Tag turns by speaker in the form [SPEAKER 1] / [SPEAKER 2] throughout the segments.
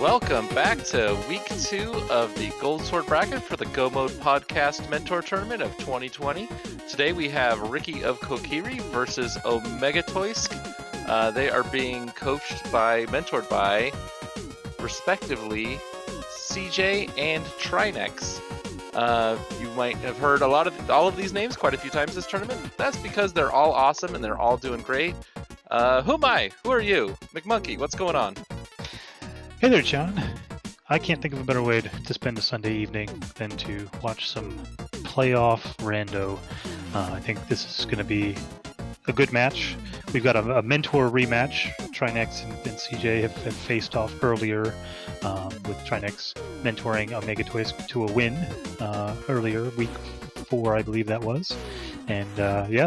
[SPEAKER 1] Welcome back to week 2 of the Gold Sword bracket for the Go Mode Podcast Mentor Tournament of 2020. Today we have RickyofKokiri versus OmegAtoisk. They are being mentored by, respectively, SEJay and Trinexx. You might have heard all of these names quite a few times this tournament. That's because they're all awesome and they're all doing great. Who am I? Who are you? McMonkey, what's going on?
[SPEAKER 2] Hey there, John. I can't think of a better way to spend a Sunday evening than to watch some playoff Rando. I think this is going to be a good match. We've got a mentor rematch. Trinexx and SEJay have faced off earlier, with Trinexx mentoring OmegAtoisk to a win earlier, week 4, I believe that was. And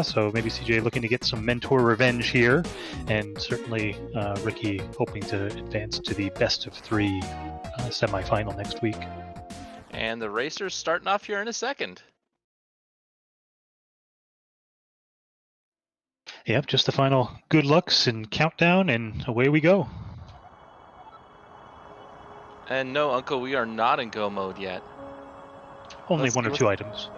[SPEAKER 2] so maybe SEJay looking to get some mentor revenge here, and certainly Ricky hoping to advance to the best of 3 semifinal next week.
[SPEAKER 1] And the racers starting off here in a second.
[SPEAKER 2] Yep, just the final good looks and countdown, and away we go.
[SPEAKER 1] And no, Uncle, we are not in go mode yet.
[SPEAKER 2] Only one or two items.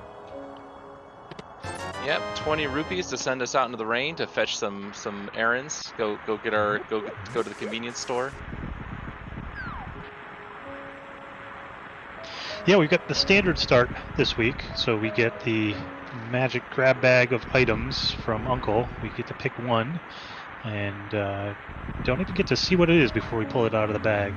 [SPEAKER 1] Yep, 20 rupees to send us out into the rain to fetch some errands. Go to the convenience store.
[SPEAKER 2] Yeah, we've got the standard start this week, so we get the magic grab bag of items from Uncle. We get to pick one, and don't even get to see what it is before we pull it out of the bag.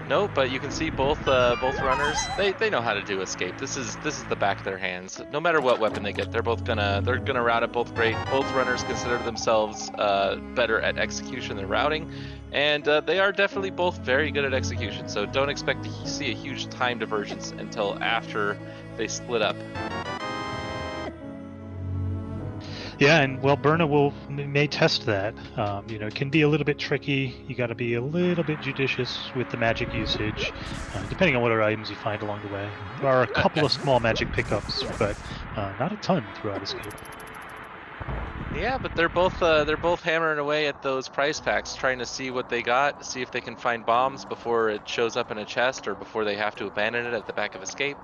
[SPEAKER 1] Nope, but you can see both runners. They know how to do escape. This is the back of their hands. No matter what weapon they get, they're gonna route it both great. Both runners consider themselves better at execution than routing, and they are definitely both very good at execution. So don't expect to see a huge time divergence until after they split up.
[SPEAKER 2] Yeah, and well, Berna may test that. It can be a little bit tricky. You got to be a little bit judicious with the magic usage, depending on what items you find along the way. There are a couple of small magic pickups, but not a ton throughout Escape.
[SPEAKER 1] Yeah, but they're both hammering away at those prize packs, trying to see what they got, see if they can find bombs before it shows up in a chest or before they have to abandon it at the back of Escape.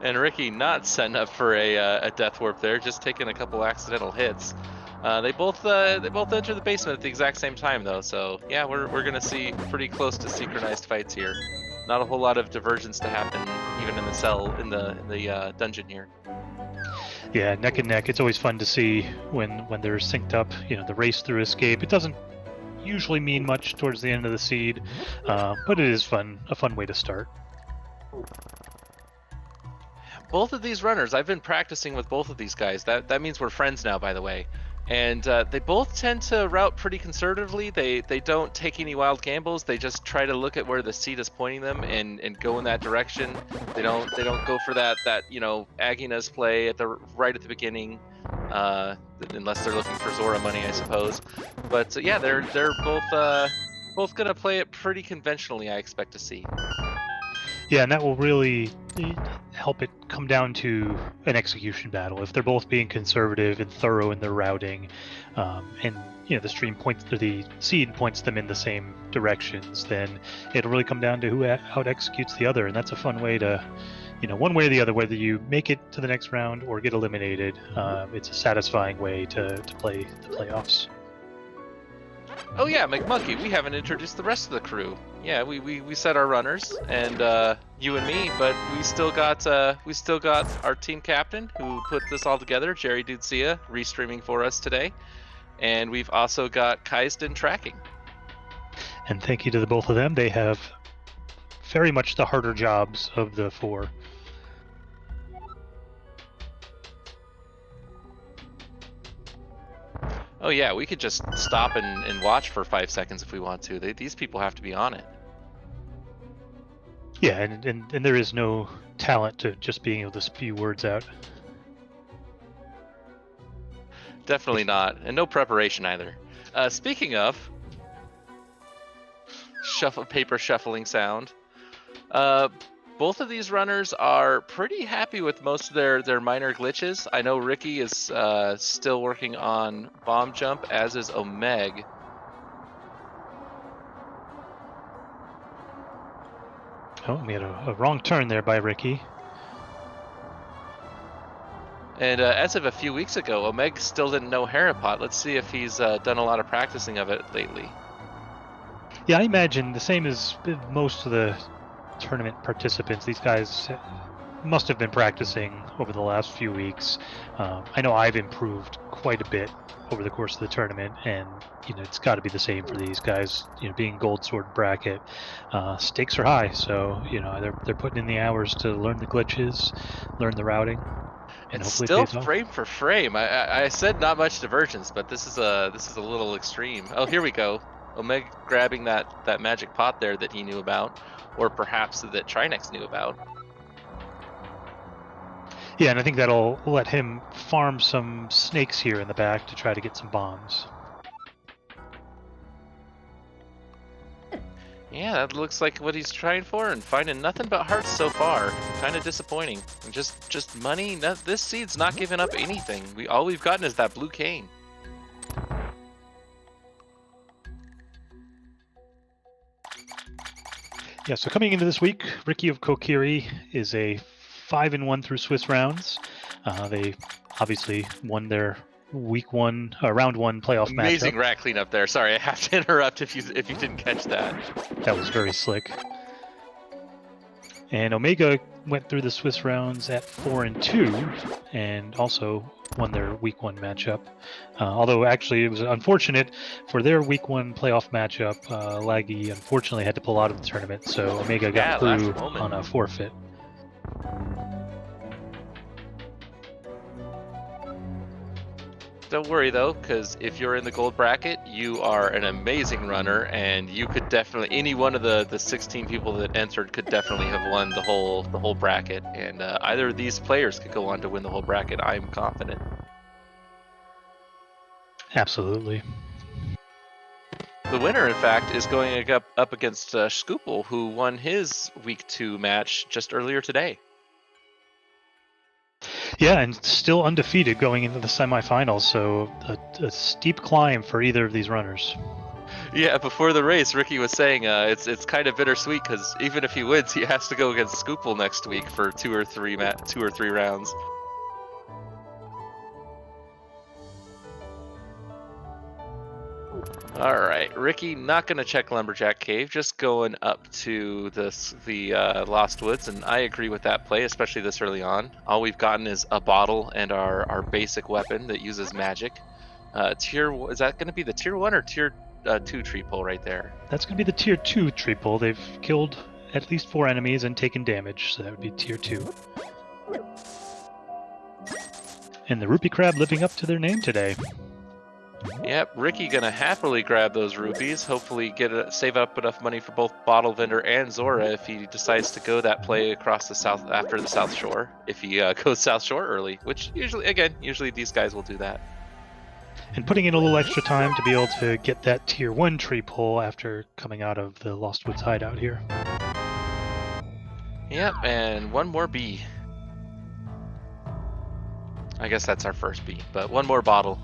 [SPEAKER 1] And Ricky not setting up for a death warp there, just taking a couple accidental hits. They both enter the basement at the exact same time though, so yeah, we're gonna see pretty close to synchronized fights here. Not a whole lot of divergence to happen even in the cell in the dungeon here.
[SPEAKER 2] Yeah, neck and neck. It's always fun to see when they're synced up. The race through Escape. It doesn't usually mean much towards the end of the seed, but it is a fun way to start.
[SPEAKER 1] Both of these runners, I've been practicing with both of these guys. That means we're friends now, by the way. And they both tend to route pretty conservatively. They don't take any wild gambles. They just try to look at where the seed is pointing them and go in that direction. They don't go for that Agginas play right at the beginning, unless they're looking for Zora money, I suppose. But yeah, they're both gonna play it pretty conventionally, I expect to see.
[SPEAKER 2] Yeah, and that will really help it come down to an execution battle. If they're both being conservative and thorough in their routing, and the stream points to the seed points them in the same directions, then it'll really come down to who out executes the other, and that's a fun way to, one way or the other, whether you make it to the next round or get eliminated. It's a satisfying way to play the playoffs.
[SPEAKER 1] Oh yeah, McMonkey, we haven't introduced the rest of the crew. Yeah, we set our runners and you and me, but we still got our team captain who put this all together, Jere Dudecia, restreaming for us today, and we've also got Kaesden tracking.
[SPEAKER 2] And thank you to the both of them. They have very much the harder jobs of the 4.
[SPEAKER 1] Oh yeah, we could just stop and watch for 5 seconds if we want to. These people have to be on it.
[SPEAKER 2] Yeah, and there is no talent to just being able to spew words out.
[SPEAKER 1] Definitely not, and no preparation either. Speaking of paper shuffling sound, both of these runners are pretty happy with most of their minor glitches. I know Ricky is still working on bomb jump, as is Omeg.
[SPEAKER 2] Oh, we had a wrong turn there by Ricky.
[SPEAKER 1] And as of a few weeks ago, Omeg still didn't know Harapot. Let's see if he's done a lot of practicing of it lately.
[SPEAKER 2] Yeah, I imagine the same as most of the tournament participants. These guys must have been practicing over the last few weeks. I know I've improved quite a bit over the course of the tournament, and it's got to be the same for these guys. Being gold sword bracket, stakes are high, so they're putting in the hours to learn the glitches, learn the routing, and
[SPEAKER 1] It's
[SPEAKER 2] hopefully
[SPEAKER 1] still
[SPEAKER 2] it pays off.
[SPEAKER 1] frame for frame. I said not much divergence, but this is a little extreme. Oh, here we go. Omeg grabbing that magic pot there that he knew about, or perhaps that Trinexx knew about.
[SPEAKER 2] Yeah, and I think that'll let him farm some snakes here in the back to try to get some bombs.
[SPEAKER 1] Yeah, that looks like what he's trying for, and finding nothing but hearts so far. Kind of disappointing. And just money. This seed's not giving up anything. All we've gotten is that blue cane.
[SPEAKER 2] Yeah, so coming into this week, RickyofKokiri is a 5-1 through Swiss rounds. They obviously won their round one playoff matchup.
[SPEAKER 1] Amazing rack cleanup there. Sorry, I have to interrupt if you didn't catch that.
[SPEAKER 2] That was very slick. And Omega went through the Swiss rounds at 4-2, and also won their week one matchup. Although actually it was unfortunate for their week one playoff matchup. Laggy unfortunately had to pull out of the tournament, so Omega got through on a forfeit.
[SPEAKER 1] Don't worry though, because if you're in the gold bracket, you are an amazing runner, and you could definitely, any one of the 16 people that entered could definitely have won the whole bracket, and either of these players could go on to win the whole bracket. I'm confident.
[SPEAKER 2] Absolutely.
[SPEAKER 1] The winner, in fact, is going up against Scoople, who won his week 2 match just earlier today.
[SPEAKER 2] Yeah, and still undefeated going into the semifinals, so a steep climb for either of these runners.
[SPEAKER 1] Yeah, before the race, Ricky was saying it's kind of bittersweet because even if he wins, he has to go against Scoople next week for two or three rounds. All right, Ricky not going to check Lumberjack Cave, just going up to the Lost Woods, and I agree with that play, especially this early on. All we've gotten is a bottle and our basic weapon that uses magic. Is that going to be the tier 1 or tier 2 tree pull right there?
[SPEAKER 2] That's going to be the tier 2 tree pull. They've killed at least 4 enemies and taken damage, so that would be tier 2. And the rupee crab living up to their name today.
[SPEAKER 1] Yep, Ricky gonna happily grab those rupees. Hopefully save up enough money for both Bottle Vendor and Zora if he decides to go that play across the south after the South Shore. If he goes South Shore early, which usually these guys will do that.
[SPEAKER 2] And putting in a little extra time to be able to get that tier 1 tree pull after coming out of the Lost Woods hideout here.
[SPEAKER 1] Yep, and one more B. I guess that's our first B, but one more bottle.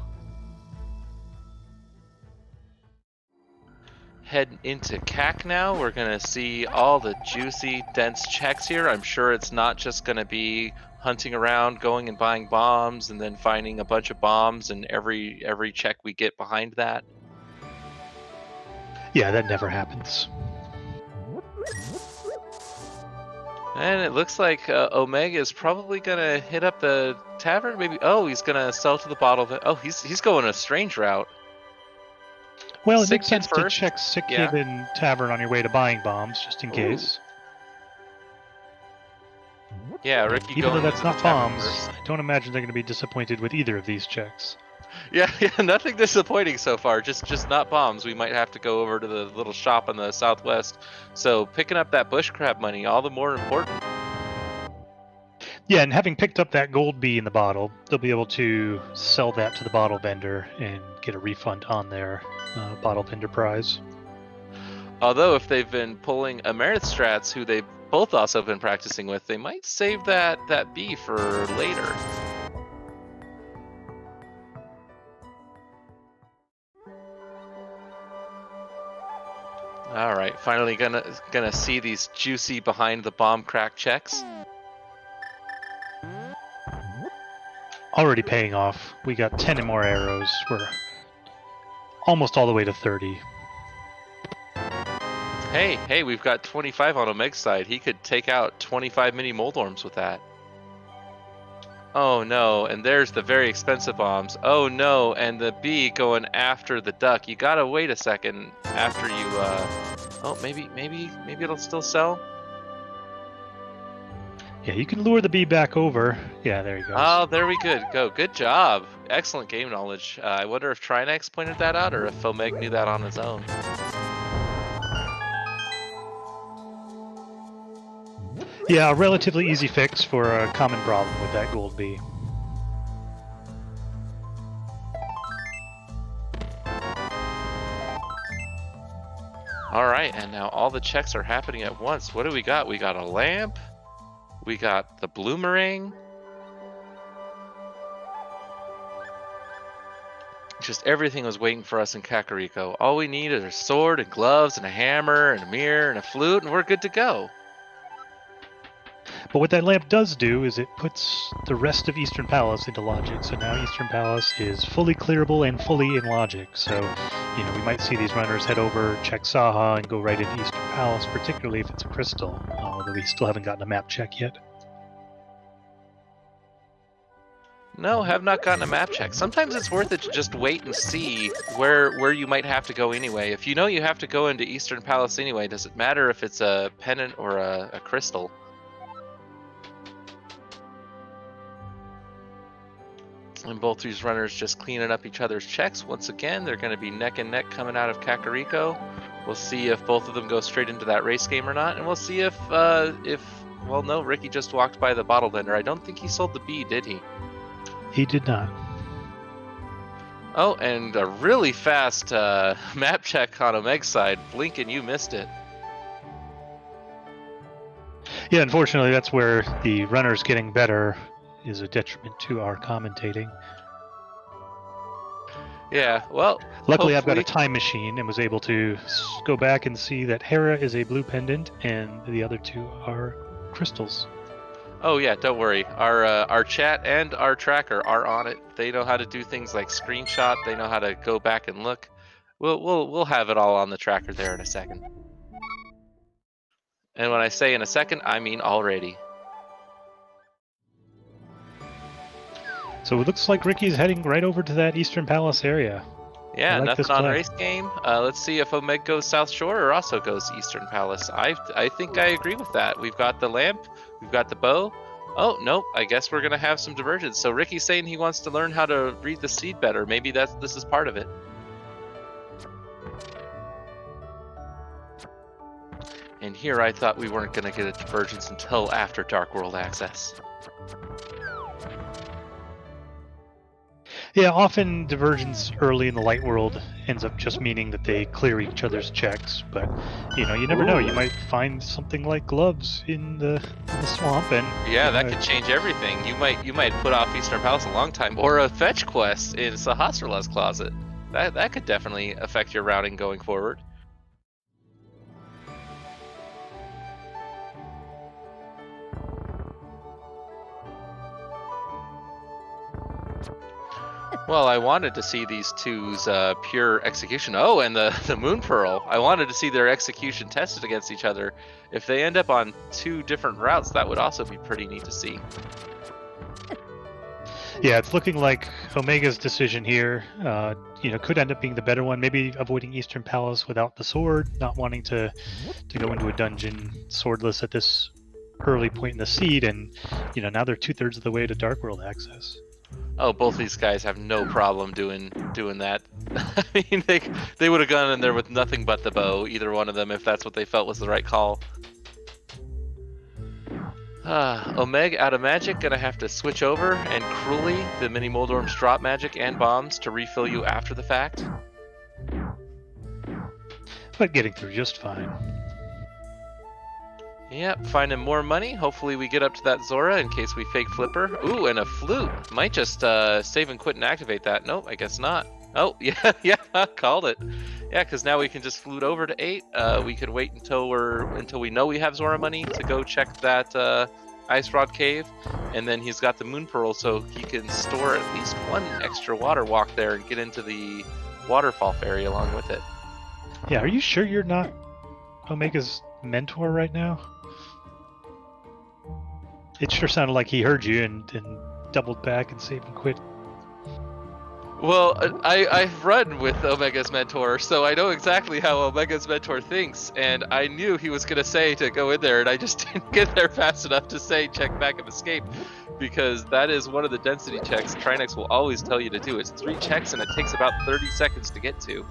[SPEAKER 1] Heading into CAC now. We're going to see all the juicy, dense checks here. I'm sure it's not just going to be hunting around, going and buying bombs, and then finding a bunch of bombs and every check we get behind that.
[SPEAKER 2] Yeah, that never happens.
[SPEAKER 1] And it looks like Omega is probably going to hit up the tavern. Maybe. Oh, he's going to sell to the bottle. Oh, he's going a strange route.
[SPEAKER 2] Well, it makes sense to check Sick Kid and Tavern on your way to buying bombs, just in case.
[SPEAKER 1] Yeah, Ricky.
[SPEAKER 2] Even though that's not bombs, I don't imagine they're going to be disappointed with either of these checks.
[SPEAKER 1] Yeah, nothing disappointing so far. Just not bombs. We might have to go over to the little shop in the southwest. So picking up that bush crab money, all the more important.
[SPEAKER 2] Yeah, and having picked up that gold bee in the bottle, they'll be able to sell that to the bottle vendor and get a refund on their bottle vendor prize.
[SPEAKER 1] Although if they've been pulling Amarith strats, who they've both also been practicing with. They might save that B for later. All right, finally gonna see these juicy behind the bomb crack checks.
[SPEAKER 2] Already paying off. We got 10 more arrows. We're almost all the way to 30.
[SPEAKER 1] Hey, we've got 25 on Omeg's side. He could take out 25 mini Moldorms with that. Oh no, and there's the very expensive bombs. Oh no, and the bee going after the duck. You gotta wait a second after you, oh, maybe it'll still sell?
[SPEAKER 2] Yeah, you can lure the bee back over. Yeah, there you go.
[SPEAKER 1] Oh, there we go. Good job. Excellent game knowledge. I wonder if Trinexx pointed that out or if Omeg knew that on his own.
[SPEAKER 2] Yeah, a relatively easy fix for a common problem with that gold bee.
[SPEAKER 1] Alright, and now all the checks are happening at once. What do we got? We got a lamp. We got the bloomerang. Just everything was waiting for us in Kakariko. All we need is a sword and gloves and a hammer and a mirror and a flute, and we're good to go.
[SPEAKER 2] But what that lamp does do is it puts the rest of Eastern Palace into logic. So now Eastern Palace is fully clearable and fully in logic. So, you know, we might see these runners head over, check Saha, and go right into Eastern Palace, particularly if it's a crystal, although we still haven't gotten a map check yet.
[SPEAKER 1] No, have not gotten a map check. Sometimes it's worth it to just wait and see where you might have to go anyway. If you know you have to go into Eastern Palace anyway, does it matter if it's a pendant or a crystal? And both these runners just cleaning up each other's checks. Once again, they're going to be neck and neck coming out of Kakariko. We'll see if both of them go straight into that race game or not. And we'll see if well, no, Ricky just walked by the bottle vendor. I don't think he sold the bee, did he?
[SPEAKER 2] He did not.
[SPEAKER 1] Oh, and a really fast map check on Omeg's side. Blink and you missed it.
[SPEAKER 2] Yeah, unfortunately, that's where the runners getting better is a detriment to our commentating.
[SPEAKER 1] Yeah, well,
[SPEAKER 2] luckily I've got a time machine and was able to go back and see that Hera is a blue pendant and the other two are crystals.
[SPEAKER 1] Oh yeah, don't worry. Our chat and our tracker are on it. They know how to do things like screenshot. They know how to go back and look. We'll have it all on the tracker there in a second. And when I say in a second, I mean already.
[SPEAKER 2] So it looks like Ricky's heading right over to that Eastern Palace area.
[SPEAKER 1] Yeah, nothing on race game. Let's see if Omeg goes South Shore or also goes Eastern Palace. I think I agree with that. We've got the lamp, we've got the bow. Oh, nope, I guess we're going to have some divergence. So Ricky's saying he wants to learn how to read the seed better. Maybe this is part of it. And here I thought we weren't going to get a divergence until after Dark World access.
[SPEAKER 2] Yeah, often divergence early in the light world ends up just meaning that they clear each other's checks, but you know, you never know. You might find something like gloves in the swamp, and
[SPEAKER 1] yeah, that could change everything. You might put off Eastern Palace a long time, or a fetch quest in Sahasrarla's closet. That could definitely affect your routing going forward. Well, I wanted to see these two's pure execution. Oh, and the Moon Pearl. I wanted to see their execution tested against each other. If they end up on two different routes, that would also be pretty neat to see.
[SPEAKER 2] Yeah, it's looking like Omega's decision here, you know, could end up being the better one. Maybe avoiding Eastern Palace without the sword, not wanting to go into a dungeon swordless at this early point in the seed, and you know, now they're 2/3 of the way to Dark World access.
[SPEAKER 1] Oh, both these guys have no problem doing that. I mean, they would have gone in there with nothing but the bow, either one of them, if that's what they felt was the right call. Omeg out of magic, gonna have to switch over, and cruelly, the mini Moldorms drop magic and bombs to refill you after the fact.
[SPEAKER 2] But getting through just fine.
[SPEAKER 1] Yep, finding more money. Hopefully we get up to that Zora in case we fake Flipper. Ooh, and a flute. Might just save and quit and activate that. Nope, I guess not. Oh, yeah, yeah, called it. Yeah, because now we can just flute over to 8. We could wait until we know we have Zora money to go check that Ice Rod Cave, and then he's got the Moon Pearl, so he can store at least one extra water walk there and get into the Waterfall Ferry along with it.
[SPEAKER 2] Yeah, are you sure you're not Omega's mentor right now? It sure sounded like he heard you and doubled back and saved and quit.
[SPEAKER 1] Well, I've run with Omega's mentor, so I know exactly how Omega's mentor thinks, and I knew he was going to say to go in there, and I just didn't get there fast enough to say check backup escape, because that is one of the density checks Trinexx will always tell you to do. It's 3 checks, and it takes about 30 seconds to get to.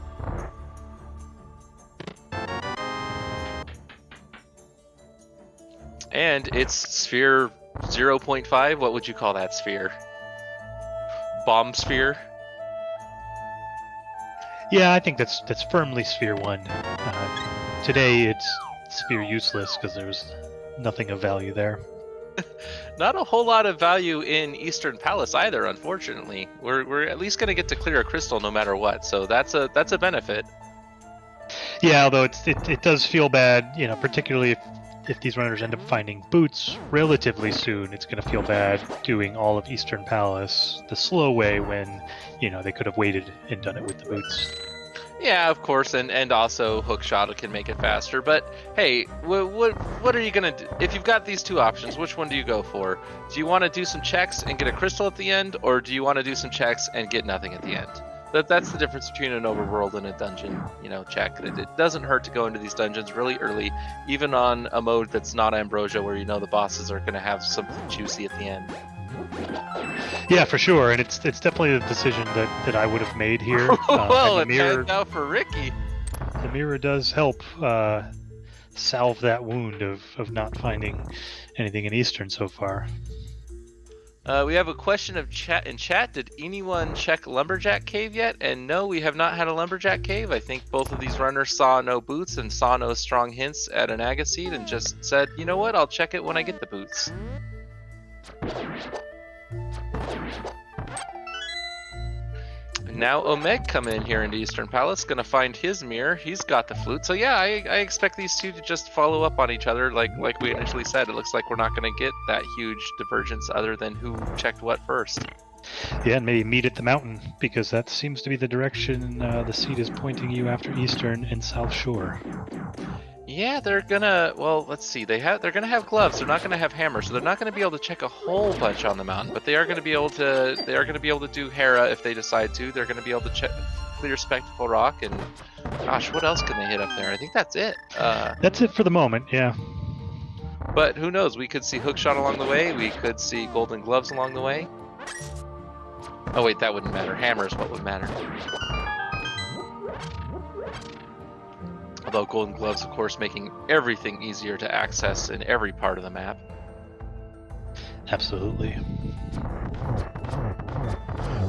[SPEAKER 1] And it's sphere 0.5. What would you call that sphere? Bomb sphere?
[SPEAKER 2] Yeah, I think that's firmly sphere 1. Today it's sphere useless because there's nothing of value there.
[SPEAKER 1] Not a whole lot of value in Eastern Palace either, unfortunately. We're at least going to get to clear a crystal no matter what, so that's a benefit.
[SPEAKER 2] Yeah, although it does feel bad, particularly if these runners end up finding boots relatively soon. It's going to feel bad doing all of Eastern Palace the slow way when, they could have waited and done it with the boots.
[SPEAKER 1] Yeah, of course, and also Hookshot can make it faster. But hey, what are you gonna do if you've got these 2 options? Which one do you go for? Do you want to do some checks and get a crystal at the end, or do you want to do some checks and get nothing at the end? That's the difference between an overworld and a dungeon, check. It doesn't hurt to go into these dungeons really early, even on a mode that's not Ambrosia, where the bosses are going to have something juicy at the end.
[SPEAKER 2] Yeah, for sure, and it's definitely the decision that I would have made here.
[SPEAKER 1] Well, it panned out for Ricky.
[SPEAKER 2] The mirror does help salve that wound of not finding anything in Eastern so far.
[SPEAKER 1] We have a question in chat. Did anyone check Lumberjack Cave yet? And no, we have not had a Lumberjack Cave. I think both of these runners saw no boots and saw no strong hints at an Agaseed and just said, you know what, I'll check it when I get the boots. Now Omeg come in here into Eastern Palace, gonna find his mirror. He's got the flute. So yeah, I expect these 2 to just follow up on each other like we initially said. It looks like we're not gonna get that huge divergence other than who checked what first.
[SPEAKER 2] Yeah, and maybe meet at the mountain, because that seems to be the direction the seed is pointing you after Eastern and South Shore.
[SPEAKER 1] Yeah, they're gonna, well, let's see. They're gonna have gloves. They're not gonna have hammers, so they're not gonna be able to check a whole bunch on the mountain. But they are gonna be able to do Hera if they decide to. They're gonna be able to check clear Spectacle Rock, and gosh, what else can they hit up there? I think that's it.
[SPEAKER 2] That's it for the moment, yeah.
[SPEAKER 1] But who knows? We could see Hookshot along the way. We could see Golden Gloves along the way. Oh wait, that wouldn't matter. Hammer is what would matter. Although Golden Gloves, of course, making everything easier to access in every part of the map.
[SPEAKER 2] Absolutely.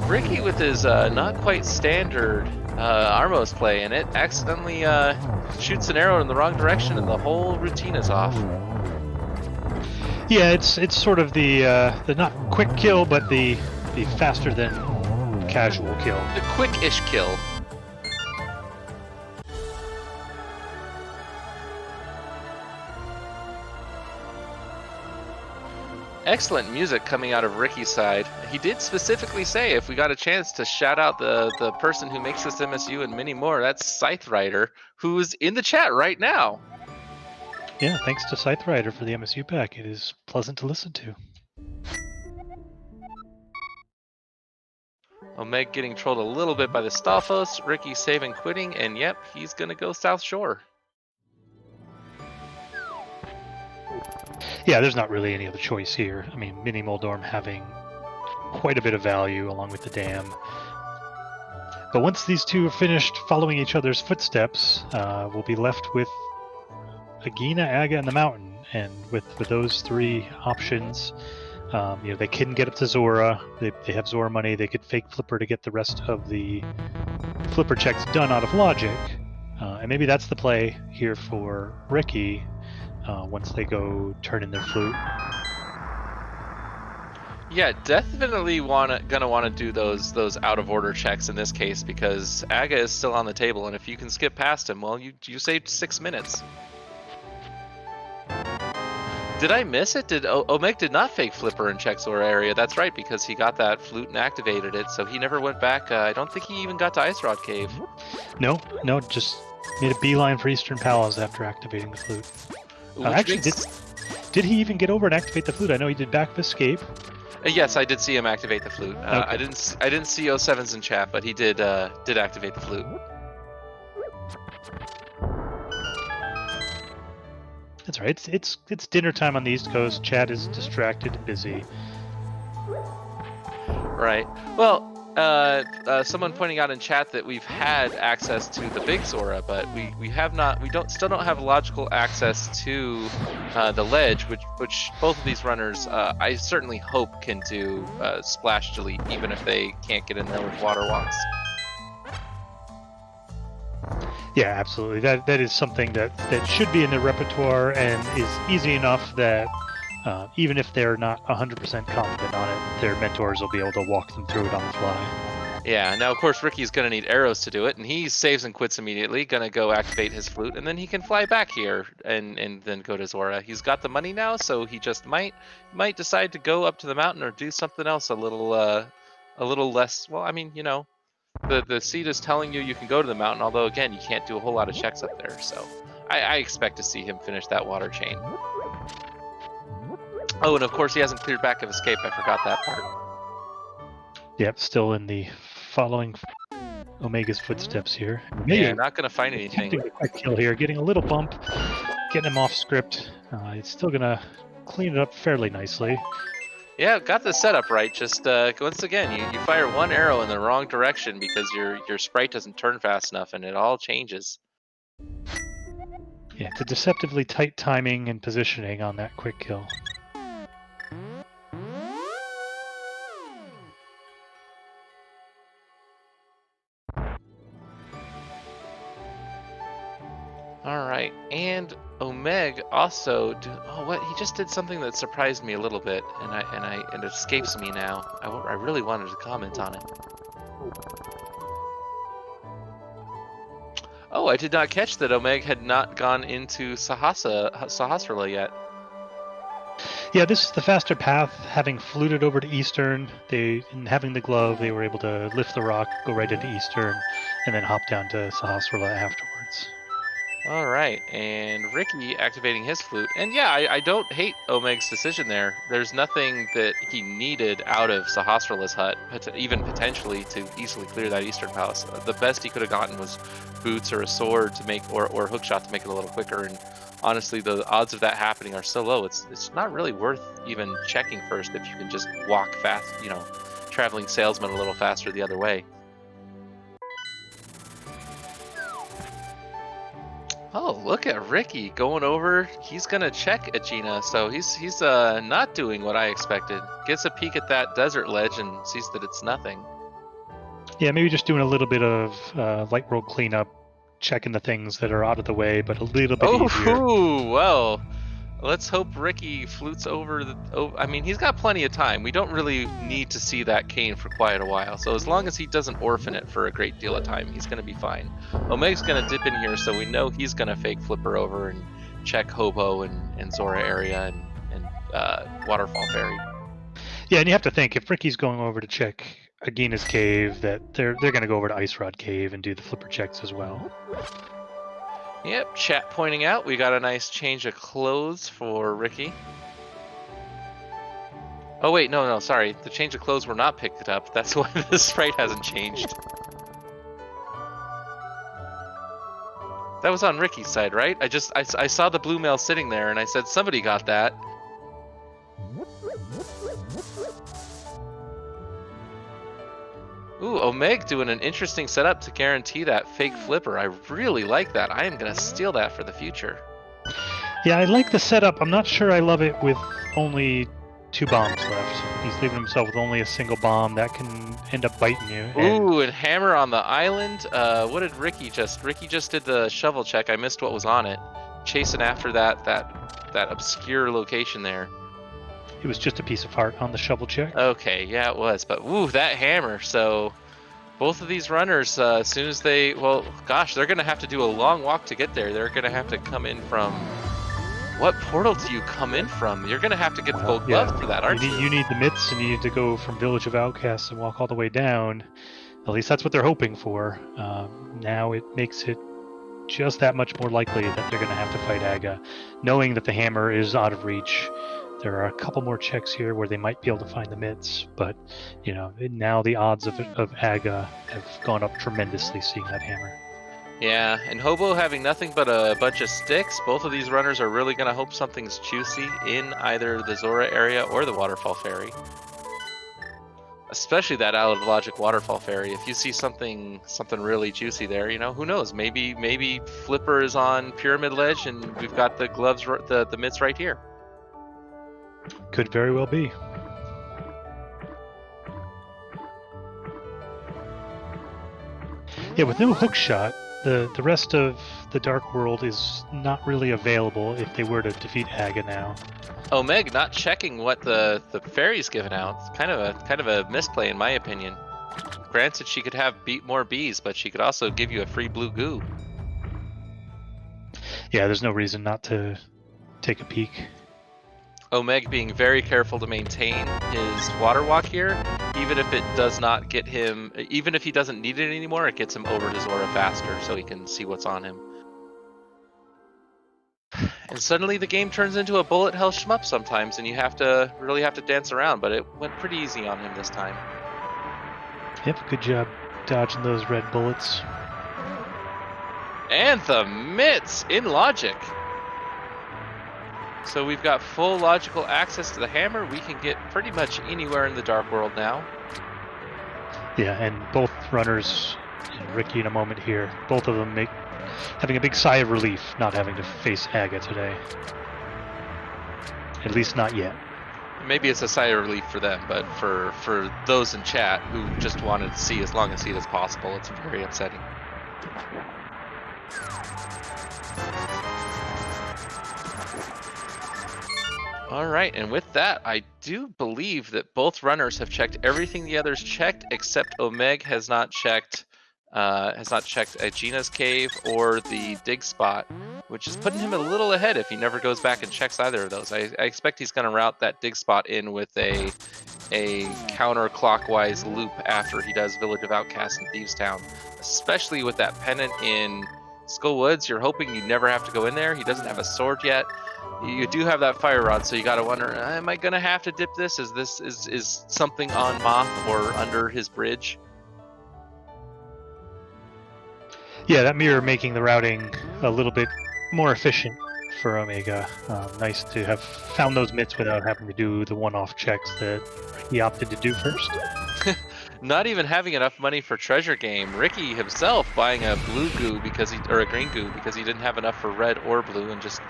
[SPEAKER 1] Ricky, with his not quite standard Armos play in it, accidentally shoots an arrow in the wrong direction and the whole routine is off.
[SPEAKER 2] Yeah, it's sort of the not quick kill, but the faster than casual kill.
[SPEAKER 1] The quick-ish kill. Excellent music coming out of Ricky's side. He did specifically say if we got a chance to shout out the person who makes this MSU and many more, that's Scythe Rider, who's in the chat right now.
[SPEAKER 2] Yeah, thanks to Scythe Rider for the MSU pack. It is pleasant to listen to.
[SPEAKER 1] Omeg getting trolled a little bit by the Stalfos, Ricky saving quitting, and yep, he's gonna go South Shore.
[SPEAKER 2] Yeah, there's not really any other choice here. I mean, Mini Moldorm having quite a bit of value along with the dam. But once these 2 are finished following each other's footsteps, we'll be left with Agina, Aga, and the mountain. And with those 3 options, they can get up to Zora. They have Zora money. They could fake Flipper to get the rest of the Flipper checks done out of logic. And maybe that's the play here for Ricky. once they go turn in their flute.
[SPEAKER 1] Yeah, definitely gonna want to do those out of order checks in this case because Aga is still on the table, and if you can skip past him, well, you saved 6 minutes. Did I miss it? Omeg did not fake Flipper and check Zora area? That's right, because he got that flute and activated it, so he never went back. I don't think he even got to Ice Rod Cave.
[SPEAKER 2] No, just made a beeline for Eastern Palace after activating the flute. Actually, did he even get over and activate the flute? I know he did back of escape.
[SPEAKER 1] Yes, I did see him activate the flute.
[SPEAKER 2] Okay.
[SPEAKER 1] I didn't see 07s in chat, but he did activate the flute.
[SPEAKER 2] That's right. It's dinner time on the East Coast. Chat is distracted and busy.
[SPEAKER 1] Right. Well, someone pointing out in chat that we've had access to the big Zora, but we have not. Still don't have logical access to the ledge, which both of these runners I certainly hope can do splash delete, even if they can't get in there with water walks.
[SPEAKER 2] Yeah, absolutely. That is something that should be in their repertoire and is easy enough that even if they're not 100% confident on it, their mentors will be able to walk them through it on the fly.
[SPEAKER 1] Yeah, now of course Ricky's going to need arrows to do it, and he saves and quits immediately, going to go activate his flute, and then he can fly back here and then go to Zora. He's got the money now, so he just might decide to go up to the mountain or do something else a little less, well, I mean, you know, the seed is telling you can go to the mountain, although again, you can't do a whole lot of checks up there, so I expect to see him finish that water chain. Oh, and of course he hasn't cleared back of escape, I forgot that part.
[SPEAKER 2] Yep, still in the following Omega's footsteps here.
[SPEAKER 1] Yeah, not going to find anything.
[SPEAKER 2] Attempting a quick kill here, getting a little bump, getting him off script. It's still going to clean it up fairly nicely.
[SPEAKER 1] Yeah, got the setup right. Just once again, you fire one arrow in the wrong direction because your sprite doesn't turn fast enough, and it all changes.
[SPEAKER 2] Yeah, it's a deceptively tight timing and positioning on that quick kill.
[SPEAKER 1] All right, and Omeg also he just did something that surprised me a little bit, and it escapes me now. I really wanted to comment on it. Oh, I did not catch that Omeg had not gone into Sahasrara yet.
[SPEAKER 2] Yeah, this is the faster path. Having fluted over to Eastern, and having the glove, they were able to lift the rock, go right into Eastern, and then hop down to Sahasrara afterwards.
[SPEAKER 1] All right, and Ricky activating his flute. And yeah, I don't hate Omeg's decision there. There's nothing that he needed out of Sahasrara's hut, even potentially to easily clear that Eastern Palace. The best he could have gotten was boots or a sword to make, or hookshot to make it a little quicker. And honestly, the odds of that happening are so low. It's not really worth even checking first if you can just walk fast, you know, traveling salesman a little faster the other way. Oh, look at Ricky going over. He's gonna check Agena, so he's not doing what I expected. Gets a peek at that desert ledge and sees that it's nothing.
[SPEAKER 2] Yeah, maybe just doing a little bit of light world cleanup, checking the things that are out of the way, but a little bit easier.
[SPEAKER 1] Oh, well, let's hope Ricky flutes over I mean, he's got plenty of time. We don't really need to see that cane for quite a while. So as long as he doesn't orphan it for a great deal of time, he's going to be fine. Omeg's going to dip in here, so we know he's going to fake Flipper over and check Hobo and Zora area and Waterfall Ferry.
[SPEAKER 2] Yeah, and you have to think, if Ricky's going over to check Agena's cave, that they're going to go over to Ice Rod Cave and do the Flipper checks as well.
[SPEAKER 1] Yep, chat pointing out we got a nice change of clothes for Ricky. Oh wait, no, sorry. The change of clothes were not picked up. That's why the sprite hasn't changed. That was on Ricky's side, right? I saw the blue mail sitting there and I said somebody got that. Ooh, Omeg doing an interesting setup to guarantee that fake Flipper. I really like that. I am going to steal that for the future.
[SPEAKER 2] Yeah, I like the setup. I'm not sure I love it with only 2 bombs left. He's leaving himself with only a single bomb. That can end up biting you.
[SPEAKER 1] Ooh, and hammer on the island. What did Ricky just... Ricky just did the shovel check. I missed what was on it. Chasing after that that obscure location there.
[SPEAKER 2] It was just a piece of heart on the shovel check.
[SPEAKER 1] Okay, yeah, it was. But woo, that hammer. So both of these runners, as soon as they, well, gosh, they're going to have to do a long walk to get there. They're going to have to come in from, what portal do you come in from? You're going to have to get the gold glove for that, aren't you?
[SPEAKER 2] You need the mitts, and you need to go from Village of Outcasts and walk all the way down. At least that's what they're hoping for. Now it makes it just that much more likely that they're going to have to fight Aga, knowing that the hammer is out of reach. There are a couple more checks here where they might be able to find the mitts, but you know, now the odds of Aga have gone up tremendously seeing that hammer.
[SPEAKER 1] Yeah, and Hobo having nothing but a bunch of sticks, both of these runners are really going to hope something's juicy in either the Zora area or the Waterfall Ferry. Especially that out of logic Waterfall Ferry. If you see something really juicy there, you know, who knows? Maybe Flipper is on Pyramid Ledge and we've got the gloves, the mitts right here.
[SPEAKER 2] Could very well be. Yeah, with no hook shot, the rest of the Dark World is not really available if they were to defeat Aga now.
[SPEAKER 1] Omeg not checking what the fairy's given out. It's kind of a misplay in my opinion. Granted, she could have more bees, but she could also give you a free blue goo.
[SPEAKER 2] Yeah, there's no reason not to take a peek.
[SPEAKER 1] Omeg being very careful to maintain his water walk here, even if it does not get him, even if he doesn't need it anymore, it gets him over to Zora faster so he can see what's on him. And suddenly the game turns into a bullet hell shmup sometimes, and you really have to dance around, but it went pretty easy on him this time.
[SPEAKER 2] Yep, good job dodging those red bullets.
[SPEAKER 1] And the mitts in logic. So we've got full logical access to the hammer. We can get pretty much anywhere in the Dark World now.
[SPEAKER 2] Yeah, and both runners, and Ricky in a moment here, both of them having a big sigh of relief not having to face Aga today. At least not yet.
[SPEAKER 1] Maybe it's a sigh of relief for them, but for those in chat who just wanted to see as long a seat as possible, it's very upsetting. Alright, and with that, I do believe that both runners have checked everything the others checked, except Omeg has not checked Gina's cave or the dig spot, which is putting him a little ahead if he never goes back and checks either of those. I expect he's going to route that dig spot in with a counterclockwise loop after he does Village of Outcasts and Thieves Town, especially with that pennant in Skull Woods. You're hoping you never have to go in there. He doesn't have a sword yet. You do have that fire rod, so you gotta wonder, am I gonna have to dip this? Is something on Moth or under his bridge?
[SPEAKER 2] Yeah, that mirror making the routing a little bit more efficient for Omega. Nice to have found those mitts without having to do the one-off checks that he opted to do first.
[SPEAKER 1] Not even having enough money for treasure game. Ricky himself buying a blue goo or a green goo because he didn't have enough for red or blue, and just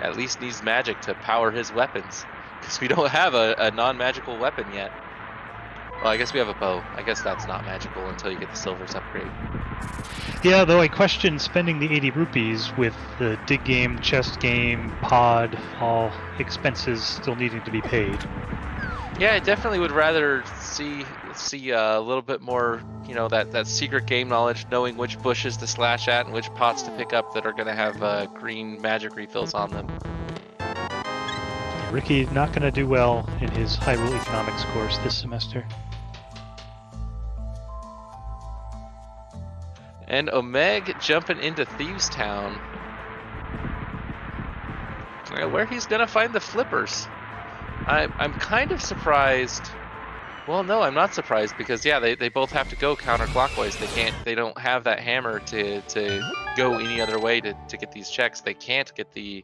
[SPEAKER 1] at least needs magic to power his weapons, because we don't have a non-magical weapon yet. Well, I guess we have a bow. I guess that's not magical until you get the silvers upgrade.
[SPEAKER 2] Yeah, though I question spending the 80 rupees with the dig game, chest game, pod, all expenses still needing to be paid.
[SPEAKER 1] Yeah, I definitely would rather see a little bit more, you know, that secret game knowledge, knowing which bushes to slash at and which pots to pick up that are going to have green magic refills on them.
[SPEAKER 2] Ricky not going to do well in his Hyrule Economics course this semester.
[SPEAKER 1] And Omeg jumping into Thieves Town, where he's going to find the flippers. I'm kind of surprised. Well, no, I'm not surprised, because yeah, they both have to go counterclockwise. They don't have that hammer to go any other way to get these checks. They can't get the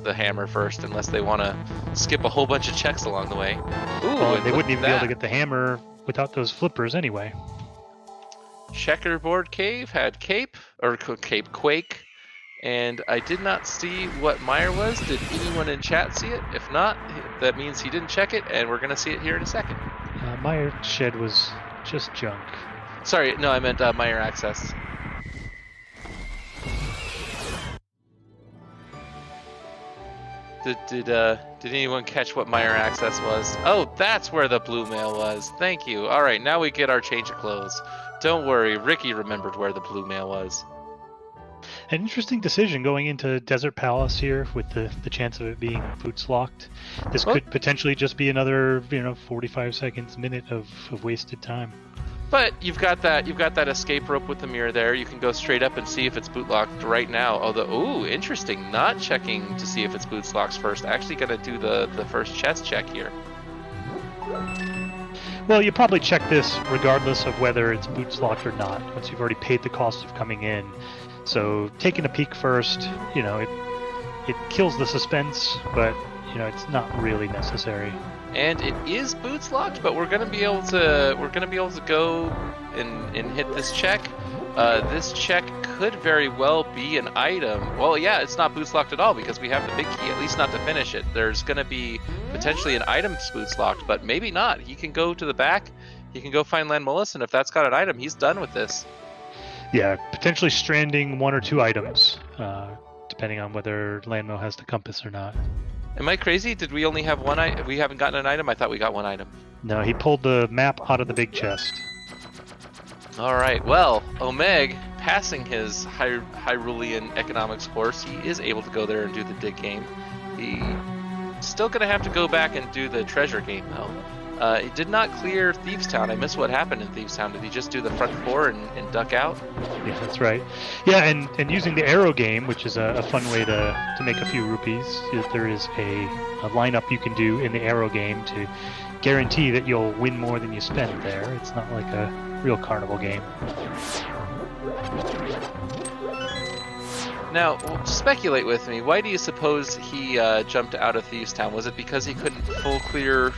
[SPEAKER 1] hammer first unless they want to skip a whole bunch of checks along the way. Ooh,
[SPEAKER 2] well, they wouldn't even be able to get the hammer without those flippers anyway.
[SPEAKER 1] Checkerboard Cave had Cape Quake. And I did not see what Meyer was. Did anyone in chat see it? If not, that means he didn't check it, and we're going to see it here in a second.
[SPEAKER 2] Meyer Shed was just junk.
[SPEAKER 1] Sorry, no, I meant Meyer Access. Did anyone catch what Meyer Access was? Oh, that's where the blue mail was. Thank you. All right, now we get our change of clothes. Don't worry, Ricky remembered where the blue mail was.
[SPEAKER 2] An interesting decision going into Desert Palace here with the chance of it being boots locked. This could potentially just be another 45 seconds, minute of wasted time.
[SPEAKER 1] But you've got that escape rope with the mirror there. You can go straight up and see if it's boot locked right now. Although, ooh, interesting. Not checking to see if it's boots locked first. Actually gonna do the first chest check here.
[SPEAKER 2] Well, you probably check this regardless of whether it's boots locked or not, once you've already paid the cost of coming in. So taking a peek first, it kills the suspense, but it's not really necessary.
[SPEAKER 1] And it is boots locked, but we're gonna be able to go and hit this check. This check could very well be an item. Well, yeah, it's not boots locked at all because we have the big key, at least not to finish it. There's gonna be potentially an item boots locked, but maybe not. He can go to the back, he can go find Landmolus, and if that's got an item, he's done with this.
[SPEAKER 2] Yeah, potentially stranding one or two items, depending on whether Landmo has the compass or not.
[SPEAKER 1] Am I crazy? Did we only have one item? We haven't gotten an item? I thought we got one item.
[SPEAKER 2] No, he pulled the map out of the big chest.
[SPEAKER 1] Alright, well, Omeg, passing his Hyrulean economics course, he is able to go there and do the dig game. He's still going to have to go back and do the treasure game, though. He did not clear Thieves Town. I missed what happened in Thieves Town. Did he just do the front four and duck out?
[SPEAKER 2] Yeah, that's right. Yeah, and using the arrow game, which is a fun way to make a few rupees, there is a lineup you can do in the arrow game to guarantee that you'll win more than you spend there. It's not like a real carnival game.
[SPEAKER 1] Now, speculate with me. Why do you suppose he jumped out of Thieves Town? Was it because he couldn't full clear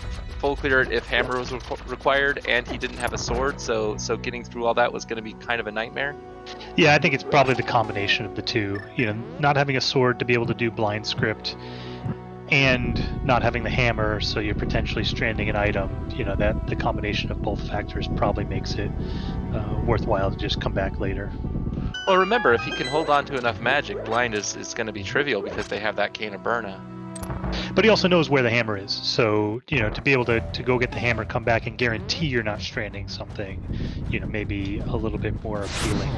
[SPEAKER 1] it if hammer was required, and he didn't have a sword, so getting through all that was going to be kind of a nightmare?
[SPEAKER 2] Yeah, I think it's probably the combination of the two. Not having a sword to be able to do blind script, and not having the hammer, so you're potentially stranding an item. That the combination of both factors probably makes it worthwhile to just come back later.
[SPEAKER 1] Well, remember, if he can hold on to enough magic, blind is going to be trivial because they have that Cane of Burna.
[SPEAKER 2] But he also knows where the hammer is, so to be able to go get the hammer, come back, and guarantee you're not stranding something, maybe a little bit more appealing.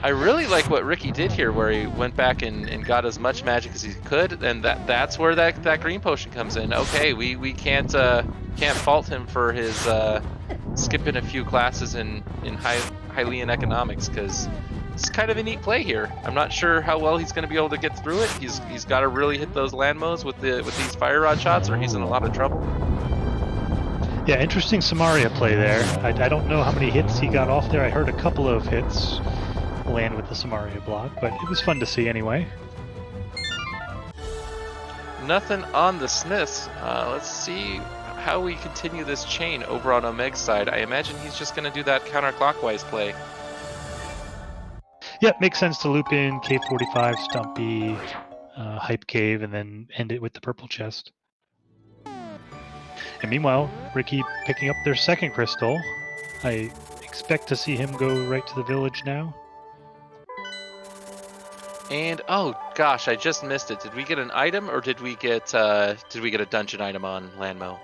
[SPEAKER 1] I really like what Ricky did here, where he went back and got as much magic as he could, and that's where that green potion comes in. Okay, we can't fault him for his skipping a few classes in Hylian economics, because it's kind of a neat play here. I'm not sure how well he's going to be able to get through it. He's got to really hit those landmos with these fire rod shots, or he's in a lot of trouble.
[SPEAKER 2] Yeah, interesting Samaria play there. I don't know how many hits he got off there. I heard a couple of hits land with the Samaria block, but it was fun to see anyway.
[SPEAKER 1] Nothing on the Smiths. Let's see how we continue this chain over on Omeg's side. I imagine he's just going to do that counterclockwise play.
[SPEAKER 2] Yeah, makes sense to loop in Cave 45, Stumpy, Hype Cave, and then end it with the purple chest. And meanwhile, Ricky picking up their second crystal. I expect to see him go right to the village now.
[SPEAKER 1] And oh gosh, I just missed it. Did we get an item, or did we get a dungeon item on Landmo?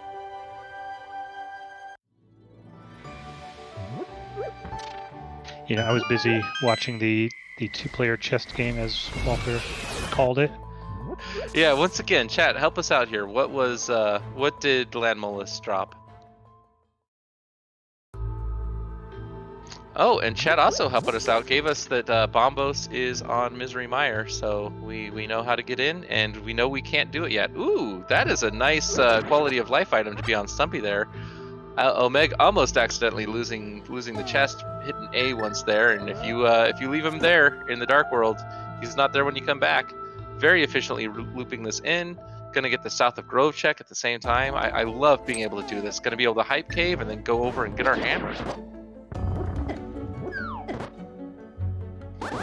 [SPEAKER 2] I was busy watching the two-player chest game, as Walter called it.
[SPEAKER 1] Yeah, once again, chat, help us out here. What did Landmolus drop? Oh, and chat also helped us out, gave us that Bombos is on Misery Mire, so we know how to get in, and we know we can't do it yet. Ooh, that is a nice quality of life item to be on Stumpy there. Omeg almost accidentally losing the chest, hitting A once there, and if you leave him there in the Dark World, he's not there when you come back. Very efficiently looping this in. Gonna get the South of Grove check at the same time. I love being able to do this. Gonna be able to hype cave and then go over and get our hammer.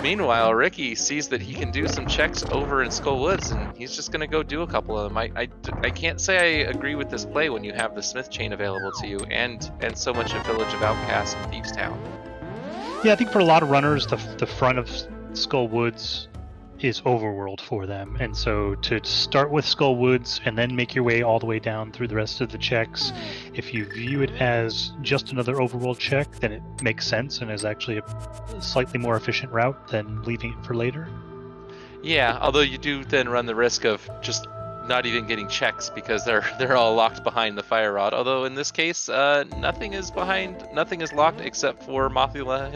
[SPEAKER 1] Meanwhile, Ricky sees that he can do some checks over in Skull Woods, and he's just gonna go do a couple of them. I can't say I agree with this play when you have the Smith chain available to you, and so much a Village of Outcasts in Thieves Town.
[SPEAKER 2] Yeah, I think for a lot of runners, the front of Skull Woods is overworld for them, and so to start with Skull Woods and then make your way all the way down through the rest of the checks, if you view it as just another overworld check, then it makes sense and is actually a slightly more efficient route than leaving it for later.
[SPEAKER 1] Yeah, although you do then run the risk of just not even getting checks because they're all locked behind the fire rod. Although in this case, nothing is locked except for Mothula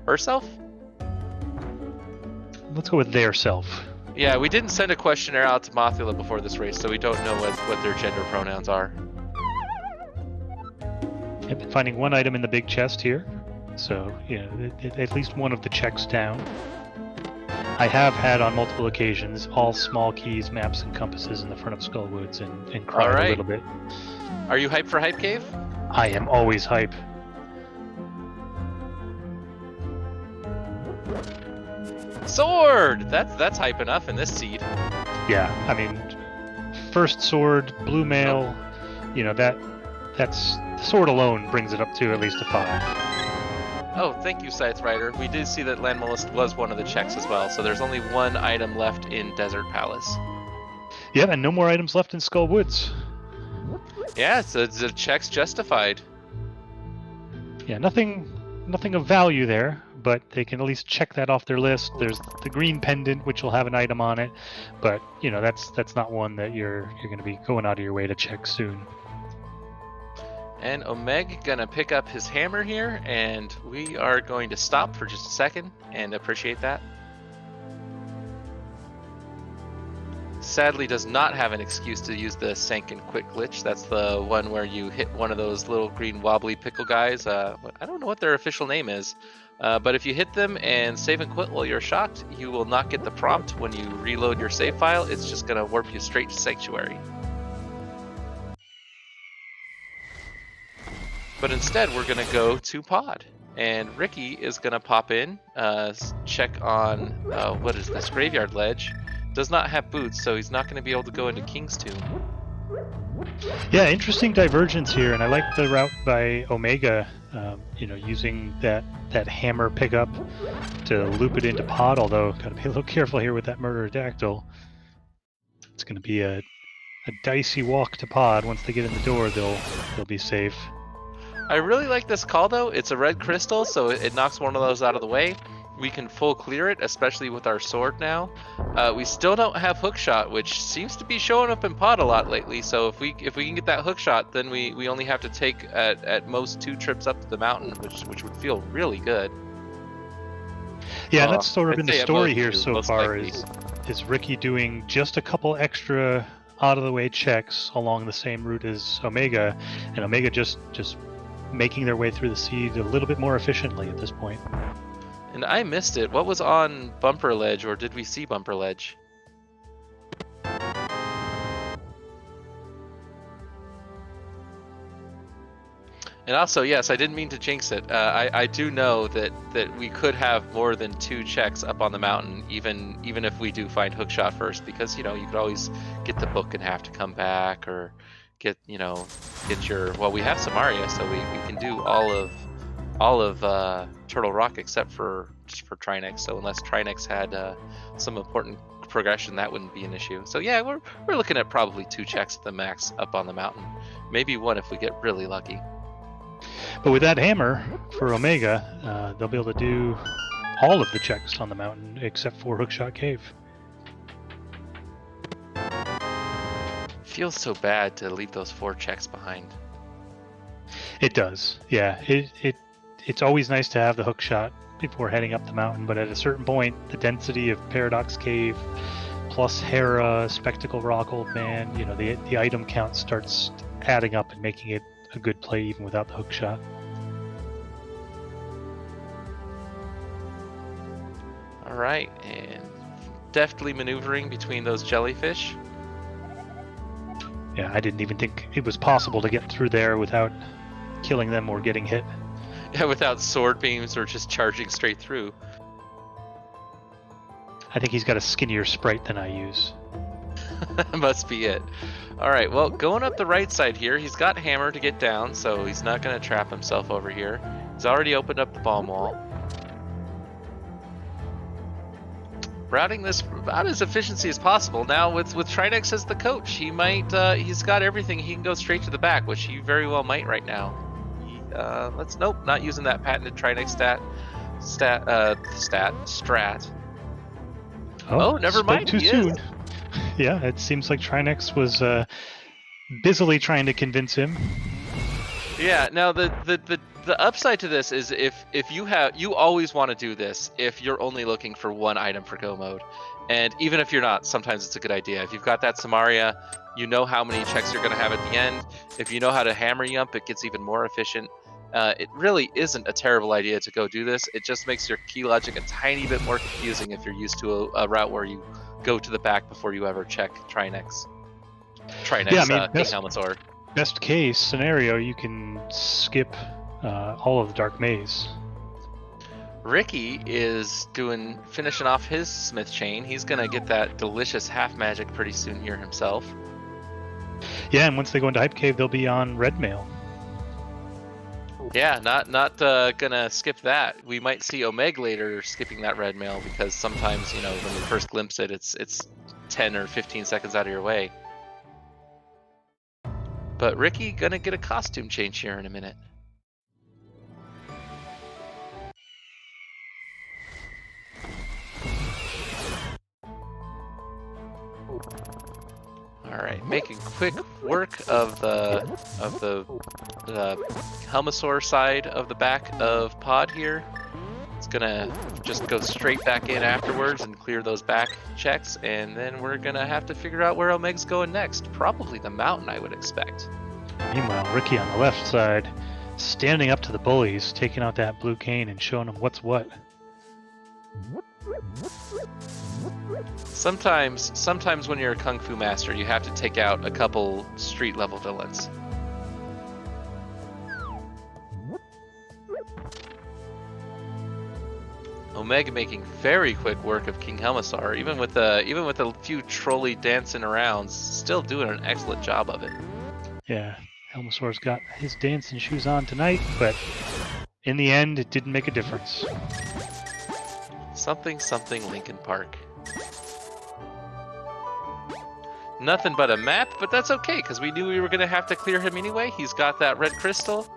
[SPEAKER 1] herself.
[SPEAKER 2] Let's go with their self.
[SPEAKER 1] Yeah, we didn't send a questionnaire out to Mothula before this race, so we don't know what their gender pronouns are.
[SPEAKER 2] Yep, finding one item in the big chest here, so at least one of the checks down. I have had on multiple occasions all small keys, maps, and compasses in the front of Skullwoods and cried a little bit.
[SPEAKER 1] Are you hyped for Hype Cave?
[SPEAKER 2] I am always hype.
[SPEAKER 1] Sword! That's hype enough in this seed.
[SPEAKER 2] Yeah, I mean, first sword, blue mail, that's the sword alone brings it up to at least a 5.
[SPEAKER 1] Oh, thank you, Scythe Rider. We did see that Land Mollusk was one of the checks as well, so there's only one item left in Desert Palace.
[SPEAKER 2] Yeah, and no more items left in Skull Woods.
[SPEAKER 1] Yeah, so the check's justified. Yeah,
[SPEAKER 2] nothing of value there, but they can at least check that off their list. There's the green pendant, which will have an item on it, but that's not one that you're going to be going out of your way to check soon.
[SPEAKER 1] And Omeg gonna pick up his hammer here, and we are going to stop for just a second and appreciate that. Sadly does not have an excuse to use the Sank and Quit glitch. That's the one where you hit one of those little green wobbly pickle guys. I don't know what their official name is, but if you hit them and save and quit while you're shocked, you will not get the prompt when you reload your save file. It's just gonna warp you straight to Sanctuary. But instead, we're gonna go to Pod, and Ricky is gonna pop in, check on what is this graveyard ledge. Does not have boots, so he's not gonna be able to go into King's Tomb.
[SPEAKER 2] Yeah, interesting divergence here, and I like the route by Omega. Using that hammer pickup to loop it into Pod. Although, gotta be a little careful here with that Murderodactyl. It's gonna be a dicey walk to Pod. Once they get in the door, they'll be safe.
[SPEAKER 1] I really like this call though. It's a red crystal, so it knocks one of those out of the way. We can full clear it, especially with our sword now. We still don't have hookshot, which seems to be showing up in Pod a lot lately. So if we can get that hookshot, then we only have to take at most 2 trips up to the mountain, which would feel really good.
[SPEAKER 2] Yeah, that's sort of been the story here so far. Is Ricky doing just a couple extra out of the way checks along the same route as Omega, and Omega just making their way through the seed a little bit more efficiently at this point.
[SPEAKER 1] And I missed it. What was on Bumper Ledge, or did we see Bumper Ledge? And also, yes, I didn't mean to jinx it. I do know that we could have more than 2 checks up on the mountain, even if we do find hookshot first, because you could always get the book and have to come back, or get your, well, we have Samaria, so we can do all of Turtle Rock except for Trinexx. So unless Trinexx had some important progression, that wouldn't be an issue. So yeah, we're looking at probably 2 checks at the max up on the mountain, maybe 1 if we get really lucky.
[SPEAKER 2] But with that hammer for Omega, they'll be able to do all of the checks on the mountain except for Hookshot Cave.
[SPEAKER 1] Feels so bad to leave those 4 checks behind.
[SPEAKER 2] It does, yeah. It's always nice to have the hook shot before heading up the mountain, but at a certain point, the density of Paradox Cave plus Hera, Spectacle Rock, Old Man, the item count starts adding up and making it a good play even without the hook shot.
[SPEAKER 1] All right, and deftly maneuvering between those jellyfish.
[SPEAKER 2] Yeah, I didn't even think it was possible to get through there without killing them or getting hit.
[SPEAKER 1] Yeah, without sword beams or just charging straight through.
[SPEAKER 2] I think he's got a skinnier sprite than I use.
[SPEAKER 1] Must be it. Alright, well, going up the right side here, he's got hammer to get down, so he's not going to trap himself over here. He's already opened up the bomb wall. routing this about as efficiency as possible. Now with Trinexx as the coach, he might he's got everything. He can go straight to the back, which he very well might right now. Nope, not using that patented Trinexx strat. Oh, never mind.
[SPEAKER 2] Too soon. Yeah, it seems like Trinexx was busily trying to convince him.
[SPEAKER 1] Yeah. Now the upside to this is if you always want to do this if you're only looking for one item for go mode, and even if you're not, sometimes it's a good idea. If you've got that Samaria, you know how many checks you're going to have at the end. If you know how to hammer yump, it gets even more efficient. It really isn't a terrible idea to go do this. It just makes your key logic a tiny bit more confusing if you're used to a route where you go to the back before you ever check Trinexx.
[SPEAKER 2] Yeah, I mean,
[SPEAKER 1] King Helmetsor.
[SPEAKER 2] Best case scenario, you can skip all of the Dark Maze.
[SPEAKER 1] Ricky is finishing off his Smith chain. He's gonna get that delicious half magic pretty soon here himself.
[SPEAKER 2] Yeah, and once they go into Hype Cave, they'll be on Red Mail.
[SPEAKER 1] Yeah, not gonna skip that. We might see Omeg later skipping that red mail because sometimes, when you first glimpse it, it's 10 or 15 seconds out of your way. But Ricky gonna get a costume change here in a minute. All right, making quick work of the Helmetsor side of the back of Pod here. It's gonna just go straight back in afterwards and clear those back checks, and then we're gonna have to figure out where Omeg's going next. Probably the mountain, I would expect.
[SPEAKER 2] Meanwhile, Ricky on the left side, standing up to the bullies, taking out that blue cane and showing them what's what.
[SPEAKER 1] Sometimes when you're a kung fu master, you have to take out a couple street level villains. Omeg making very quick work of King Helmetsor, even with a few trolley dancing around, still doing an excellent job of it.
[SPEAKER 2] Yeah, Helmetsor's got his dancing shoes on tonight, but in the end, it didn't make a difference.
[SPEAKER 1] Something Linkin Park. Nothing but a map, but that's okay, because we knew we were going to have to clear him anyway. He's got that red crystal.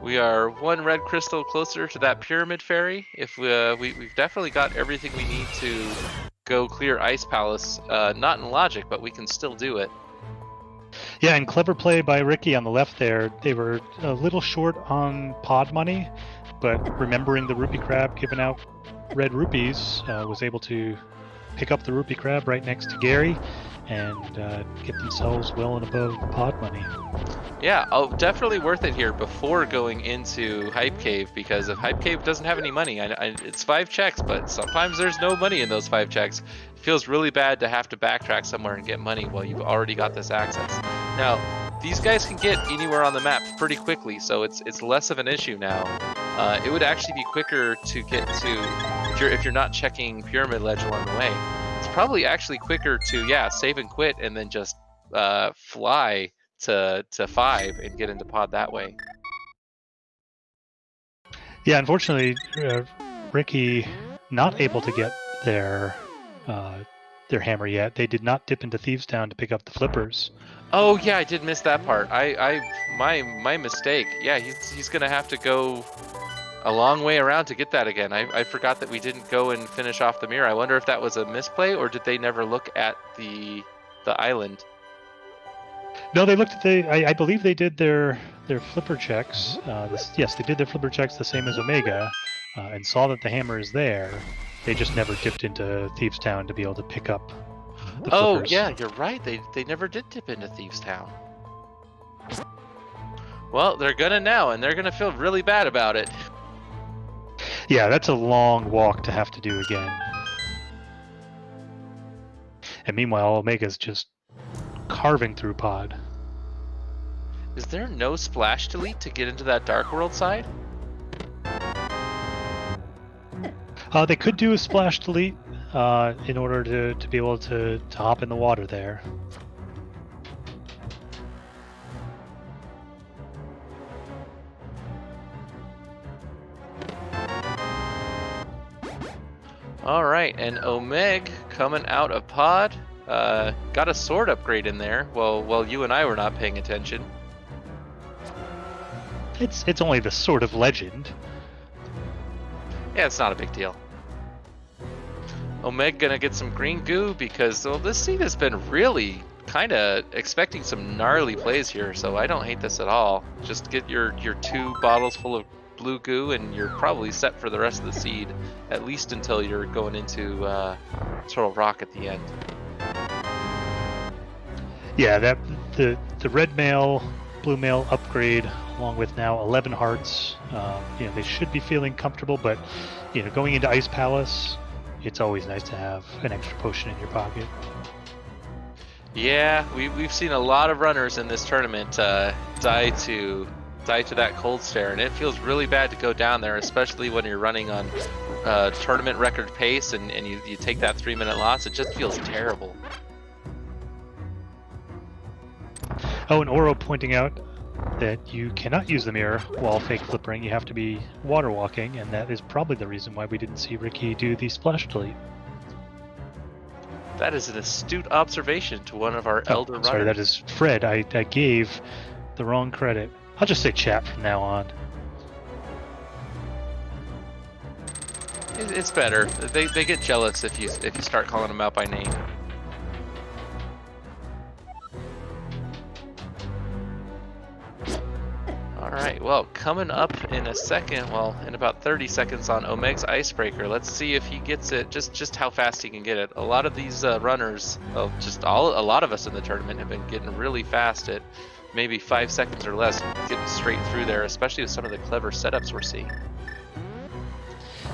[SPEAKER 1] We are one red crystal closer to that pyramid fairy. If we've definitely got everything we need to go clear Ice Palace. Not in logic, but we can still do it.
[SPEAKER 2] Yeah, and clever play by Ricky on the left there. They were a little short on pod money, but remembering the rupee crab giving out red rupees, was able to pick up the rupee crab right next to Gary and get themselves well and above the pod money.
[SPEAKER 1] Yeah, definitely worth it here before going into Hype Cave, because if Hype Cave doesn't have any money, it's 5 checks, but sometimes there's no money in those 5 checks. It feels really bad to have to backtrack somewhere and get money while you've already got this access. Now, these guys can get anywhere on the map pretty quickly, so it's less of an issue now. It would actually be quicker to get to, if you're not checking Pyramid Ledge along the way, it's probably actually quicker to, save and quit and then just fly to 5 and get into pod that way.
[SPEAKER 2] Yeah, unfortunately, Ricky not able to get their hammer yet. They did not dip into Thieves Town to pick up the flippers.
[SPEAKER 1] Oh yeah, I did miss that part. My mistake. Yeah, he's gonna have to go a long way around to get that again. I forgot that we didn't go and finish off the mirror. I wonder if that was a misplay, or did they never look at the island?
[SPEAKER 2] No, they looked at I believe they did their flipper checks. Yes, they did their flipper checks the same as Omega, and saw that the hammer is there. They just never dipped into Thieves Town to be able to pick up the flippers.
[SPEAKER 1] Oh yeah, you're right. They never did dip into Thieves Town. Well, they're gonna now, and they're gonna feel really bad about it.
[SPEAKER 2] Yeah, that's a long walk to have to do again. And meanwhile, Omega's just carving through pod.
[SPEAKER 1] Is there no splash delete to get into that Dark World side?
[SPEAKER 2] They could do a splash delete in order to be able to hop in the water there.
[SPEAKER 1] All right, and Omeg coming out of pod. Got a sword upgrade in there. Well, you and I were not paying attention.
[SPEAKER 2] It's only the Sword of Legend.
[SPEAKER 1] Yeah, it's not a big deal. Omeg gonna get some green goo because, well, this scene has been really kind of expecting some gnarly plays here, so I don't hate this at all. Just get your 2 bottles full of blue goo and you're probably set for the rest of the seed, at least until you're going into Turtle Rock at the end.
[SPEAKER 2] Yeah, that the red mail, blue mail upgrade, along with now 11 hearts. You know, they should be feeling comfortable, but you know, going into Ice Palace, it's always nice to have an extra potion in your pocket.
[SPEAKER 1] Yeah, we've seen a lot of runners in this tournament die to that cold stare, and it feels really bad to go down there, especially when you're running on tournament record pace and you take that 3-minute loss. It just feels terrible.
[SPEAKER 2] Oh, and Oro pointing out that you cannot use the mirror while fake flippering. You have to be water walking, and that is probably the reason why we didn't see Ricky do the splash delete.
[SPEAKER 1] That is an astute observation to one of our elder runners.
[SPEAKER 2] Sorry, that is Fred. I gave the wrong credit. I'll just say chat from now on.
[SPEAKER 1] It's better. They get jealous if you start calling them out by name. Alright, well, coming up in a second, well, in about 30 seconds on Omeg's Icebreaker, let's see if he gets it, just how fast he can get it. A lot of these runners, a lot of us in the tournament have been getting really fast at maybe 5 seconds or less, getting straight through there, especially with some of the clever setups we're seeing.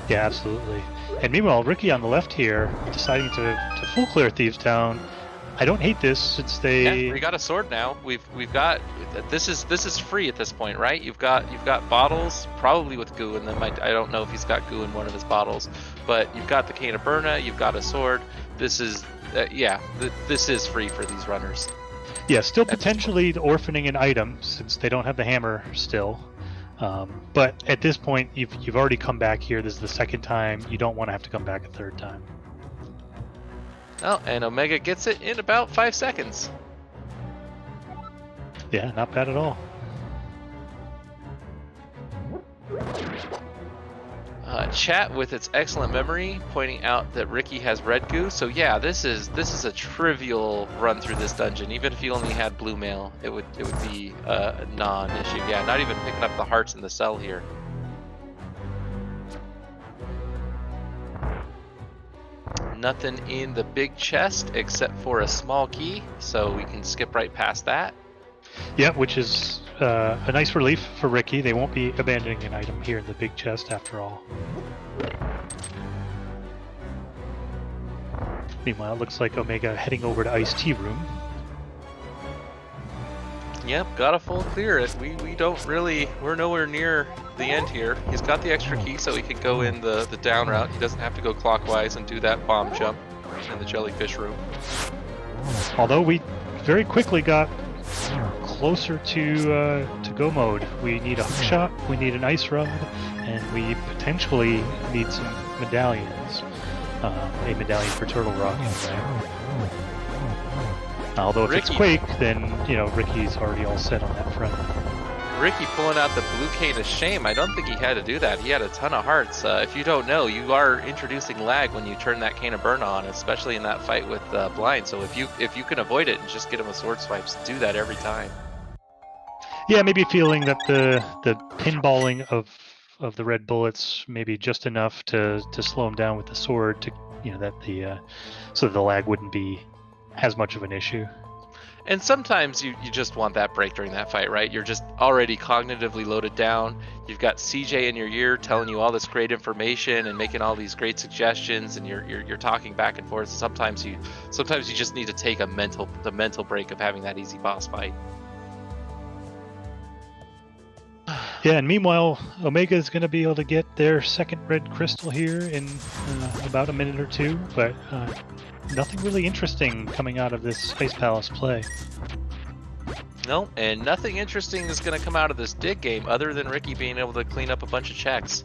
[SPEAKER 2] Yeah, absolutely. And meanwhile, Ricky on the left here, deciding to full clear Thieves Town. I don't hate this since they.
[SPEAKER 1] Yeah, we got a sword now. We've got this is free at this point, right? You've got bottles, probably with goo in them. I don't know if he's got goo in one of his bottles, but you've got the Cane of Burna, you've got a sword. This is this is free for these runners.
[SPEAKER 2] Yeah, still potentially orphaning an item since they don't have the hammer still. But at this point, you've already come back here. This is the second time. You don't want to have to come back a third time.
[SPEAKER 1] Oh, and Omega gets it in about 5 seconds.
[SPEAKER 2] Yeah, not bad at all.
[SPEAKER 1] Chat with its excellent memory pointing out that Ricky has red goo. So yeah, this is a trivial run through this dungeon. Even if you only had blue mail, it would be a non-issue. Yeah, not even picking up the hearts in the cell here. Nothing in the big chest except for a small key, so we can skip right past that.
[SPEAKER 2] Yeah, which is a nice relief for Ricky. They won't be abandoning an item here in the big chest after all. Meanwhile, it looks like Omega heading over to Iced Tea Room.
[SPEAKER 1] Yep, got a full clear. We don't really, we're nowhere near the end here. He's got the extra key so he can go in the down route. He doesn't have to go clockwise and do that bomb jump in the jellyfish room.
[SPEAKER 2] Although we very quickly got closer to go mode. We need a hook shot, we need an ice rod, and we potentially need some medallions. A medallion for Turtle Rock. Although if it's Quake, then you know Ricky's already all set on that front.
[SPEAKER 1] Ricky pulling out the blue cane is shame. I don't think he had to do that. He had a ton of hearts. If you don't know, you are introducing lag when you turn that Cane of Burn on, especially in that fight with Blind. So if you can avoid it and just get him with sword swipes, do that every time.
[SPEAKER 2] Yeah, maybe feeling that the pinballing of the red bullets maybe just enough to slow him down with the sword to that so the lag wouldn't be as much of an issue.
[SPEAKER 1] And sometimes you just want that break during that fight, right? You're just already cognitively loaded down. You've got SEJay in your ear telling you all this great information and making all these great suggestions, and you're talking back and forth. Sometimes you just need to take the mental break of having that easy boss fight.
[SPEAKER 2] Yeah, and meanwhile, Omega is going to be able to get their second red crystal here in about a minute or two, but nothing really interesting coming out of this Ice Palace play.
[SPEAKER 1] No, and nothing interesting is going to come out of this dig game other than Ricky being able to clean up a bunch of checks.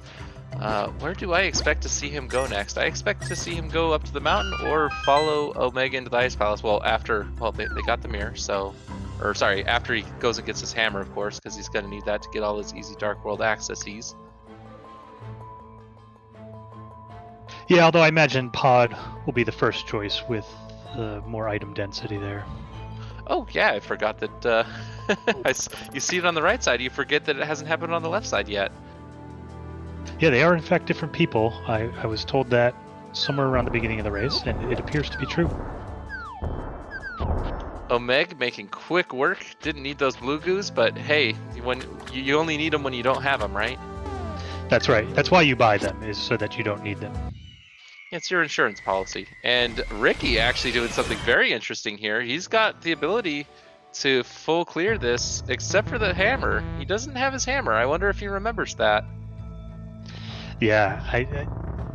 [SPEAKER 1] Where do I expect to see him go next? I expect to see him go up to the mountain or follow Omega into the Ice Palace. Well, they got the mirror, so... Or, sorry, after he goes and gets his hammer, of course, because he's going to need that to get all his easy Dark World accesses.
[SPEAKER 2] Yeah, although I imagine Pod will be the first choice with more item density there.
[SPEAKER 1] Oh, yeah, I forgot that... you see it on the right side, you forget that it hasn't happened on the left side yet.
[SPEAKER 2] Yeah, they are in fact different people. I was told that somewhere around the beginning of the race, and it appears to be true.
[SPEAKER 1] Omeg making quick work. Didn't need those blue goos, but hey, when you only need them when you don't have them, right?
[SPEAKER 2] That's right. That's why you buy them, is so that you don't need them.
[SPEAKER 1] It's your insurance policy. And Ricky actually doing something very interesting here. He's got the ability to full clear this, except for the hammer. He doesn't have his hammer. I wonder if he remembers that.
[SPEAKER 2] Yeah,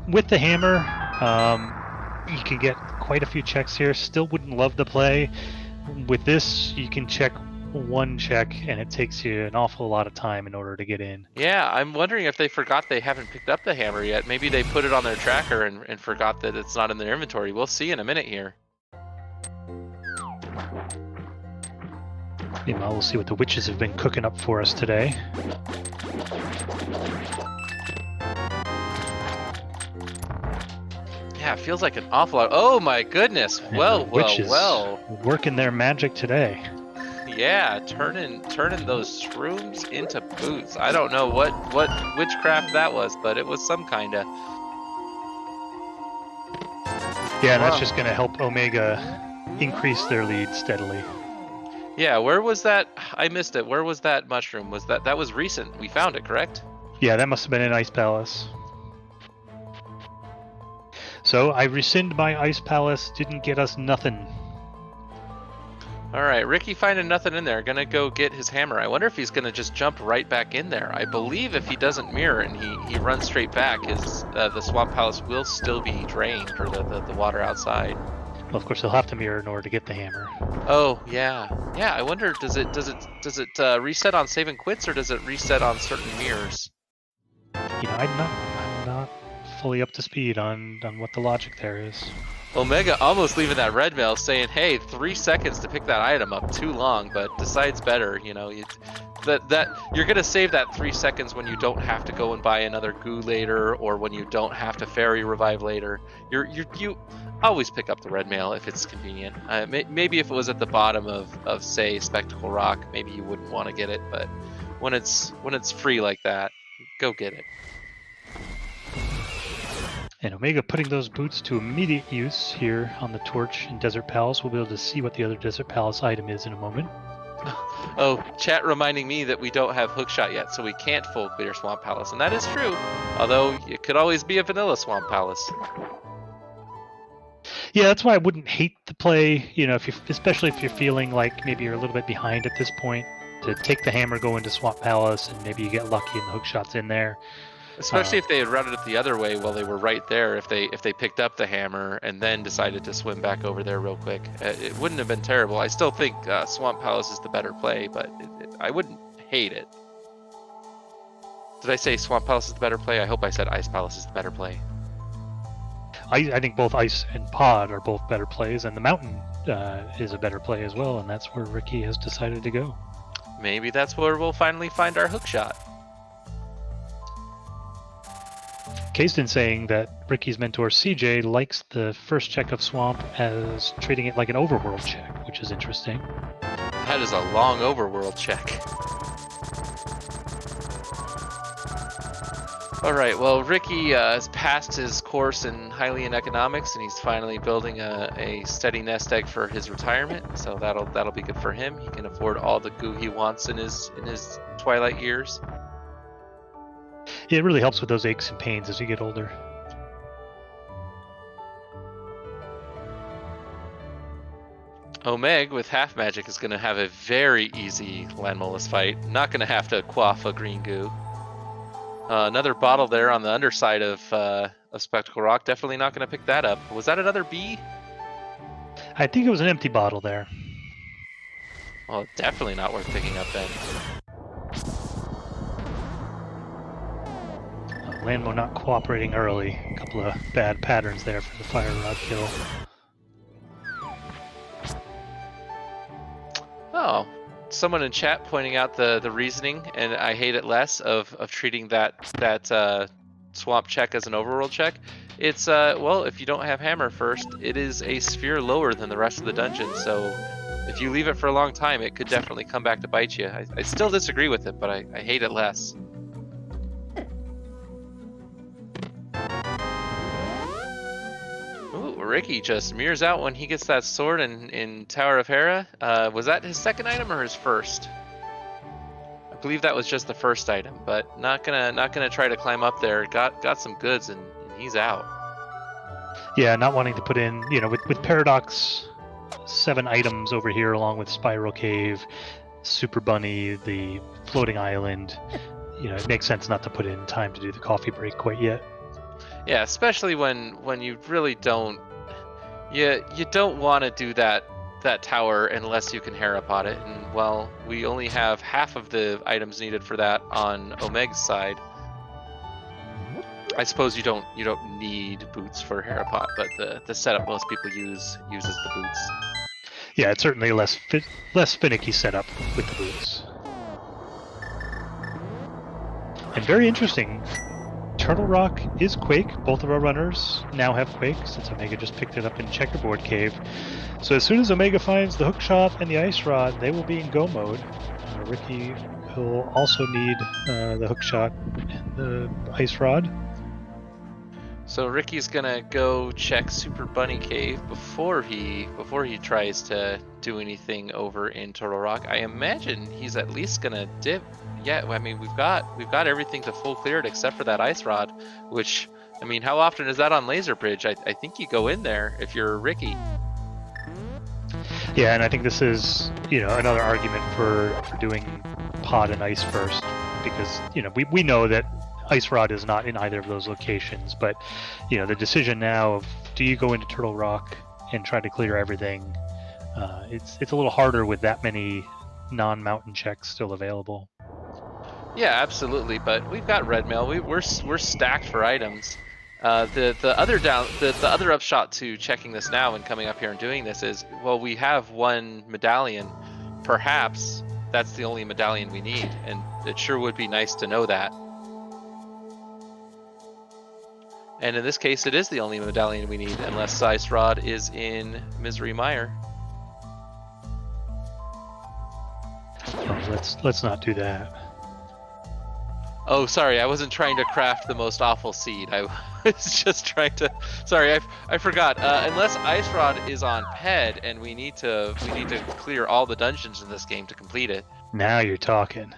[SPEAKER 2] with the hammer, you can get quite a few checks here. Still wouldn't love to play. With this, you can check one check, and it takes you an awful lot of time in order to get in.
[SPEAKER 1] Yeah, I'm wondering if they forgot they haven't picked up the hammer yet. Maybe they put it on their tracker and forgot that it's not in their inventory. We'll see in a minute here.
[SPEAKER 2] Meanwhile, we'll see what the witches have been cooking up for us today.
[SPEAKER 1] Yeah, it feels like an awful lot. Oh my goodness! Well,
[SPEAKER 2] working their magic today.
[SPEAKER 1] Yeah, turning those shrooms into boots. I don't know what witchcraft that was, but it was some kinda.
[SPEAKER 2] Yeah, and that's just gonna help Omega increase their lead steadily.
[SPEAKER 1] Yeah, where was that? I missed it. Where was that mushroom? That was recent? We found it, correct?
[SPEAKER 2] Yeah, that must have been in Ice Palace. So I rescind my Ice Palace. Didn't get us nothing.
[SPEAKER 1] All right, Ricky finding nothing in there. Gonna go get his hammer. I wonder if he's gonna just jump right back in there. I believe if he doesn't mirror and he runs straight back, the Swamp Palace will still be drained, or the water outside.
[SPEAKER 2] Well, of course, he'll have to mirror in order to get the hammer.
[SPEAKER 1] Oh yeah. I wonder, does it reset on save and quits, or does it reset on certain mirrors?
[SPEAKER 2] You know, I'm not fully up to speed on what the logic there is.
[SPEAKER 1] Omega almost leaving that red mail saying, hey, 3 seconds to pick that item up, too long, but decides better, you know. That you're gonna save that 3 seconds when you don't have to go and buy another goo later, or when you don't have to fairy revive later. You always pick up the red mail if it's convenient. Maybe if it was at the bottom of say Spectacle Rock, maybe you wouldn't want to get it, but when it's free like that, go get it.
[SPEAKER 2] And Omega putting those boots to immediate use here on the torch in Desert Palace. We'll be able to see what the other Desert Palace item is in a moment.
[SPEAKER 1] Oh, chat reminding me that we don't have Hookshot yet, so we can't full clear Swamp Palace, and that is true. Although it could always be a vanilla Swamp Palace.
[SPEAKER 2] Yeah, that's why I wouldn't hate the play. You know, especially if you're feeling like maybe you're a little bit behind at this point, to take the hammer, go into Swamp Palace, and maybe you get lucky and the Hookshot's in there.
[SPEAKER 1] Especially if they had routed it the other way while they were right there. If they picked up the hammer and then decided to swim back over there real quick, it wouldn't have been terrible. I still think Swamp Palace is the better play, but I wouldn't hate it. Did I say Swamp Palace is the better play? I hope I said Ice Palace is the better play.
[SPEAKER 2] I think both Ice and Pod are both better plays, and the Mountain is a better play as well, and that's where Ricky has decided to go.
[SPEAKER 1] Maybe that's where we'll finally find our Hookshot.
[SPEAKER 2] Kaesden saying that Ricky's mentor SEJay likes the first check of Swamp as treating it like an overworld check, which is interesting.
[SPEAKER 1] That is a long overworld check. Alright, well, Ricky has passed his course in Hylian economics, and he's finally building a steady nest egg for his retirement, so that'll be good for him. He can afford all the goo he wants in his twilight years.
[SPEAKER 2] It really helps with those aches and pains as you get older.
[SPEAKER 1] Omeg with half magic is going to have a very easy Landmolus fight. Not going to have to quaff a green goo. Another bottle there on the underside of Spectacle Rock. Definitely not going to pick that up. Was that another bee?
[SPEAKER 2] I think it was an empty bottle there.
[SPEAKER 1] Well, definitely not worth picking up then.
[SPEAKER 2] Landmo not cooperating early. A couple of bad patterns there for the fire rod kill.
[SPEAKER 1] Oh, someone in chat pointing out the reasoning, and I hate it less of treating that swamp check as an overworld check. It's well, if you don't have hammer first, it is a sphere lower than the rest of the dungeon, so if you leave it for a long time, it could definitely come back to bite you. I still disagree with it, but I hate it less. Ooh, Ricky just mirrors out when he gets that sword in Tower of Hera. Was that his second item or his first? I believe that was just the first item, but not gonna try to climb up there. Got some goods and he's out.
[SPEAKER 2] Yeah, not wanting to put in, with Paradox, 7 items over here along with Spiral Cave, Super Bunny, the floating island. It makes sense not to put in time to do the coffee break quite yet.
[SPEAKER 1] Yeah, especially when you really don't, you don't want to do that tower unless you can Hera pot it. And well, we only have half of the items needed for that on Omega's side. I suppose you don't need boots for Hera pot, but the setup most people uses the boots.
[SPEAKER 2] Yeah, it's certainly a less finicky setup with the boots. And very interesting. Turtle Rock is Quake. Both of our runners now have Quake since Omega just picked it up in Checkerboard Cave. So as soon as Omega finds the hookshot and the ice rod, they will be in go mode. Ricky will also need the hookshot and the ice rod.
[SPEAKER 1] So Ricky's gonna go check Super Bunny Cave before he tries to do anything over in Turtle Rock. I imagine he's at least gonna dip. Yeah, I mean we've got everything to full cleared except for that ice rod, which I mean how often is that on Laser Bridge? I think you go in there if you're Ricky.
[SPEAKER 2] Yeah, and I think this is another argument for doing pod and ice first, because we know that ice rod is not in either of those locations, but the decision now of do you go into Turtle Rock and try to clear everything, it's a little harder with that many non-mountain checks still available.
[SPEAKER 1] Yeah, absolutely. But we've got red mail. We're stacked for items. The other upshot to checking this now and coming up here and doing this is, well, we have one medallion. Perhaps that's the only medallion we need, and it sure would be nice to know that. And in this case, it is the only medallion we need, unless Ice Rod is in Misery Mire.
[SPEAKER 2] Oh, let's not do that.
[SPEAKER 1] Oh, sorry, I wasn't trying to craft the most awful seed. I was just trying to. Sorry, I forgot. Unless Ice Rod is on Ped, and we need to clear all the dungeons in this game to complete it.
[SPEAKER 2] Now you're talking.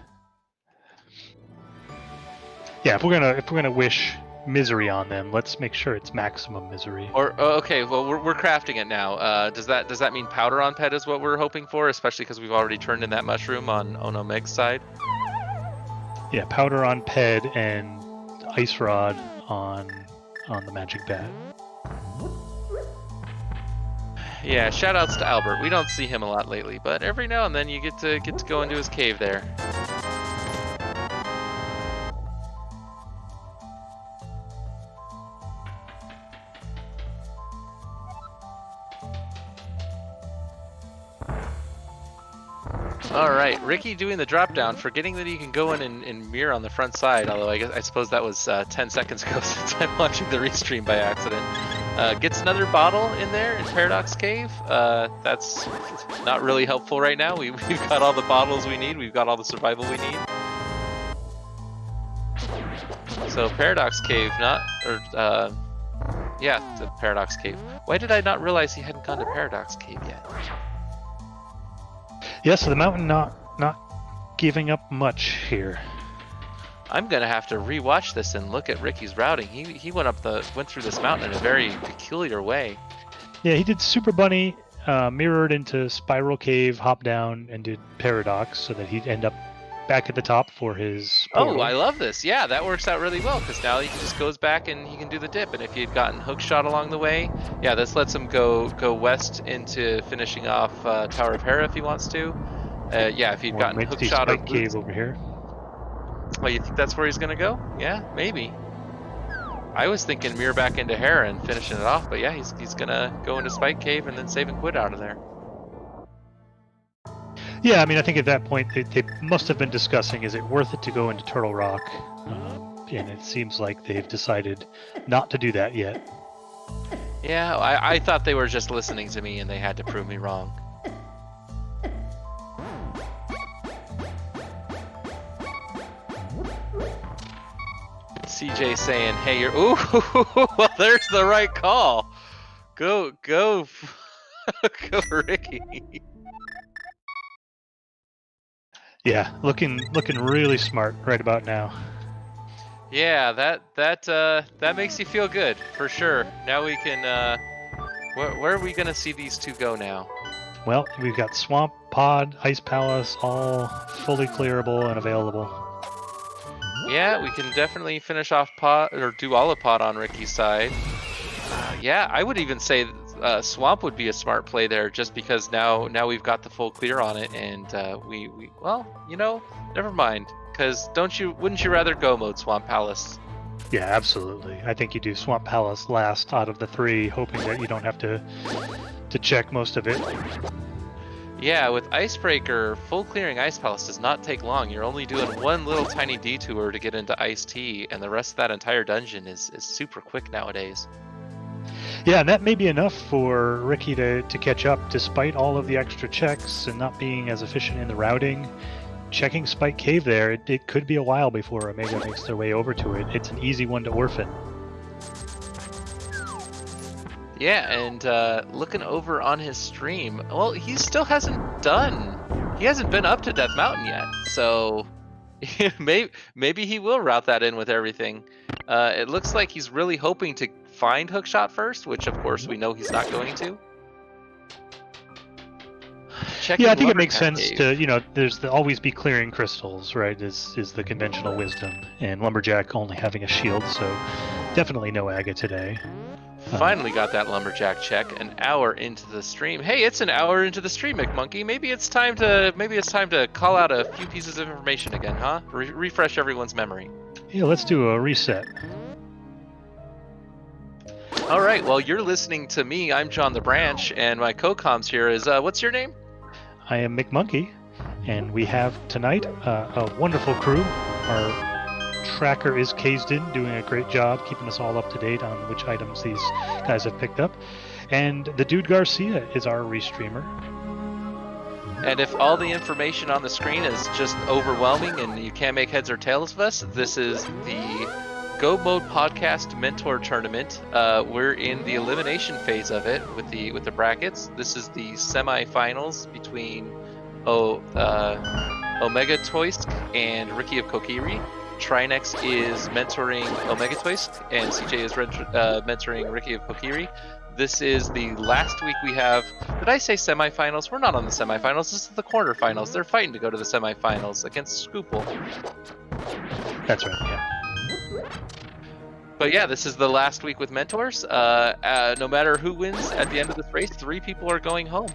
[SPEAKER 2] Yeah, if we're gonna wish misery on them, let's make sure it's maximum misery.
[SPEAKER 1] Or okay, well we're crafting it now. Does that mean powder on Ped is what we're hoping for, especially because we've already turned in that mushroom on Omeg's side?
[SPEAKER 2] Yeah, powder on Ped and ice rod on the magic bat.
[SPEAKER 1] Yeah, shout outs to Albert. We don't see him a lot lately, but every now and then you get to go into his cave there. Alright, Ricky doing the drop down, forgetting that he can go in and mirror on the front side, although I suppose that was 10 seconds ago since I'm watching the restream by accident. Gets another bottle in there in Paradox Cave. That's not really helpful right now. We've got all the bottles we need, we've got all the survival we need. So Paradox Cave, the Paradox Cave. Why did I not realize he hadn't gone to Paradox Cave yet?
[SPEAKER 2] Yeah, so the mountain not giving up much here.
[SPEAKER 1] I'm gonna have to rewatch this and look at Ricky's routing. He went through this mountain in a very peculiar way.
[SPEAKER 2] Yeah, he did Super Bunny, mirrored into Spiral Cave, hop down, and did Paradox, so that he'd end up back at the top for his portal.
[SPEAKER 1] Oh, I love this. Yeah, that works out really well, because now he just goes back and he can do the dip. And if he had gotten hookshot along the way, yeah, this lets him go west into finishing off Tower of Hera if he wants to. Yeah, if he'd gotten hookshot
[SPEAKER 2] Spike Cave over here.
[SPEAKER 1] Oh, you think that's where he's gonna go? Yeah, maybe. I was thinking mirror back into Hera and finishing it off, but yeah, he's gonna go into Spike Cave and then save and quit out of there.
[SPEAKER 2] Yeah, I mean, I think at that point they must have been discussing, is it worth it to go into Turtle Rock? And it seems like they've decided not to do that yet.
[SPEAKER 1] Yeah, I thought they were just listening to me and they had to prove me wrong. SEJay saying, hey, you're... Ooh, well, there's the right call. Go, go Ricky.
[SPEAKER 2] Yeah, looking really smart right about now.
[SPEAKER 1] Yeah, that makes you feel good, for sure. Now we can, where are we gonna see these two go now?
[SPEAKER 2] Well, we've got Swamp, Pod, Ice Palace, all fully clearable and available.
[SPEAKER 1] Yeah, we can definitely finish off Pod, or do all of Pod on Ricky's side. Yeah, I would even say Swamp would be a smart play there, just because now we've got the full clear on it, and we well, you know, never mind. Because wouldn't you rather go mode Swamp Palace?
[SPEAKER 2] Yeah, absolutely. I think you do Swamp Palace last out of the three, hoping that you don't have to check most of it.
[SPEAKER 1] Yeah, with Icebreaker, full clearing Ice Palace does not take long. You're only doing one little tiny detour to get into Ice Tea, and the rest of that entire dungeon is super quick nowadays.
[SPEAKER 2] Yeah, and that may be enough for Ricky to catch up, despite all of the extra checks and not being as efficient in the routing. Checking Spike Cave there, it could be a while before Omega makes their way over to it. It's an easy one to orphan.
[SPEAKER 1] Yeah, and looking over on his stream, well, he still hasn't been up to Death Mountain yet, so maybe he will route that in with everything. It looks like he's really hoping to find Hookshot first, which of course we know he's not going to.
[SPEAKER 2] Yeah, I think it makes sense to, you know, there's always be clearing crystals, right, is the conventional wisdom, and Lumberjack only having a shield, so definitely no Aga today.
[SPEAKER 1] Finally got that Lumberjack check an hour into the stream. Hey, it's an hour into the stream, McMonkey. Maybe it's time to call out a few pieces of information again, huh? Refresh everyone's memory.
[SPEAKER 2] Yeah, let's do a reset.
[SPEAKER 1] All right, well, you're listening to me. I'm JohntheBranch, and my co-coms here is, what's your name?
[SPEAKER 2] I am McMonkey, and we have tonight a wonderful crew. Our tracker is Kaesden, doing a great job keeping us all up to date on which items these guys have picked up. And the Dude Garcia is our restreamer.
[SPEAKER 1] And if all the information on the screen is just overwhelming and you can't make heads or tails of us, this is the Go Mode Podcast Mentor Tournament. We're in the elimination phase of it with the brackets. This is the semifinals between OmegAtoisk and RickyofKokiri. Trinexx is mentoring OmegAtoisk, and SEJay is mentoring RickyofKokiri. This is the last week we have. Did I say semifinals? We're not on the semifinals. This is the quarterfinals. They're fighting to go to the semifinals against Scoople.
[SPEAKER 2] That's right, yeah.
[SPEAKER 1] But yeah, this is the last week with mentors. No matter who wins at the end of this race, 3 people are going home.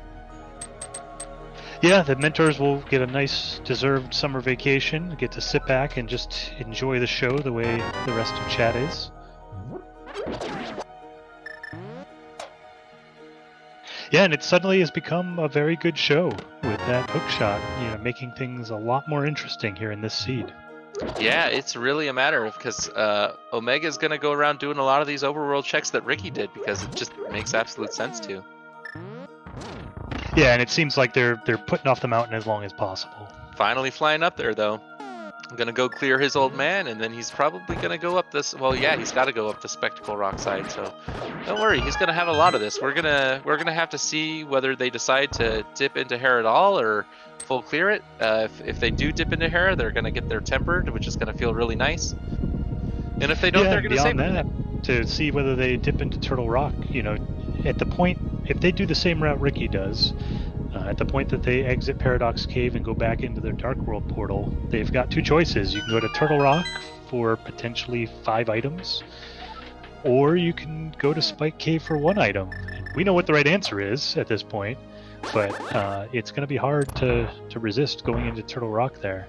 [SPEAKER 2] Yeah, the mentors will get a nice deserved summer vacation, get to sit back and just enjoy the show the way the rest of chat is. Yeah, and it suddenly has become a very good show with that hookshot, you know, making things a lot more interesting here in this seed.
[SPEAKER 1] Yeah, it's really a matter of, because Omega's going to go around doing a lot of these overworld checks that Ricky did, because it just makes absolute sense to.
[SPEAKER 2] Yeah, and it seems like they're putting off the mountain as long as possible.
[SPEAKER 1] Finally flying up there, though. I'm going to go clear his old man, and then he's probably going to go up this... Well, yeah, he's got to go up the Spectacle Rock side, so don't worry. He's going to have a lot of this. We're gonna have to see whether they decide to dip into Hera at all, or full clear it. If they do dip into Hera, they're going to get their tempered, which is going to feel really nice. And if they don't, they're going to save
[SPEAKER 2] that to see whether they dip into Turtle Rock. You know, at the point, if they do the same route Ricky does, at the point that they exit Paradox Cave and go back into their Dark World portal, they've got 2 choices. You can go to Turtle Rock for potentially 5 items, or you can go to Spike Cave for 1 item. We know what the right answer is at this point, but it's going to be hard to resist going into Turtle Rock there.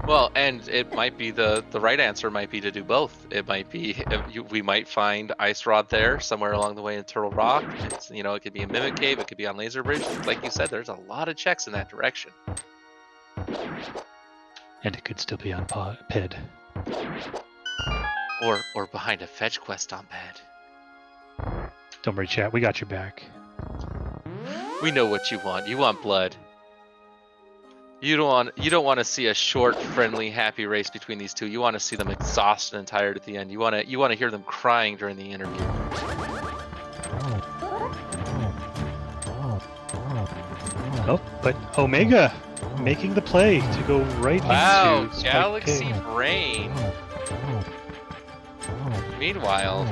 [SPEAKER 1] Well, and it might be the right answer might be to do both. It might be we might find Ice Rod there somewhere along the way in Turtle Rock. It's, you know, it could be a Mimic Cave, it could be on Laser Bridge. Like you said, there's a lot of checks in that direction.
[SPEAKER 2] And it could still be on Ped.
[SPEAKER 1] Or behind a fetch quest on Ped.
[SPEAKER 2] Don't worry, chat. We got your back.
[SPEAKER 1] We know what you want. You want blood. You don't want to see a short, friendly, happy race between these two. You want to see them exhausted and tired at the end. You want to hear them crying during the interview.
[SPEAKER 2] Oh, but Omega making the play to go right into Spike
[SPEAKER 1] Galaxy
[SPEAKER 2] Cave.
[SPEAKER 1] Brain. Meanwhile,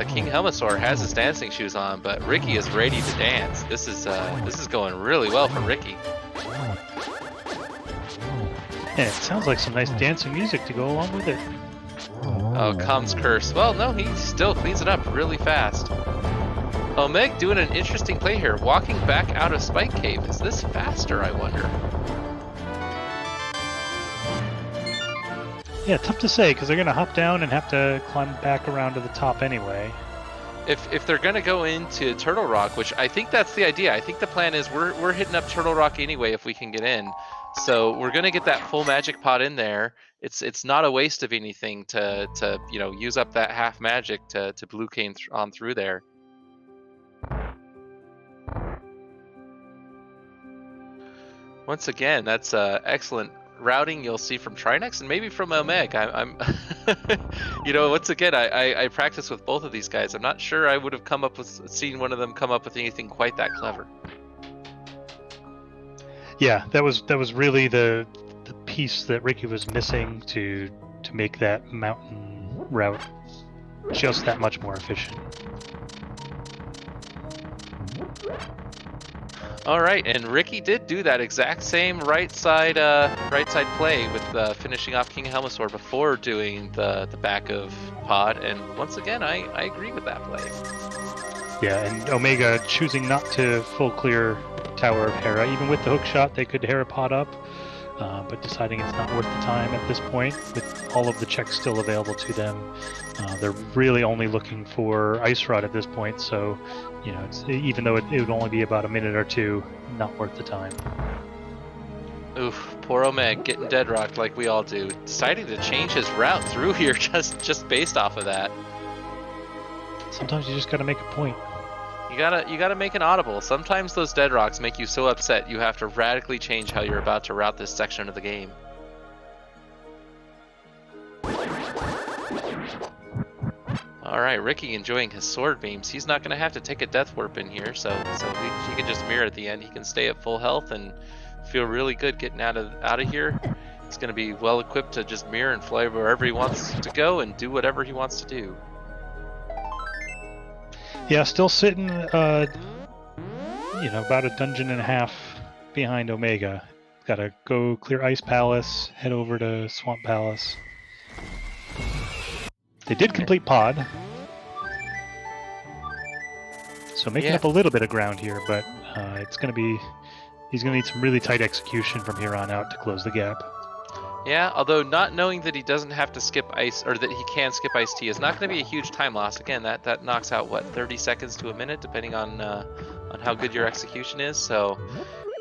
[SPEAKER 1] King Helmasaur has his dancing shoes on, but Ricky is ready to dance. This is going really well for Ricky.
[SPEAKER 2] Yeah, it sounds like some nice dancing music to go along with it.
[SPEAKER 1] Oh, Com's curse. Well, no, he still cleans it up really fast. Omeg doing an interesting play here, walking back out of Spike Cave. Is this faster, I wonder?
[SPEAKER 2] Yeah, tough to say, because they're going to hop down and have to climb back around to the top anyway.
[SPEAKER 1] If they're going to go into Turtle Rock, which I think that's the idea. I think the plan is we're hitting up Turtle Rock anyway if we can get in. So we're going to get that full magic pot in there. It's not a waste of anything to you know, use up that half magic to blue cane on through there. Once again, that's excellent routing you'll see from Trinexx and maybe from Omeg. I'm you know, once again, I practice with both of these guys. I'm not sure I would have seen one of them come up with anything quite that clever.
[SPEAKER 2] Yeah, that was really the piece that Ricky was missing to make that mountain route just that much more efficient.
[SPEAKER 1] All right, and Ricky did do that exact same right side play with finishing off King Helmasaur before doing the back of pod, and once again, I agree with that play.
[SPEAKER 2] Yeah, and Omega choosing not to full clear Tower of Hera. Even with the hook shot, they could Hera pod up, but deciding it's not worth the time at this point, with all of the checks still available to them. They're really only looking for Ice Rod at this point, so you know, even though it would only be about a minute or two, not worth the time.
[SPEAKER 1] Oof, poor Omeg getting dead rocked like we all do. Deciding to change his route through here just based off of that.
[SPEAKER 2] Sometimes you just gotta make a point.
[SPEAKER 1] You gotta make an audible. Sometimes those dead rocks make you so upset you have to radically change how you're about to route this section of the game. Alright, Ricky enjoying his sword beams. He's not going to have to take a death warp in here, so he can just mirror at the end. He can stay at full health and feel really good getting out of here. He's going to be well equipped to just mirror and fly wherever he wants to go and do whatever he wants to do.
[SPEAKER 2] Yeah, still sitting, you know, about a dungeon and a half behind Omega. Got to go clear Ice Palace, head over to Swamp Palace. They did complete pod, so making up a little bit of ground here, but it's going to be, he's going to need some really tight execution from here on out to close the gap.
[SPEAKER 1] Yeah, although not knowing that he doesn't have to skip ice, or that he can skip Ice Tea, is not going to be a huge time loss. Again, that knocks out what, 30 seconds to a minute, depending on how good your execution is. So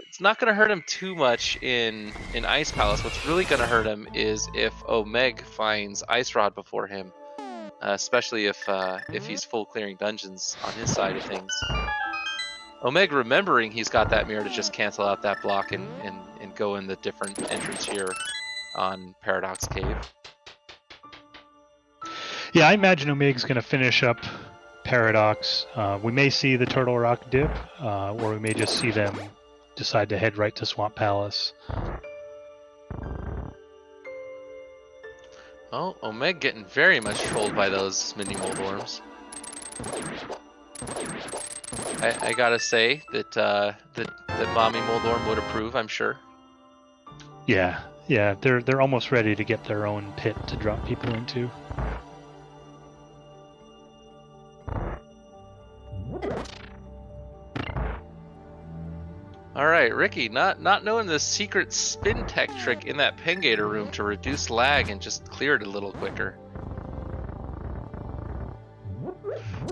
[SPEAKER 1] it's not going to hurt him too much in Ice Palace. What's really going to hurt him is if Omeg finds Ice Rod before him. Especially if he's full clearing dungeons on his side of things. Omeg remembering he's got that mirror to just cancel out that block and go in the different entrance here on Paradox Cave.
[SPEAKER 2] Yeah, I imagine Omeg's going to finish up Paradox. We may see the Turtle Rock dip, or we may just see them decide to head right to Swamp Palace.
[SPEAKER 1] Oh, Omeg getting very much trolled by those mini Moldorms. I gotta say that that Mommy Moldorm would approve, I'm sure.
[SPEAKER 2] Yeah, they're almost ready to get their own pit to drop people into.
[SPEAKER 1] All right. right, Ricky, not knowing the secret spin tech trick in that Pengator room to reduce lag and just clear it a little quicker.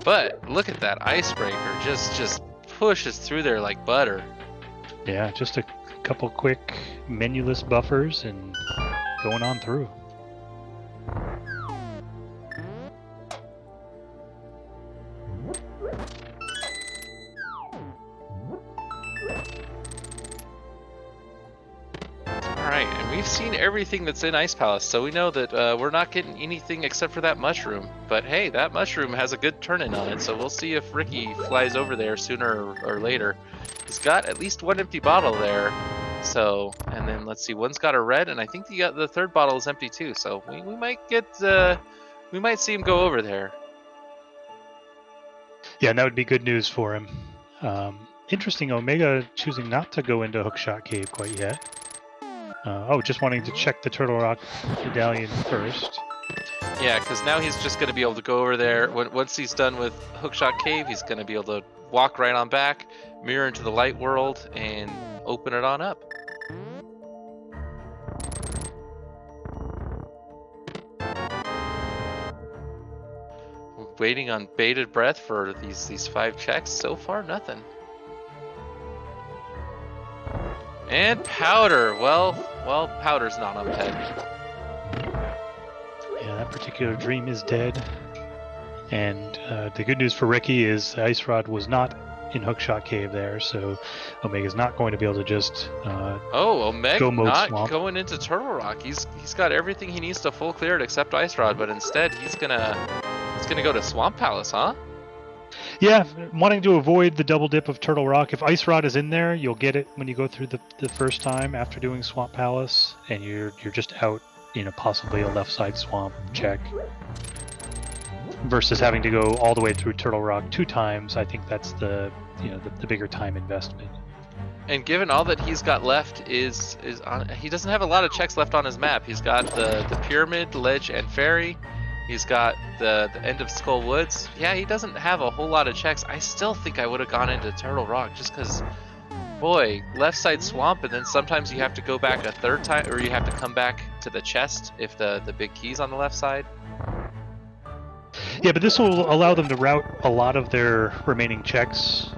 [SPEAKER 1] But look at that icebreaker, just pushes through there like butter.
[SPEAKER 2] Yeah, just a couple quick menuless buffers and going on through.
[SPEAKER 1] Alright, and we've seen everything that's in Ice Palace, so we know that we're not getting anything except for that mushroom. But hey, that mushroom has a good turn-in on it, so we'll see if Ricky flies over there sooner or later. He's got at least one empty bottle there, so, and then let's see, one's got a red, and I think the third bottle is empty too, so we might get, we might see him go over there.
[SPEAKER 2] Yeah, and that would be good news for him. Interesting, Omega choosing not to go into Hookshot Cave quite yet. Just wanting to check the Turtle Rock medallion first.
[SPEAKER 1] Yeah, because now he's just going to be able to go over there. Once he's done with Hookshot Cave, he's going to be able to walk right on back, mirror into the light world, and open it on up. Waiting on bated breath for these 5 checks. So far, nothing. And Powder. Well, Powder's not on peg.
[SPEAKER 2] Yeah, that particular dream is dead. And the good news for Ricky is Ice Rod was not in Hookshot Cave there, so Omega's not going to be able to just
[SPEAKER 1] Omega
[SPEAKER 2] go mode
[SPEAKER 1] not
[SPEAKER 2] swamp.
[SPEAKER 1] Going into Turtle Rock. He's got everything he needs to full clear it except Ice Rod, but instead he's gonna go to Swamp Palace, huh?
[SPEAKER 2] Yeah, wanting to avoid the double dip of Turtle Rock. If Ice Rod is in there, you'll get it when you go through the first time after doing Swamp Palace, and you're just out, possibly a left side swamp check. Versus having to go all the way through Turtle Rock 2 times, I think that's the bigger time investment.
[SPEAKER 1] And given all that he's got left is on, he doesn't have a lot of checks left on his map. He's got the pyramid, ledge, and ferry. He's got the end of Skull Woods. Yeah, he doesn't have a whole lot of checks. I still think I would have gone into Turtle Rock just because, boy, left side swamp, and then sometimes you have to go back a third time, or you have to come back to the chest if the big key's on the left side.
[SPEAKER 2] Yeah, but this will allow them to route a lot of their remaining checks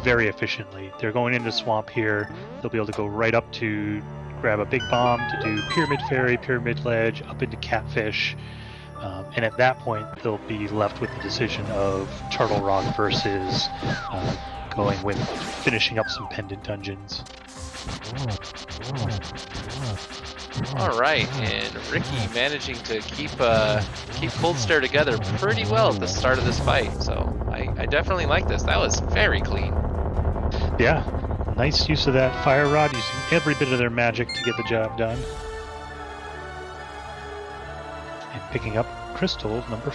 [SPEAKER 2] very efficiently. They're going into swamp here. They'll be able to go right up to grab a big bomb to do pyramid ferry, pyramid ledge, up into catfish. And at that point, they'll be left with the decision of Turtle Rock versus going with finishing up some pendant dungeons.
[SPEAKER 1] All right, and Ricky managing to keep Cold Stare together pretty well at the start of this fight. So I definitely like this. That was very clean.
[SPEAKER 2] Yeah, nice use of that fire rod, using every bit of their magic to get the job done. And picking up crystal number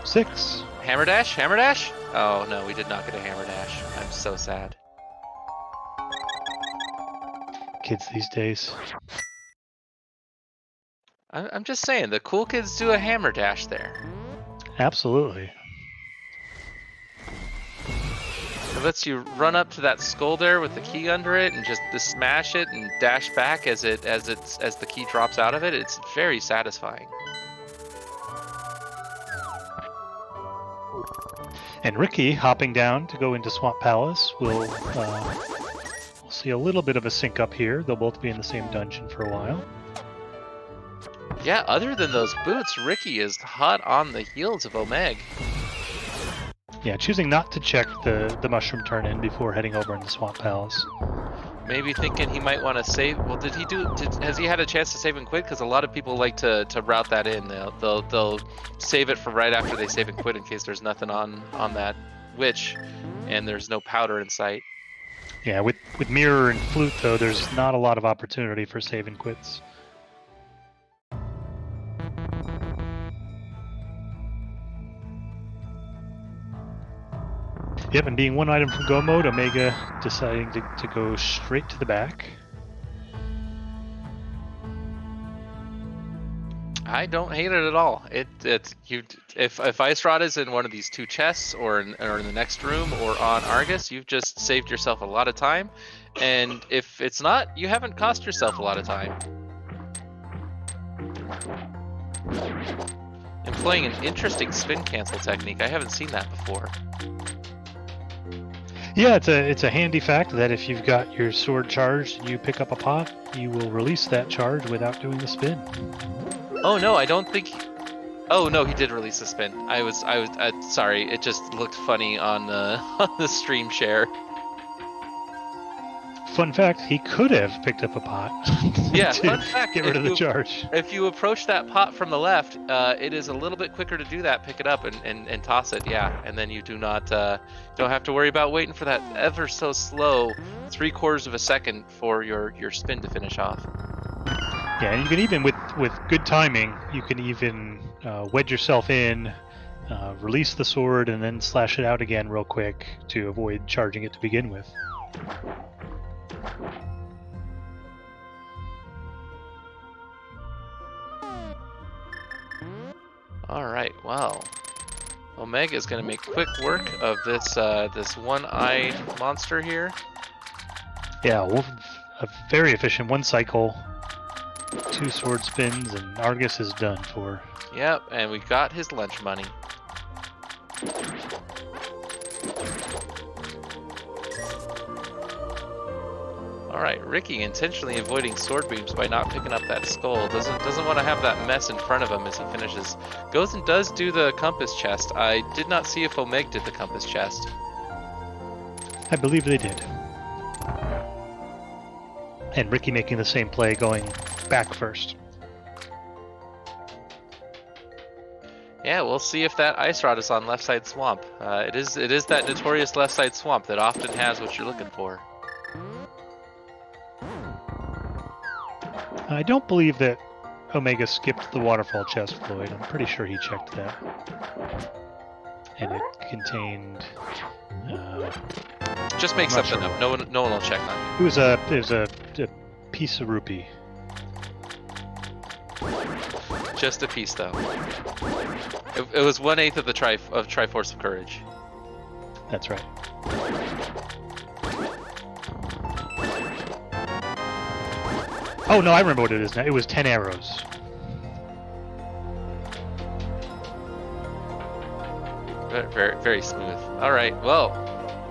[SPEAKER 2] 6.
[SPEAKER 1] Hammer dash? Hammer dash? Oh no, we did not get a hammer dash. I'm so sad.
[SPEAKER 2] Kids these days.
[SPEAKER 1] I'm just saying, the cool kids do a hammer dash there.
[SPEAKER 2] Absolutely.
[SPEAKER 1] It lets you run up to that skull there with the key under it and just smash it and dash back as the key drops out of it. It's very satisfying.
[SPEAKER 2] And Ricky hopping down to go into Swamp Palace will we'll see a little bit of a sync up here. They'll both be in the same dungeon for a while.
[SPEAKER 1] Yeah, other than those boots, Ricky is hot on the heels of Omeg.
[SPEAKER 2] Yeah, choosing not to check the mushroom turn-in before heading over into Swamp Palace.
[SPEAKER 1] Maybe thinking he might want to save. Well, has he had a chance to save and quit? Because a lot of people like to route that in. They'll save it for right after they save and quit in case there's nothing on that witch, and there's no powder in sight.
[SPEAKER 2] Yeah, with mirror and flute though, there's not a lot of opportunity for save and quits. Yep, and being one item from Go Mode, Omega deciding to go straight to the back.
[SPEAKER 1] I don't hate it at all. If Ice Rod is in one of these two chests or in the next room or on Argus, you've just saved yourself a lot of time. And if it's not, you haven't cost yourself a lot of time. Employing an interesting spin cancel technique. I haven't seen that before.
[SPEAKER 2] Yeah, it's a handy fact that if you've got your sword charged and you pick up a pot, you will release that charge without doing the spin.
[SPEAKER 1] Oh no, I don't think. Oh no, he did release the spin. I was sorry. It just looked funny on the on the stream share.
[SPEAKER 2] Fun fact: he could have picked up a pot.
[SPEAKER 1] Yeah,
[SPEAKER 2] to
[SPEAKER 1] fun fact.
[SPEAKER 2] get rid of the charge.
[SPEAKER 1] If you approach that pot from the left, it is a little bit quicker to do that. Pick it up and toss it. Yeah, and then you don't have to worry about waiting for that ever so slow 3/4 of a second for your spin to finish off.
[SPEAKER 2] Yeah, and you can even with good timing, you can even wedge yourself in, release the sword, and then slash it out again real quick to avoid charging it to begin with.
[SPEAKER 1] Alright, well, Omega is going to make quick work of this this one-eyed monster here.
[SPEAKER 2] Yeah, a very efficient one cycle, 2 sword spins, and Argus is done for.
[SPEAKER 1] Yep, and we got his lunch money. Alright, Ricky intentionally avoiding sword beams by not picking up that skull. Doesn't want to have that mess in front of him as he finishes. Goes and does do the compass chest. I did not see if Omeg did the compass chest.
[SPEAKER 2] I believe they did. And Ricky making the same play, going back first.
[SPEAKER 1] Yeah, we'll see if that ice rod is on left side swamp. It is that notorious left side swamp that often has what you're looking for.
[SPEAKER 2] I don't believe that Omega skipped the waterfall chest, Floyd. I'm pretty sure he checked that. And it contained...
[SPEAKER 1] Just make something up. No one will check on
[SPEAKER 2] it. It was a piece of rupee.
[SPEAKER 1] Just a piece, though. It was 1/8 of the Triforce of Courage.
[SPEAKER 2] That's right. Oh no, I remember what it is now. It was 10 arrows.
[SPEAKER 1] Very, very smooth. All right, well,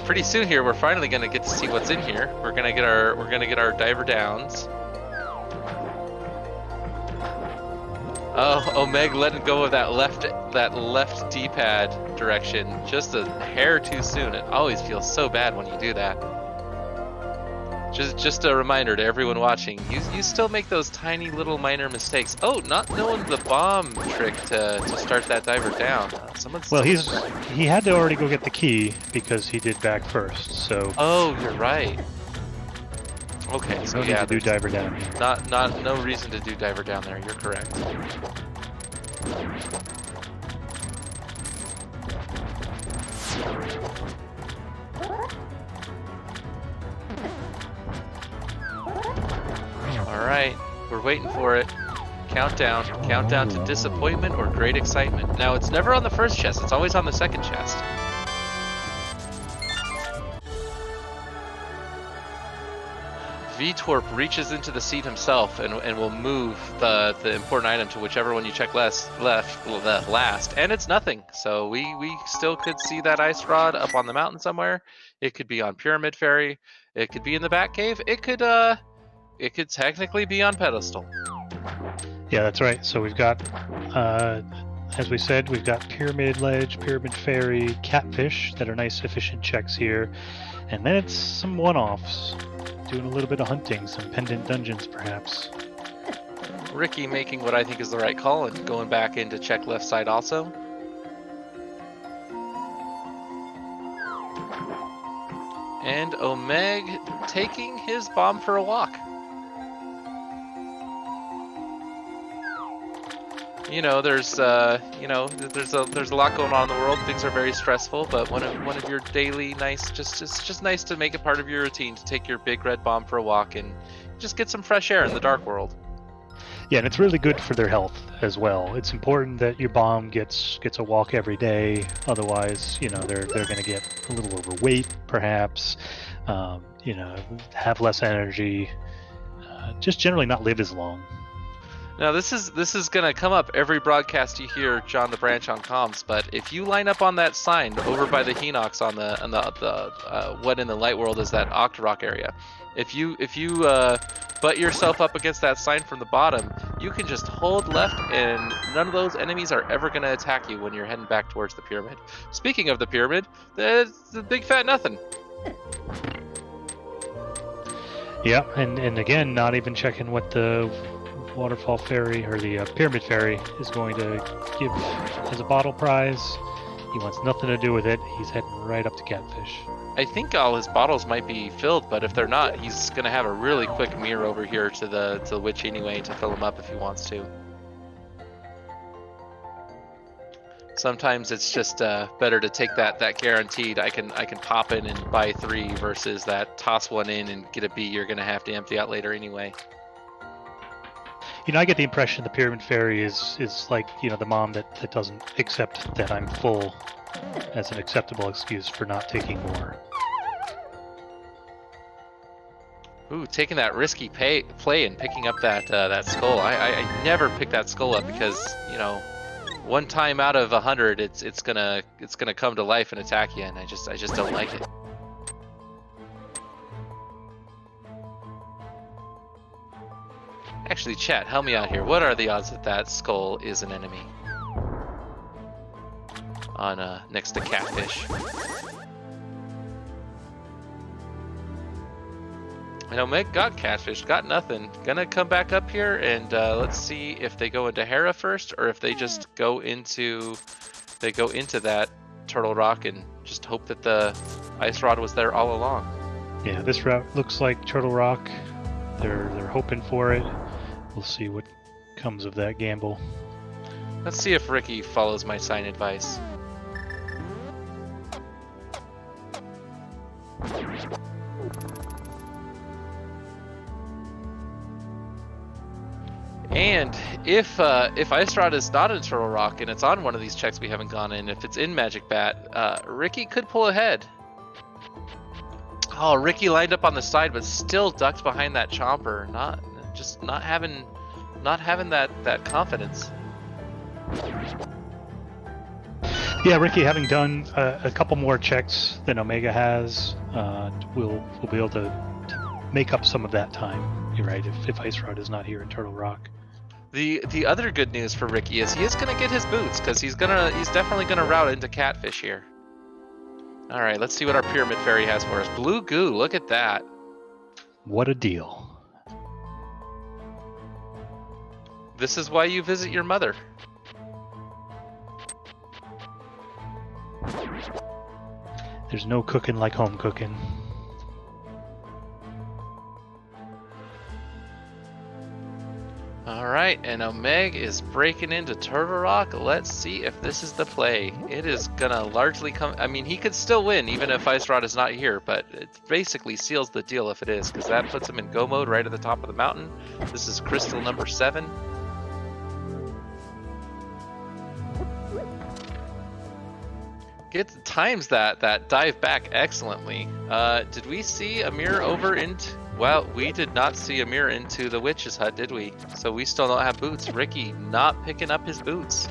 [SPEAKER 1] pretty soon here we're finally gonna get to see what's in here. We're gonna get our diver downs. Oh, Omeg letting go of that left D-pad direction just a hair too soon. It always feels so bad when you do that. Just a reminder to everyone watching, you still make those tiny little minor mistakes. Oh, not knowing the bomb trick to start that diver down.
[SPEAKER 2] Well, he had to already go get the key because he did back first. So.
[SPEAKER 1] Oh, you're right. Okay, so
[SPEAKER 2] no need to do diver down here.
[SPEAKER 1] No reason to do diver down there. You're correct. Alright, we're waiting for it. Countdown. Countdown to disappointment or great excitement. Now, it's never on the first chest, it's always on the second chest. VTorp reaches into the seat himself and will move the important item to whichever one you check last, and it's nothing. So we still could see that ice rod up on the mountain somewhere. It could be on Pyramid Ferry. It could be in the Batcave. It could technically be on pedestal.
[SPEAKER 2] Yeah, that's right. So we've got, as we said, we've got Pyramid Ledge, Pyramid Ferry, Catfish that are nice, efficient checks here, and then it's some one-offs. Doing a little bit of hunting, some pendant dungeons perhaps.
[SPEAKER 1] Ricky making what I think is the right call and going back in to check left side also. And Omeg taking his bomb for a walk. You know, there's a lot going on in the world. Things are very stressful, but one of your daily nice, just nice to make it part of your routine to take your big red bomb for a walk and just get some fresh air in the dark world.
[SPEAKER 2] Yeah, and it's really good for their health as well. It's important that your bomb gets a walk every day. Otherwise, you know, they're going to get a little overweight, perhaps. You know, have less energy. Just generally not live as long.
[SPEAKER 1] Now this is gonna come up every broadcast you hear John the Branch on comms, but if you line up on that sign over by the Hinox on the what in the light world is that Octorok area, if you butt yourself up against that sign from the bottom, you can just hold left and none of those enemies are ever gonna attack you when you're heading back towards the pyramid. Speaking of the pyramid, there's the big fat nothing.
[SPEAKER 2] Yeah, and again, not even checking what the waterfall fairy or the pyramid fairy is going to give as a bottle prize. He wants nothing to do with it. He's heading right up to Catfish.
[SPEAKER 1] I think all his bottles might be filled, but if they're not, he's gonna have a really quick mirror over here to the witch anyway to fill them up if he wants to. Sometimes it's just better to take that guaranteed. I can pop in and buy 3 versus that toss one in and get a B you're gonna have to empty out later anyway.
[SPEAKER 2] You know, I get the impression the pyramid fairy is like, you know, the mom that doesn't accept that I'm full as an acceptable excuse for not taking more.
[SPEAKER 1] Ooh, taking that risky play and picking up that skull. I never pick that skull up because, you know, one time out of 100 it's gonna come to life and attack you, and I just don't like it. Actually, chat, help me out here. What are the odds that that skull is an enemy? On next to Catfish. I know Meg got Catfish, got nothing. Gonna come back up here and let's see if they go into Hera first or if they just go into that Turtle Rock and just hope that the ice rod was there all along.
[SPEAKER 2] Yeah, this route looks like Turtle Rock. They're hoping for it. We'll see what comes of that gamble.
[SPEAKER 1] Let's see if Ricky follows my sign advice. And if Ice Rod is not in Turtle Rock and it's on one of these checks we haven't gone in, if it's in Magic Bat, Ricky could pull ahead. Oh, Ricky lined up on the side but still ducked behind that chomper. Not having that confidence.
[SPEAKER 2] Yeah, Ricky, having done a couple more checks than Omega has, we'll be able to make up some of that time. You're right. If Ice Rod is not here in Turtle Rock.
[SPEAKER 1] The other good news for Ricky is he is gonna get his boots because he's definitely gonna route into Catfish here. All right, let's see what our Pyramid Fairy has for us. Blue goo, look at that.
[SPEAKER 2] What a deal.
[SPEAKER 1] This is why you visit your mother.
[SPEAKER 2] There's no cooking like home cooking.
[SPEAKER 1] Alright, and Omeg is breaking into Turtle Rock. Let's see if this is the play. It is gonna largely come... I mean, he could still win even if Ice Rod is not here, but it basically seals the deal if it is, because that puts him in go mode right at the top of the mountain. This is crystal number 7. Times that dive back excellently. Did we see a mirror over into... Well, we did not see a mirror into the witch's hut, did we? So we still don't have boots. Ricky not picking up his boots.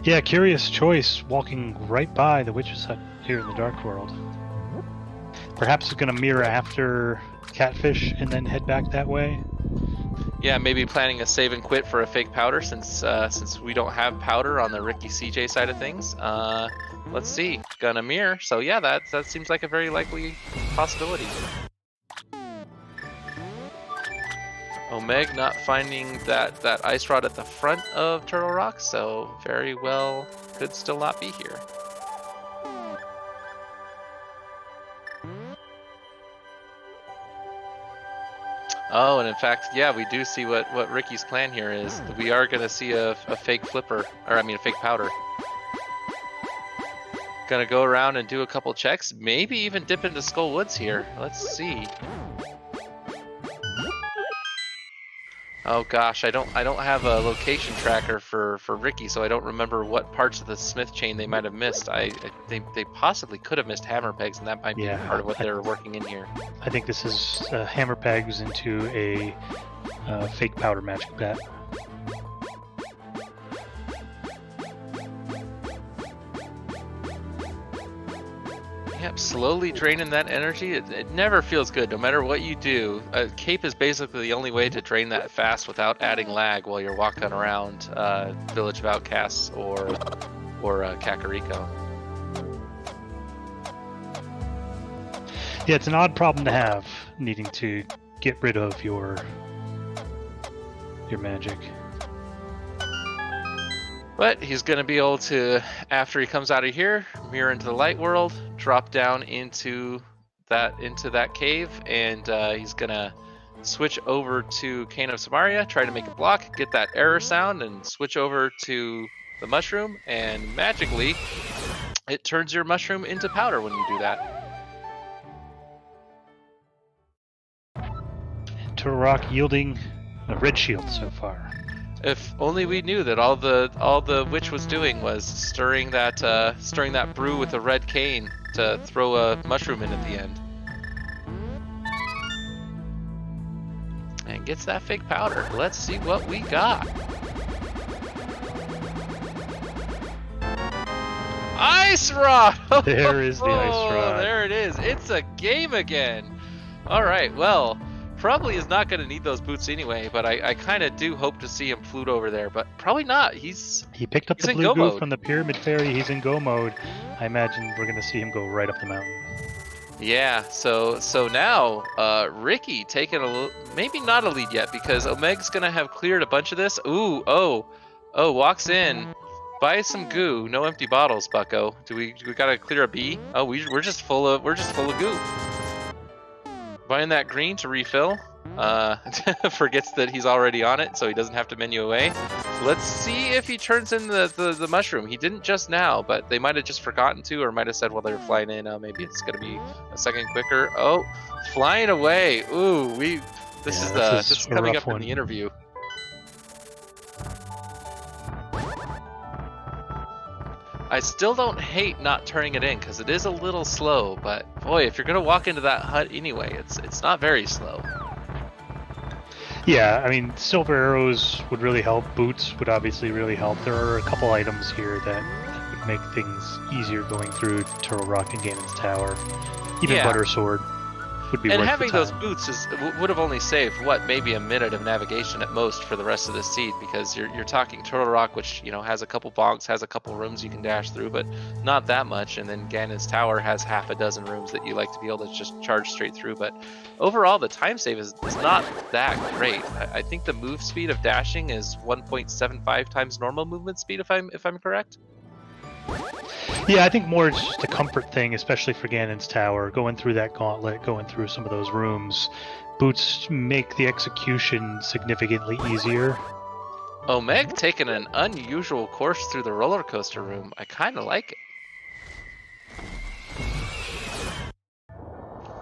[SPEAKER 2] Yeah, curious choice, walking right by the witch's hut here in the Dark World. Perhaps it's going to mirror after Catfish and then head back that way.
[SPEAKER 1] Yeah, maybe planning a save and quit for a fake powder since we don't have powder on the Ricky SEJay side of things. Let's see, gonna mirror. So yeah, that seems like a very likely possibility. Omeg not finding that ice rod at the front of Turtle Rock, so very well could still not be here. Oh, and in fact, yeah, we do see what Ricky's plan here is. We are going to see a fake flipper, or I mean a fake powder. Gonna go around and do a couple checks, maybe even dip into Skull Woods here. Let's see. Oh gosh, I don't have a location tracker for Ricky, so I don't remember what parts of the Smith chain they might have missed. They possibly could have missed hammer pegs, and that might be
[SPEAKER 2] Yeah,
[SPEAKER 1] part of what they're working in here.
[SPEAKER 2] I think this is hammer pegs into a fake powder magic bat.
[SPEAKER 1] Yep, slowly draining that energy. It never feels good, no matter what you do. Cape is basically the only way to drain that fast without adding lag while you're walking around Village of Outcasts or Kakariko.
[SPEAKER 2] Yeah, it's an odd problem to have, needing to get rid of your magic.
[SPEAKER 1] But he's going to be able to, after he comes out of here, mirror into the light world, drop down into that cave, and he's going to switch over to Cane of Samaria, try to make a block, get that error sound, and switch over to the mushroom, and magically, it turns your mushroom into powder when you do that.
[SPEAKER 2] Turtle Rock yielding a red shield so far.
[SPEAKER 1] If only we knew that all the witch was doing was stirring that brew with a red cane to throw a mushroom in at the end. And gets that fake powder. Let's see what we got. Ice Rod!
[SPEAKER 2] There is the Ice Rod.
[SPEAKER 1] There it is. It's a game again. All right, well, probably is not going to need those boots anyway, but I kind of do hope to see him flute over there, but probably not. He
[SPEAKER 2] picked up the
[SPEAKER 1] in
[SPEAKER 2] blue
[SPEAKER 1] go
[SPEAKER 2] goo
[SPEAKER 1] mode.
[SPEAKER 2] from the Pyramid Fairy. He's in go mode. I imagine we're going to see him go right up the mountain.
[SPEAKER 1] Yeah, so now Ricky taking a little, maybe not a lead yet, because Omeg's going to have cleared a bunch of this. Ooh, oh, walks in. Buy some goo. No empty bottles, Bucko. Do we gotta clear a B? Oh, we're just full of goo. Buying that green to refill. Forgets that he's already on it, so he doesn't have to menu away. Let's see if he turns in the mushroom. He didn't just now, but they might have just forgotten to, or might have said while they were flying in, maybe it's gonna be a second quicker. Oh, flying away. Ooh, this is coming up in the interview. I still don't hate not turning it in because it is a little slow, but boy, if you're gonna walk into that hut anyway, it's not very slow.
[SPEAKER 2] Yeah, I mean, silver arrows would really help. Boots would obviously really help. There are a couple items here that would make things easier going through Turtle Rock and Ganon's Tower. Even Butter Sword would be worth the time. And
[SPEAKER 1] having those boots would have only saved maybe a minute of navigation at most for the rest of the seed, because you're talking Turtle Rock, which has a couple bonks, has a couple rooms you can dash through, but not that much. And then Ganon's Tower has half a dozen rooms that you like to be able to just charge straight through. But overall, the time save is not that great. I think the move speed of dashing is 1.75 times normal movement speed, if I'm correct.
[SPEAKER 2] Yeah, I think more it's just a comfort thing, especially for Ganon's Tower. Going through that gauntlet, going through some of those rooms, boots make the execution significantly easier.
[SPEAKER 1] Omeg taking an unusual course through the roller coaster room. I kind of like it.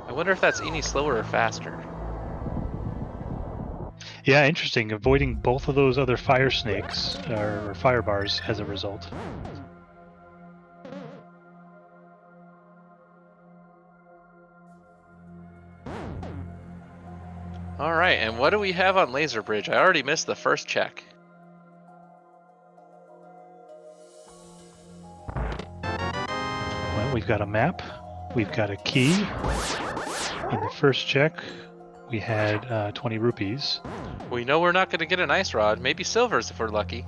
[SPEAKER 1] I wonder if that's any slower or faster.
[SPEAKER 2] Yeah, interesting. Avoiding both of those other fire snakes, or fire bars, as a result.
[SPEAKER 1] All right, and what do we have on Laser Bridge? I already missed the first check.
[SPEAKER 2] Well, we've got a map. We've got a key. In the first check, we had 20 rupees.
[SPEAKER 1] We know we're not going to get an ice rod. Maybe silvers if we're lucky.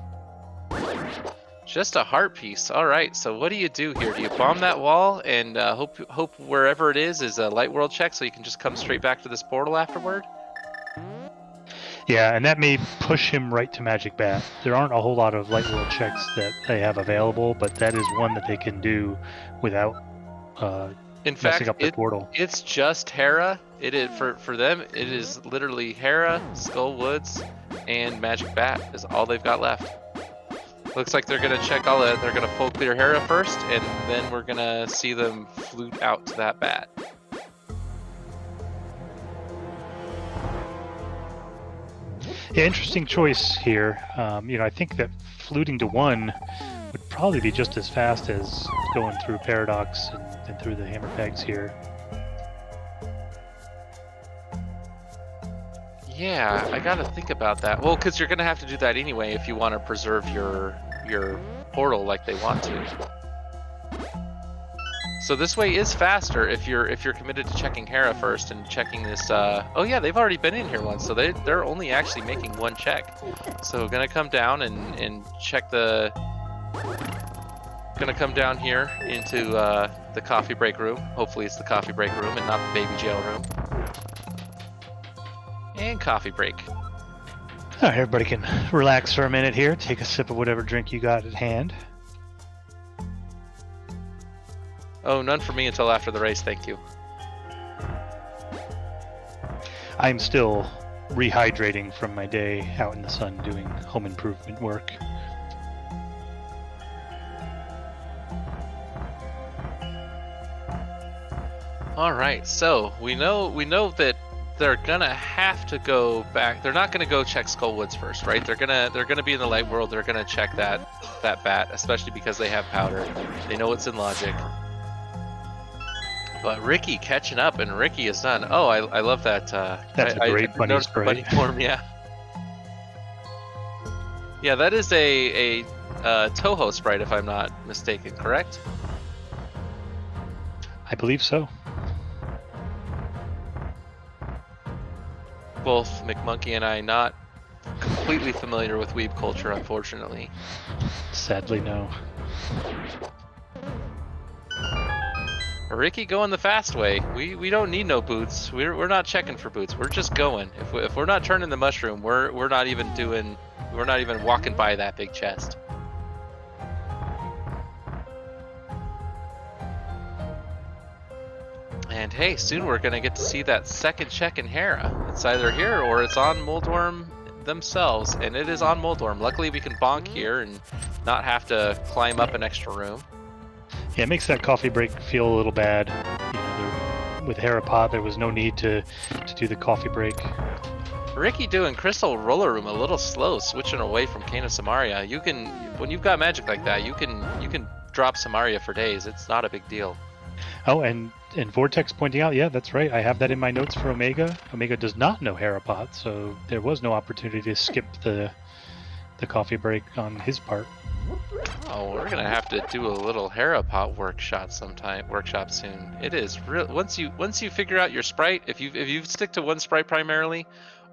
[SPEAKER 1] Just a heart piece. All right, so what do you do here? Do you bomb that wall and hope wherever it is a light world check so you can just come straight back to this portal afterward?
[SPEAKER 2] Yeah, and that may push him right to Magic Bat. There aren't a whole lot of light world checks that they have available, but that is one that they can do without messing up the portal.
[SPEAKER 1] It's just Hera. It is for them. It is literally Hera, Skull Woods, and Magic Bat is all they've got left. Looks like they're gonna check all that. They're gonna full clear Hera first, and then we're gonna see them flute out to that bat.
[SPEAKER 2] Yeah, interesting choice here. I think that fluting to 1 would probably be just as fast as going through Paradox and through the hammer pegs here.
[SPEAKER 1] Yeah, I gotta think about that. Well, because you're gonna have to do that anyway if you want to preserve your portal like they want to. So this way is faster if you're committed to checking Hera first and checking this. Oh yeah, they've already been in here once, so they're only actually making 1 check. So gonna come down and check the. Gonna come down here into the coffee break room. Hopefully it's the coffee break room and not the baby jail room. And coffee break.
[SPEAKER 2] All right, everybody can relax for a minute here. Take a sip of whatever drink you got at hand.
[SPEAKER 1] Oh, none for me until after the race, thank you.
[SPEAKER 2] I'm still rehydrating from my day out in the sun doing home improvement work.
[SPEAKER 1] All right, so we know that they're gonna have to go back. They're not gonna go check Skullwoods first, right? They're gonna be in the light world. They're gonna check that bat, especially because they have powder. They know what's in logic. But Ricky catching up, and Ricky is done. Oh, I love that.
[SPEAKER 2] That's a great bunny spray.
[SPEAKER 1] Bunny form, yeah. Yeah, that is a Toho sprite, if I'm not mistaken, correct?
[SPEAKER 2] I believe so.
[SPEAKER 1] Both McMonkey and I not completely familiar with weeb culture, unfortunately.
[SPEAKER 2] Sadly, no.
[SPEAKER 1] Ricky going the fast way. We don't need no boots. We're not checking for boots. We're just going. If we're not turning the mushroom, we're not even walking by that big chest. And hey, soon we're gonna get to see that second check in Hera. It's either here or it's on Moldorm themselves, and it is on Moldorm. Luckily we can bonk here and not have to climb up an extra room.
[SPEAKER 2] Yeah, it makes that coffee break feel a little bad. With Hera Pot, there was no need to do the coffee break.
[SPEAKER 1] Ricky doing Crystal Roller Room a little slow, switching away from Cane of Samaria. You can, when you've got magic like that, you can drop Samaria for days. It's not a big deal.
[SPEAKER 2] Oh, and Vortex pointing out, yeah, that's right. I have that in my notes for Omega. Omega does not know Hera Pot, so there was no opportunity to skip the coffee break on his part.
[SPEAKER 1] Oh, we're gonna have to do a little Hera Pot workshop soon. It is real. Once you figure out your sprite, if you stick to one sprite primarily,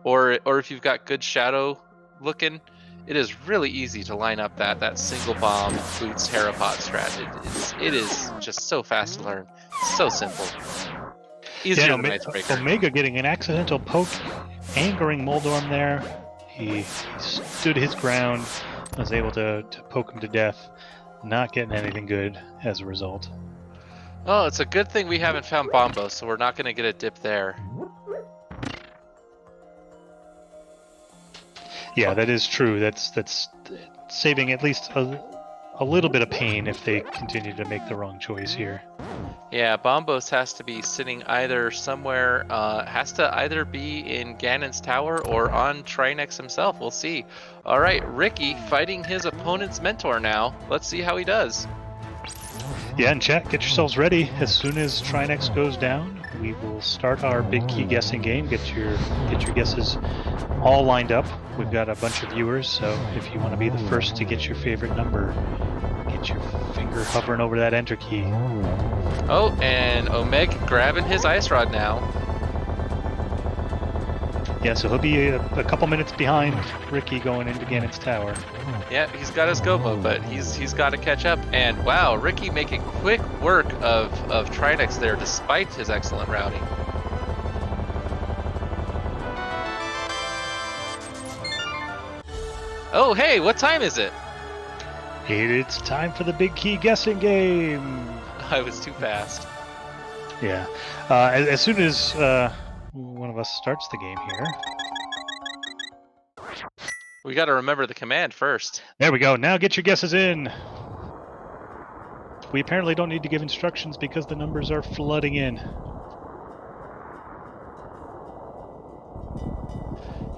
[SPEAKER 1] or if you've got good shadow looking, it is really easy to line up that single bomb boots Hera Pot strat. It is just so fast to learn. So simple. Easier than Icebreaker.
[SPEAKER 2] Omega getting an accidental poke, angering Moldorm there. He stood his ground, was able to poke him to death, not getting anything good as a result.
[SPEAKER 1] Oh, it's a good thing we haven't found Bombo, so we're not going to get a dip there.
[SPEAKER 2] Yeah, that is true. That's saving at least a little bit of pain if they continue to make the wrong choice here.
[SPEAKER 1] Yeah, Bombos has to be sitting either somewhere, has to either be in Ganon's tower or on Trinexx himself. We'll see. All right, Ricky fighting his opponent's mentor now. Let's see how he does.
[SPEAKER 2] Yeah, and chat, get yourselves ready. As soon as Trinexx goes down, we will start our big key guessing game. Get your guesses all lined up. We've got a bunch of viewers, so if you want to be the first to get your favorite number, get your finger hovering over that enter key.
[SPEAKER 1] Oh, and Omega grabbing his ice rod now.
[SPEAKER 2] Yeah, so he'll be a couple minutes behind Ricky going into Ganon's tower.
[SPEAKER 1] Yeah, he's got his go mode, but he's got to catch up. And wow, Ricky making quick work of Trinexx there, despite his excellent routing. Oh, hey, what time is it?
[SPEAKER 2] It's time for the big key guessing game.
[SPEAKER 1] I was too fast.
[SPEAKER 2] Yeah. As soon as one of us starts the game here.
[SPEAKER 1] We got to remember the command first.
[SPEAKER 2] There we go. Now get your guesses in. We apparently don't need to give instructions because the numbers are flooding in.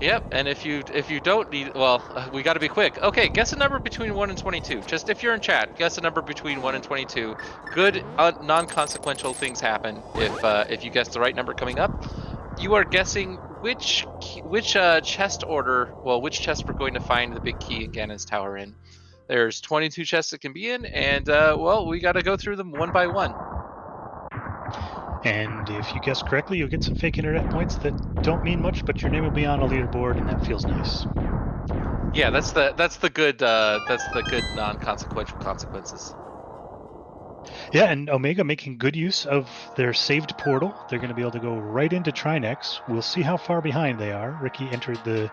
[SPEAKER 1] Yep, and if you don't need, well, we got to be quick. Okay, guess a number between 1 and 22. Just if you're in chat, guess a number between 1 and 22. Good, non-consequential things happen if you guess the right number coming up. You are guessing which chest order, well, which chest we're going to find the big key in Ganon's tower in. There's 22 chests it can be in, and well, we got to go through them one by one.
[SPEAKER 2] And if you guess correctly, you'll get some fake internet points that don't mean much, but your name will be on a leaderboard, and that feels nice.
[SPEAKER 1] Yeah, that's the good non-consequential consequences.
[SPEAKER 2] Yeah, and Omega making good use of their saved portal. They're going to be able to go right into Trinexx. We'll see how far behind they are. Ricky entered the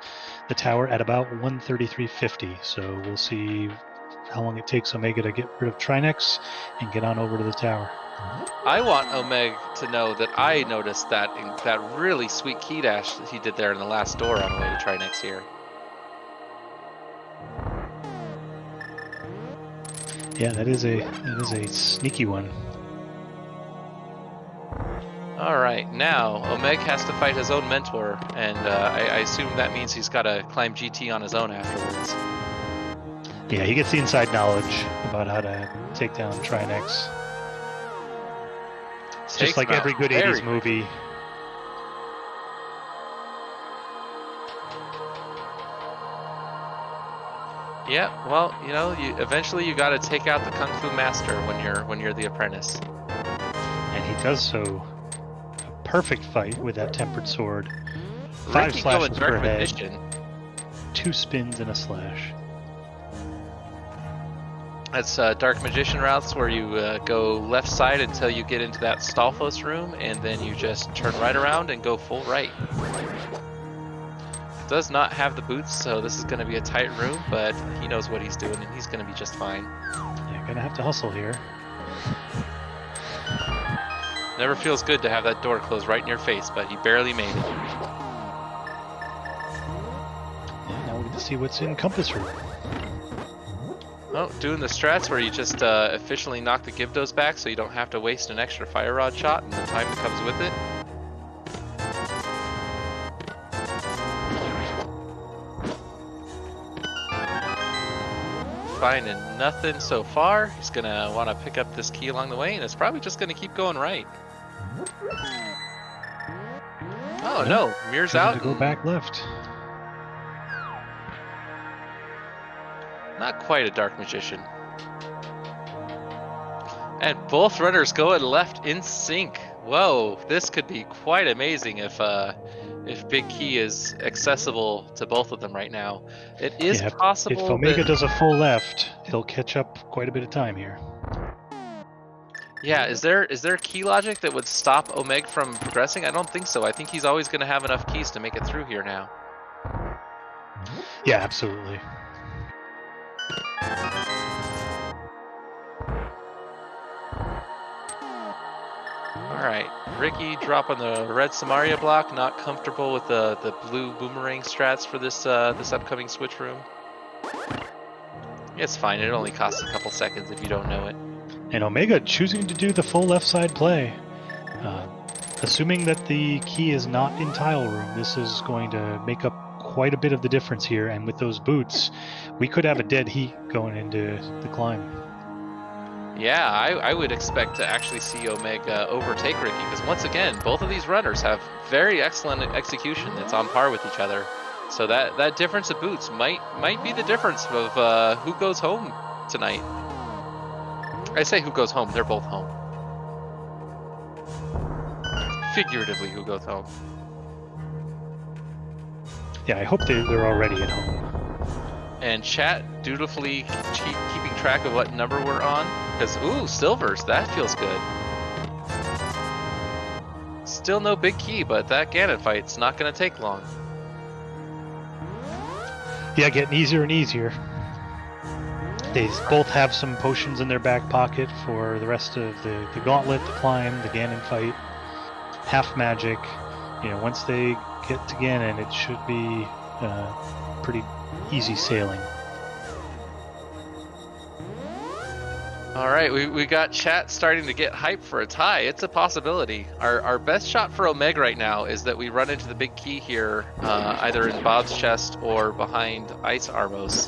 [SPEAKER 2] tower at about 133.50, so we'll see how long it takes Omega to get rid of Trinexx and get on over to the tower.
[SPEAKER 1] I want Omeg to know that I noticed that really sweet key dash that he did there in the last door on the way to Trinexx here.
[SPEAKER 2] Yeah, that is a sneaky one.
[SPEAKER 1] All right, now Omeg has to fight his own mentor, and I assume that means he's got to climb GT on his own afterwards.
[SPEAKER 2] Yeah, he gets the inside knowledge about how to take down Trinexx. It's just like every good 80s movie.
[SPEAKER 1] Yeah, well, you know, eventually you got to take out the kung fu master when you're the apprentice.
[SPEAKER 2] And he does so. A perfect fight with that tempered sword.
[SPEAKER 1] Ricky
[SPEAKER 2] 5 slashes per head.
[SPEAKER 1] Magician.
[SPEAKER 2] 2 spins and a slash.
[SPEAKER 1] That's Dark Magician routes where you go left side until you get into that Stalfos room, and then you just turn right around and go full right. Does not have the boots, so this is going to be a tight room, but he knows what he's doing, and he's going to be just fine.
[SPEAKER 2] Yeah, gonna have to hustle here.
[SPEAKER 1] Never feels good to have that door close right in your face, but he barely made it.
[SPEAKER 2] Yeah, now we get to see what's in Compass Room.
[SPEAKER 1] Oh, doing the strats where you just efficiently knock the Gibdos back so you don't have to waste an extra fire rod shot and the time that comes with it. Finding nothing so far. He's gonna want to pick up this key along the way, and it's probably just gonna keep going right. Oh no, mirror's out.
[SPEAKER 2] To go back left.
[SPEAKER 1] Not quite a Dark Magician. And both runners going left in sync. Whoa, this could be quite amazing if Big Key is accessible to both of them right now. It is possible.
[SPEAKER 2] If Omega does a full left, he'll catch up quite a bit of time here.
[SPEAKER 1] Yeah, is there key logic that would stop Omega from progressing? I don't think so. I think he's always going to have enough keys to make it through here now.
[SPEAKER 2] Yeah, absolutely.
[SPEAKER 1] Alright, Ricky dropping the red Samaria block, not comfortable with the blue boomerang strats for this this upcoming switch room. It's fine, it only costs a couple seconds if you don't know it.
[SPEAKER 2] And Omega choosing to do the full left side play. Assuming that the key is not in tile room, this is going to make up quite a bit of the difference here, and with those boots, we could have a dead heat going into the climb.
[SPEAKER 1] Yeah, I would expect to actually see Omega overtake Ricky, because once again, both of these runners have very excellent execution that's on par with each other. So that difference of boots might be the difference of who goes home tonight. I say who goes home, they're both home. Figuratively, who goes home.
[SPEAKER 2] Yeah, I hope they're already at home.
[SPEAKER 1] And chat dutifully keeping track of what number we're on. Because, ooh, silvers, that feels good. Still no big key, but that Ganon fight's not going to take long.
[SPEAKER 2] Yeah, getting easier and easier. They both have some potions in their back pocket for the rest of the gauntlet, the climb, the Ganon fight. Half magic. You know, once they get to Ganon, it should be pretty easy sailing.
[SPEAKER 1] All right, we got chat starting to get hyped for a tie. It's a possibility. Our best shot for Omeg right now is that we run into the big key here, either in Bob's chest or behind Ice Armos.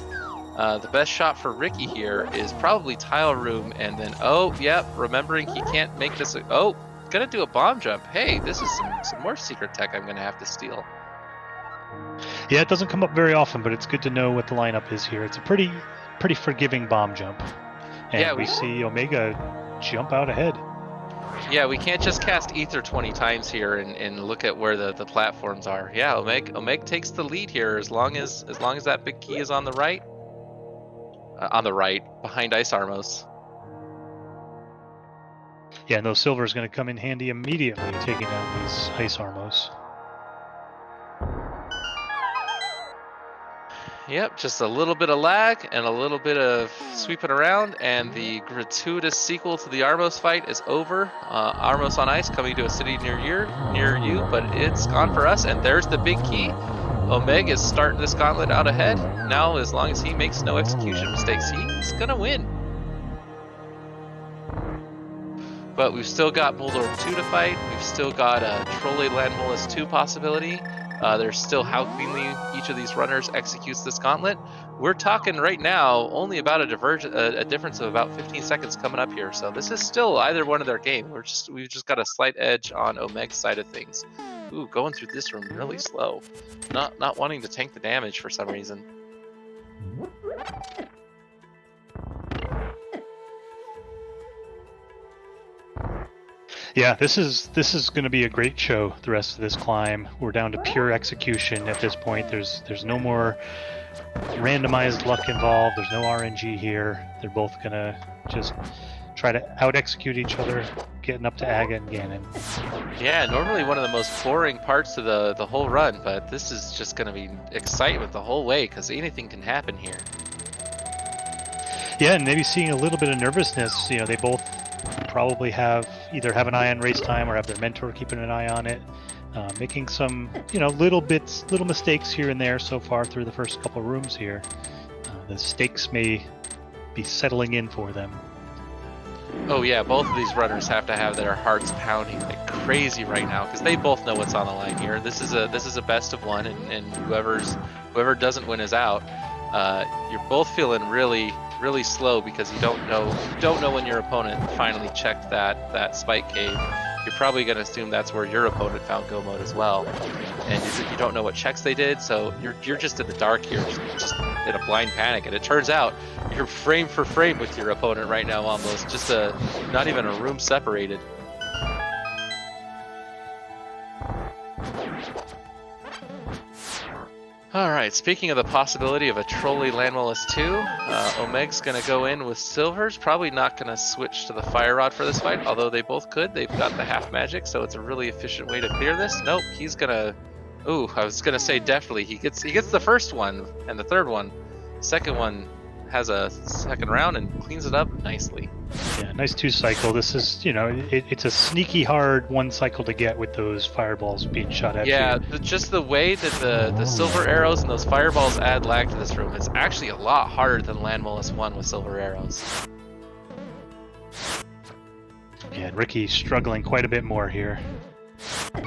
[SPEAKER 1] The best shot for Ricky here is probably Tile Room, and then, oh, yep, remembering he can't make this, oh, gonna do a bomb jump. Hey, this is some more secret tech I'm gonna have to steal.
[SPEAKER 2] Yeah, it doesn't come up very often, but it's good to know what the lineup is here. It's a pretty forgiving bomb jump. And
[SPEAKER 1] Yeah,
[SPEAKER 2] we see Omega jump out ahead.
[SPEAKER 1] Yeah, we can't just cast Ether 20 times here and look at where the platforms are. Yeah, Omeg takes the lead here as long as that big key is on the right. Behind Ice Armos.
[SPEAKER 2] Yeah, and those silver is going to come in handy immediately, taking down these Ice Armos.
[SPEAKER 1] Yep, just a little bit of lag and a little bit of sweeping around, and the gratuitous sequel to the Armos fight is over. Armos on Ice coming to a city near you, but it's gone for us, and there's the big key. Omeg is starting this gauntlet out ahead. Now, as long as he makes no execution mistakes, he's gonna win. But we've still got Moldor 2 to fight. We've still got a Trolley Landmolus 2 possibility. There's still how cleanly each of these runners executes this gauntlet. We're talking right now only about a difference of about 15 seconds coming up here. So this is still either one of their game. We've just got a slight edge on Omeg's side of things. Ooh, going through this room really slow. Not wanting to tank the damage for some reason.
[SPEAKER 2] Yeah, this is going to be a great show. The rest of this climb, we're down to pure execution at this point. There's no more randomized luck involved. There's no RNG here. They're both gonna just try to out execute each other, getting up to Aga and Ganon.
[SPEAKER 1] Yeah, normally one of the most boring parts of the whole run, but this is just going to be excitement the whole way because anything can happen here.
[SPEAKER 2] Yeah, and maybe seeing a little bit of nervousness. They both probably either have an eye on race time or have their mentor keeping an eye on it, making some little mistakes here and there so far through the first couple of rooms here. The stakes may be settling in for them.
[SPEAKER 1] Oh yeah, both of these runners have to have their hearts pounding like crazy right now because they both know what's on the line here. This is a best of one, and whoever doesn't win is out. You're both feeling really slow because you don't know when your opponent finally checked that spike cave. You're probably going to assume that's where your opponent found go mode as well, and you don't know what checks they did, so you're just in the dark here, just in a blind panic. And it turns out you're frame for frame with your opponent right now, almost just not even a room separated. Alright, speaking of the possibility of a Trolley Landmolus 2, Omeg's going to go in with Silver's, probably not going to switch to the Fire Rod for this fight, although they both could. They've got the half magic, so it's a really efficient way to clear this. Nope, he's going to... Ooh, I was going to say definitely. He gets the first one and the third one. Second one has a second round and cleans it up nicely.
[SPEAKER 2] Yeah, nice 2-cycle. This is, it's a sneaky hard 1 cycle to get with those fireballs being shot at you.
[SPEAKER 1] Yeah, just the way that the silver arrows and those fireballs add lag to this room, it's actually a lot harder than Landmolus 1 with silver arrows.
[SPEAKER 2] Yeah, and Ricky's struggling quite a bit more here. But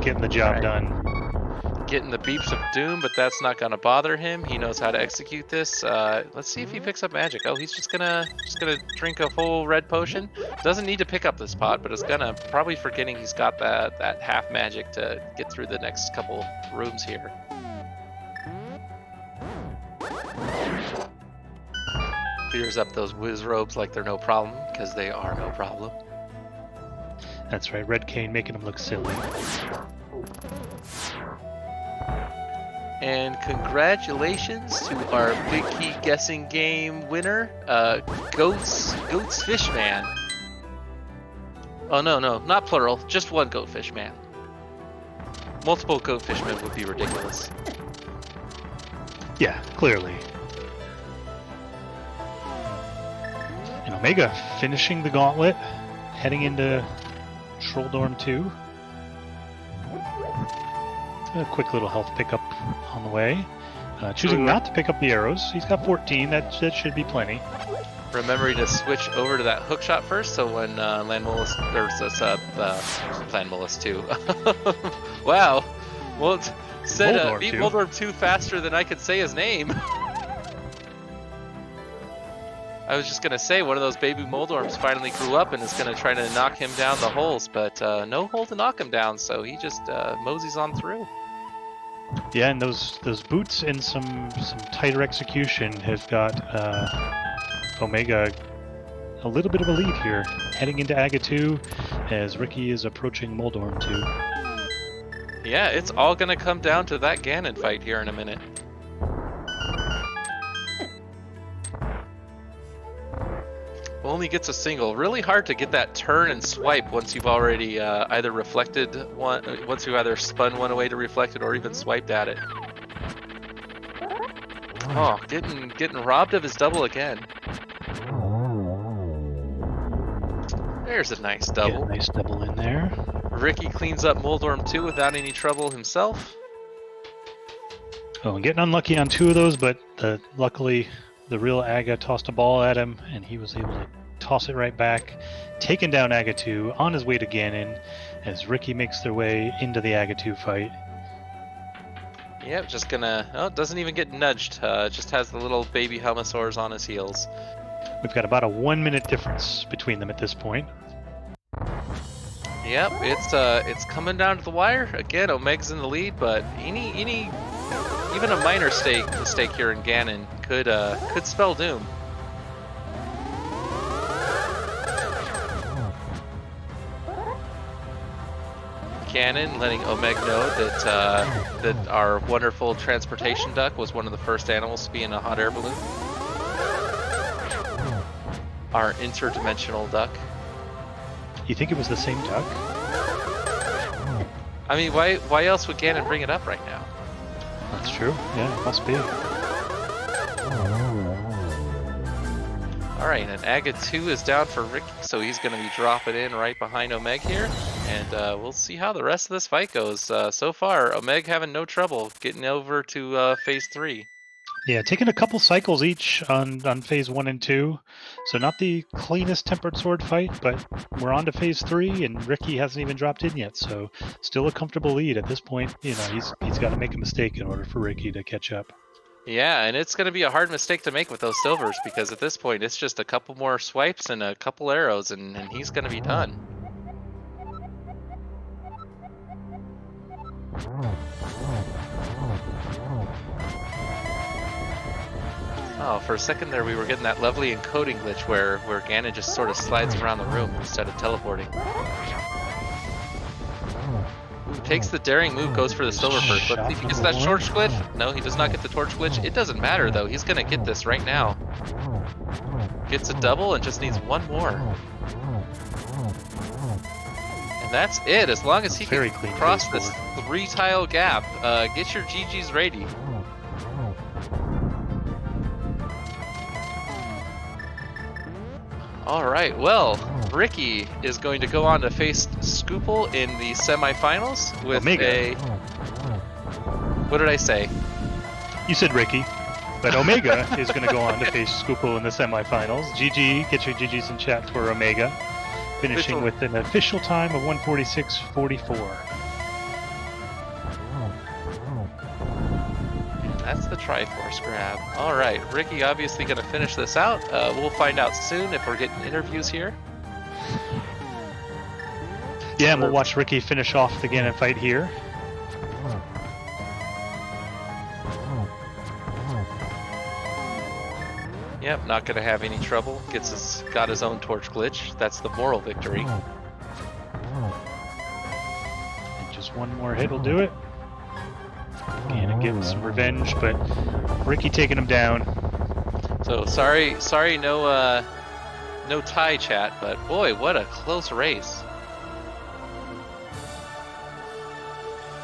[SPEAKER 2] getting the job done.
[SPEAKER 1] Getting the beeps of doom, but that's not gonna bother him. He knows how to execute this. Let's see if he picks up magic. Oh, he's just gonna drink a full red potion. Doesn't need to pick up this pot, but it's gonna probably forgetting he's got that half magic to get through the next couple rooms here. Clears up those whiz robes like they're no problem, because they are no problem.
[SPEAKER 2] That's right, Red Cane making him look silly.
[SPEAKER 1] And congratulations to our Big Key guessing game winner, Goats Fishman. Oh no, not plural, just one Goat Fishman. Multiple Goat Fishmen would be ridiculous.
[SPEAKER 2] Yeah, clearly. And Omega finishing the gauntlet, heading into Trolldorm 2. A quick little health pickup on the way. Choosing not to pick up the arrows. He's got 14. That should be plenty.
[SPEAKER 1] Remembering to switch over to that hook shot first, so when Landmolus, or Planmolus 2. Wow. Well, it said beat Moldorm 2 faster than I could say his name. I was just going to say one of those baby Moldorms finally grew up and is going to try to knock him down the holes, but no hole to knock him down, so he just moseys on through.
[SPEAKER 2] Yeah, and those boots and some tighter execution have got Omega a little bit of a lead here, heading into Aga 2 as Ricky is approaching Moldorm 2.
[SPEAKER 1] Yeah, it's all going to come down to that Ganon fight here in a minute. Only gets a single. Really hard to get that turn and swipe once you've already either reflected one, once you either spun one away to reflect it or even swiped at it. Oh, getting robbed of his double again. There's a nice double.
[SPEAKER 2] Yeah, nice double in there.
[SPEAKER 1] Ricky cleans up Moldorm 2 without any trouble himself.
[SPEAKER 2] Oh, and getting unlucky on 2 of those, but luckily the real Aga tossed a ball at him, and he was able to toss it right back, taking down Aga 2 on his way to Ganon as Ricky makes their way into the Aga 2 fight.
[SPEAKER 1] Yep, just gonna... Oh, doesn't even get nudged. Just has the little baby Helmosaurs on his heels.
[SPEAKER 2] We've got about a 1 minute difference between them at this point.
[SPEAKER 1] Yep, it's coming down to the wire. Again, Omega's in the lead, but even a minor mistake here in Ganon could spell doom. Ganon letting Omega know that our wonderful transportation duck was one of the first animals to be in a hot air balloon. Our interdimensional duck.
[SPEAKER 2] You think it was the same duck?
[SPEAKER 1] I mean, why else would Ganon bring it up right now?
[SPEAKER 2] That's true. Yeah, it must be.
[SPEAKER 1] Alright, and Aga 2 is down for Ricky, so he's going to be dropping in right behind Omega here. And we'll see how the rest of this fight goes. So far, Omega having no trouble getting over to Phase 3.
[SPEAKER 2] Yeah, taking a couple cycles each on Phase 1 and 2. So not the cleanest tempered sword fight, but we're on to Phase 3, and Ricky hasn't even dropped in yet. So still a comfortable lead at this point. You know, he's got to make a mistake in order for Ricky to catch up.
[SPEAKER 1] Yeah, and it's going to be a hard mistake to make with those silvers, because at this point it's just a couple more swipes and a couple arrows, and he's going to be done. Oh, for a second there we were getting that lovely encoding glitch where Ganon just sort of slides around the room instead of teleporting. Takes the daring move, goes for the silver first. Let's see if he gets that torch glitch. No, he does not get the torch glitch. It doesn't matter though, he's gonna get this right now. Gets a double and just needs one more. And that's it, as long as he can cross this 3-tile gap. Get your GGs ready. Alright, well, Ricky is going to go on to face Scoople in the semifinals with
[SPEAKER 2] Omega.
[SPEAKER 1] What did I say?
[SPEAKER 2] You said Ricky, but Omega is going to go on to face Scoople in the semifinals. GG, get your GGs in chat for Omega, finishing with an official time of 146.44.
[SPEAKER 1] That's the Triforce grab. Alright, Ricky obviously going to finish this out. We'll find out soon if we're getting interviews here.
[SPEAKER 2] Yeah, and we'll watch Ricky finish off the Ganon fight here.
[SPEAKER 1] Yep, not going to have any trouble. Got his own torch glitch. That's the moral victory.
[SPEAKER 2] And just one more hit will do it. Ganon getting some revenge, but Ricky taking him down.
[SPEAKER 1] So sorry, no tie chat, but boy, what a close race.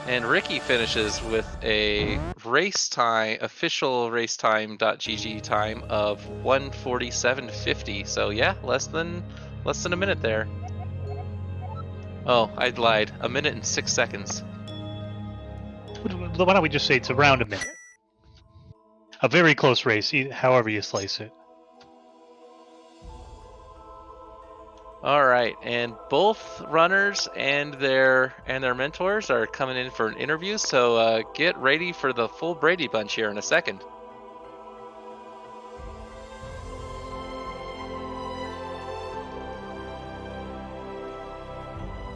[SPEAKER 1] And Ricky finishes with a race time, official racetime.gg time of 1:47:50. So yeah, less than a minute there. Oh, I lied. 1 minute and 6 seconds.
[SPEAKER 2] Why don't we just say it's around a minute? A very close race, however you slice it.
[SPEAKER 1] All right, and both runners and their mentors are coming in for an interview, so get ready for the full Brady Bunch here in a second.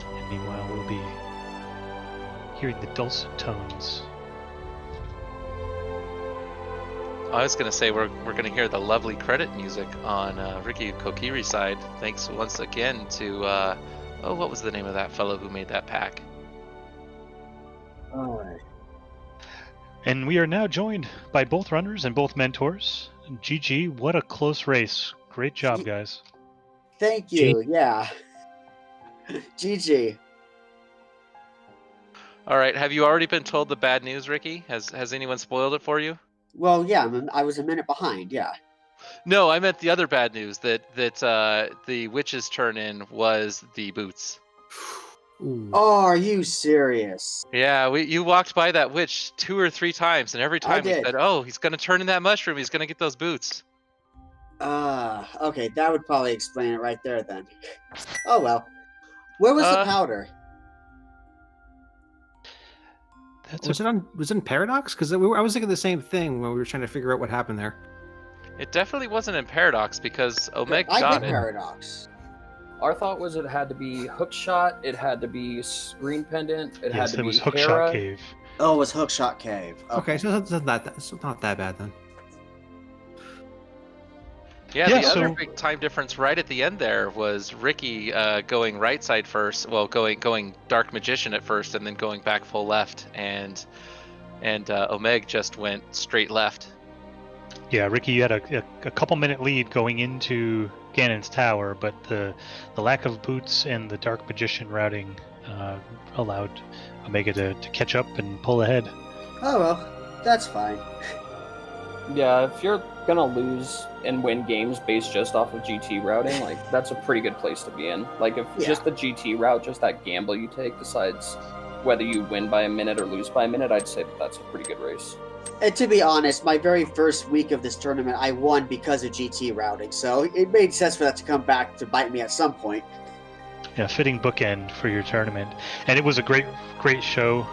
[SPEAKER 2] And meanwhile, we'll be hearing the dulcet tones.
[SPEAKER 1] I was going to say we're going to hear the lovely credit music on RickyofKokiri's side. Thanks once again to what was the name of that fellow who made that pack?
[SPEAKER 3] All right.
[SPEAKER 2] And we are now joined by both runners and both mentors. GG, what a close race. Great job, guys.
[SPEAKER 3] Thank you. Yeah. GG.
[SPEAKER 1] All right, have you already been told the bad news, Ricky? Has anyone spoiled it for you?
[SPEAKER 3] Well, yeah, I was a minute behind. Yeah.
[SPEAKER 1] No, I meant the other bad news that the witch's turn-in was the boots.
[SPEAKER 3] Ooh. Oh, are you serious?
[SPEAKER 1] Yeah, you walked by that witch 2 or 3 times, and every time we said, "Oh, he's gonna turn in that mushroom. He's gonna get those boots."
[SPEAKER 3] Okay, that would probably explain it right there then. Oh well. Where was the powder?
[SPEAKER 4] Was it in Paradox? Because I was thinking the same thing when we were trying to figure out what happened there.
[SPEAKER 1] It definitely wasn't in Paradox because Omeg got
[SPEAKER 3] I
[SPEAKER 1] it.
[SPEAKER 3] did Paradox.
[SPEAKER 5] Our thought was it had to be Hookshot, it had to be Screen Pendant, it had to be
[SPEAKER 2] it was Hookshot Cave.
[SPEAKER 3] Oh, it was Hookshot Cave.
[SPEAKER 4] Okay, so it's not that bad then.
[SPEAKER 1] Yeah, the other big time difference right at the end there was Ricky going right side first. Well, going Dark Magician at first, and then going back full left, and Omeg just went straight left.
[SPEAKER 2] Yeah, Ricky, you had a couple minute lead going into Ganon's tower, but the lack of boots and the Dark Magician routing allowed Omega to catch up and pull ahead.
[SPEAKER 3] Oh well, that's fine.
[SPEAKER 5] Yeah, if you're gonna lose and win games based just off of GT routing, like that's a pretty good place to be in. Like if just the GT route, just that gamble you take decides whether you win by a minute or lose by a minute, I'd say that's a pretty good race.
[SPEAKER 3] And to be honest, my very first week of this tournament, I won because of GT routing, so it made sense for that to come back to bite me at some point.
[SPEAKER 2] Yeah, fitting bookend for your tournament, and it was a great show.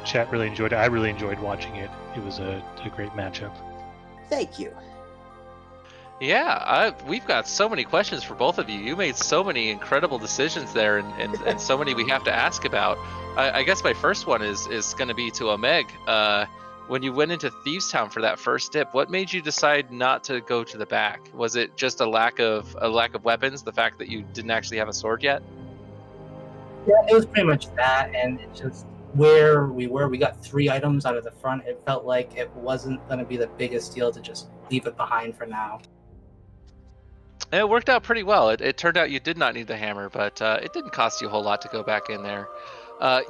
[SPEAKER 2] Chat really enjoyed it. I really enjoyed watching it. It was a great matchup.
[SPEAKER 3] Thank you.
[SPEAKER 1] Yeah, we've got so many questions for both of you. You made so many incredible decisions there, and so many we have to ask about. I guess my first one is going to be to Omeg. When you went into Thieves Town for that first dip, what made you decide not to go to the back? Was it just a lack of weapons? The fact that you didn't actually have a sword yet?
[SPEAKER 6] Yeah, it was pretty much that, and it's just where we were. We got 3 items out of the front. It felt like it wasn't going to be the biggest deal to just leave it behind for now.
[SPEAKER 1] And it worked out pretty well. It turned out you did not need the hammer, but it didn't cost you a whole lot to go back in there.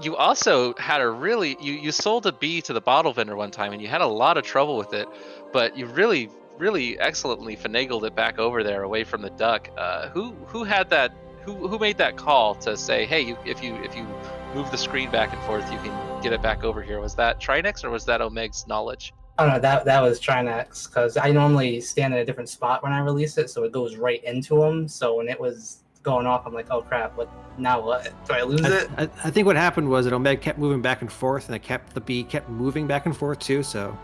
[SPEAKER 1] You also had you sold a bee to the bottle vendor one time, and you had a lot of trouble with it, but you really, really excellently finagled it back over there away from the duck. Who had that? Who made that call to say, hey, if you move the screen back and forth, you can get it back over here? Was that Trinexx or was that Omeg's knowledge?
[SPEAKER 6] Oh no, that was Trinexx, because I normally stand in a different spot when I release it, so it goes right into him. So when it was going off, I'm like, oh crap, what now? What do I lose it?
[SPEAKER 4] I think what happened was that Omeg kept moving back and forth, and the bee kept moving back and forth too. So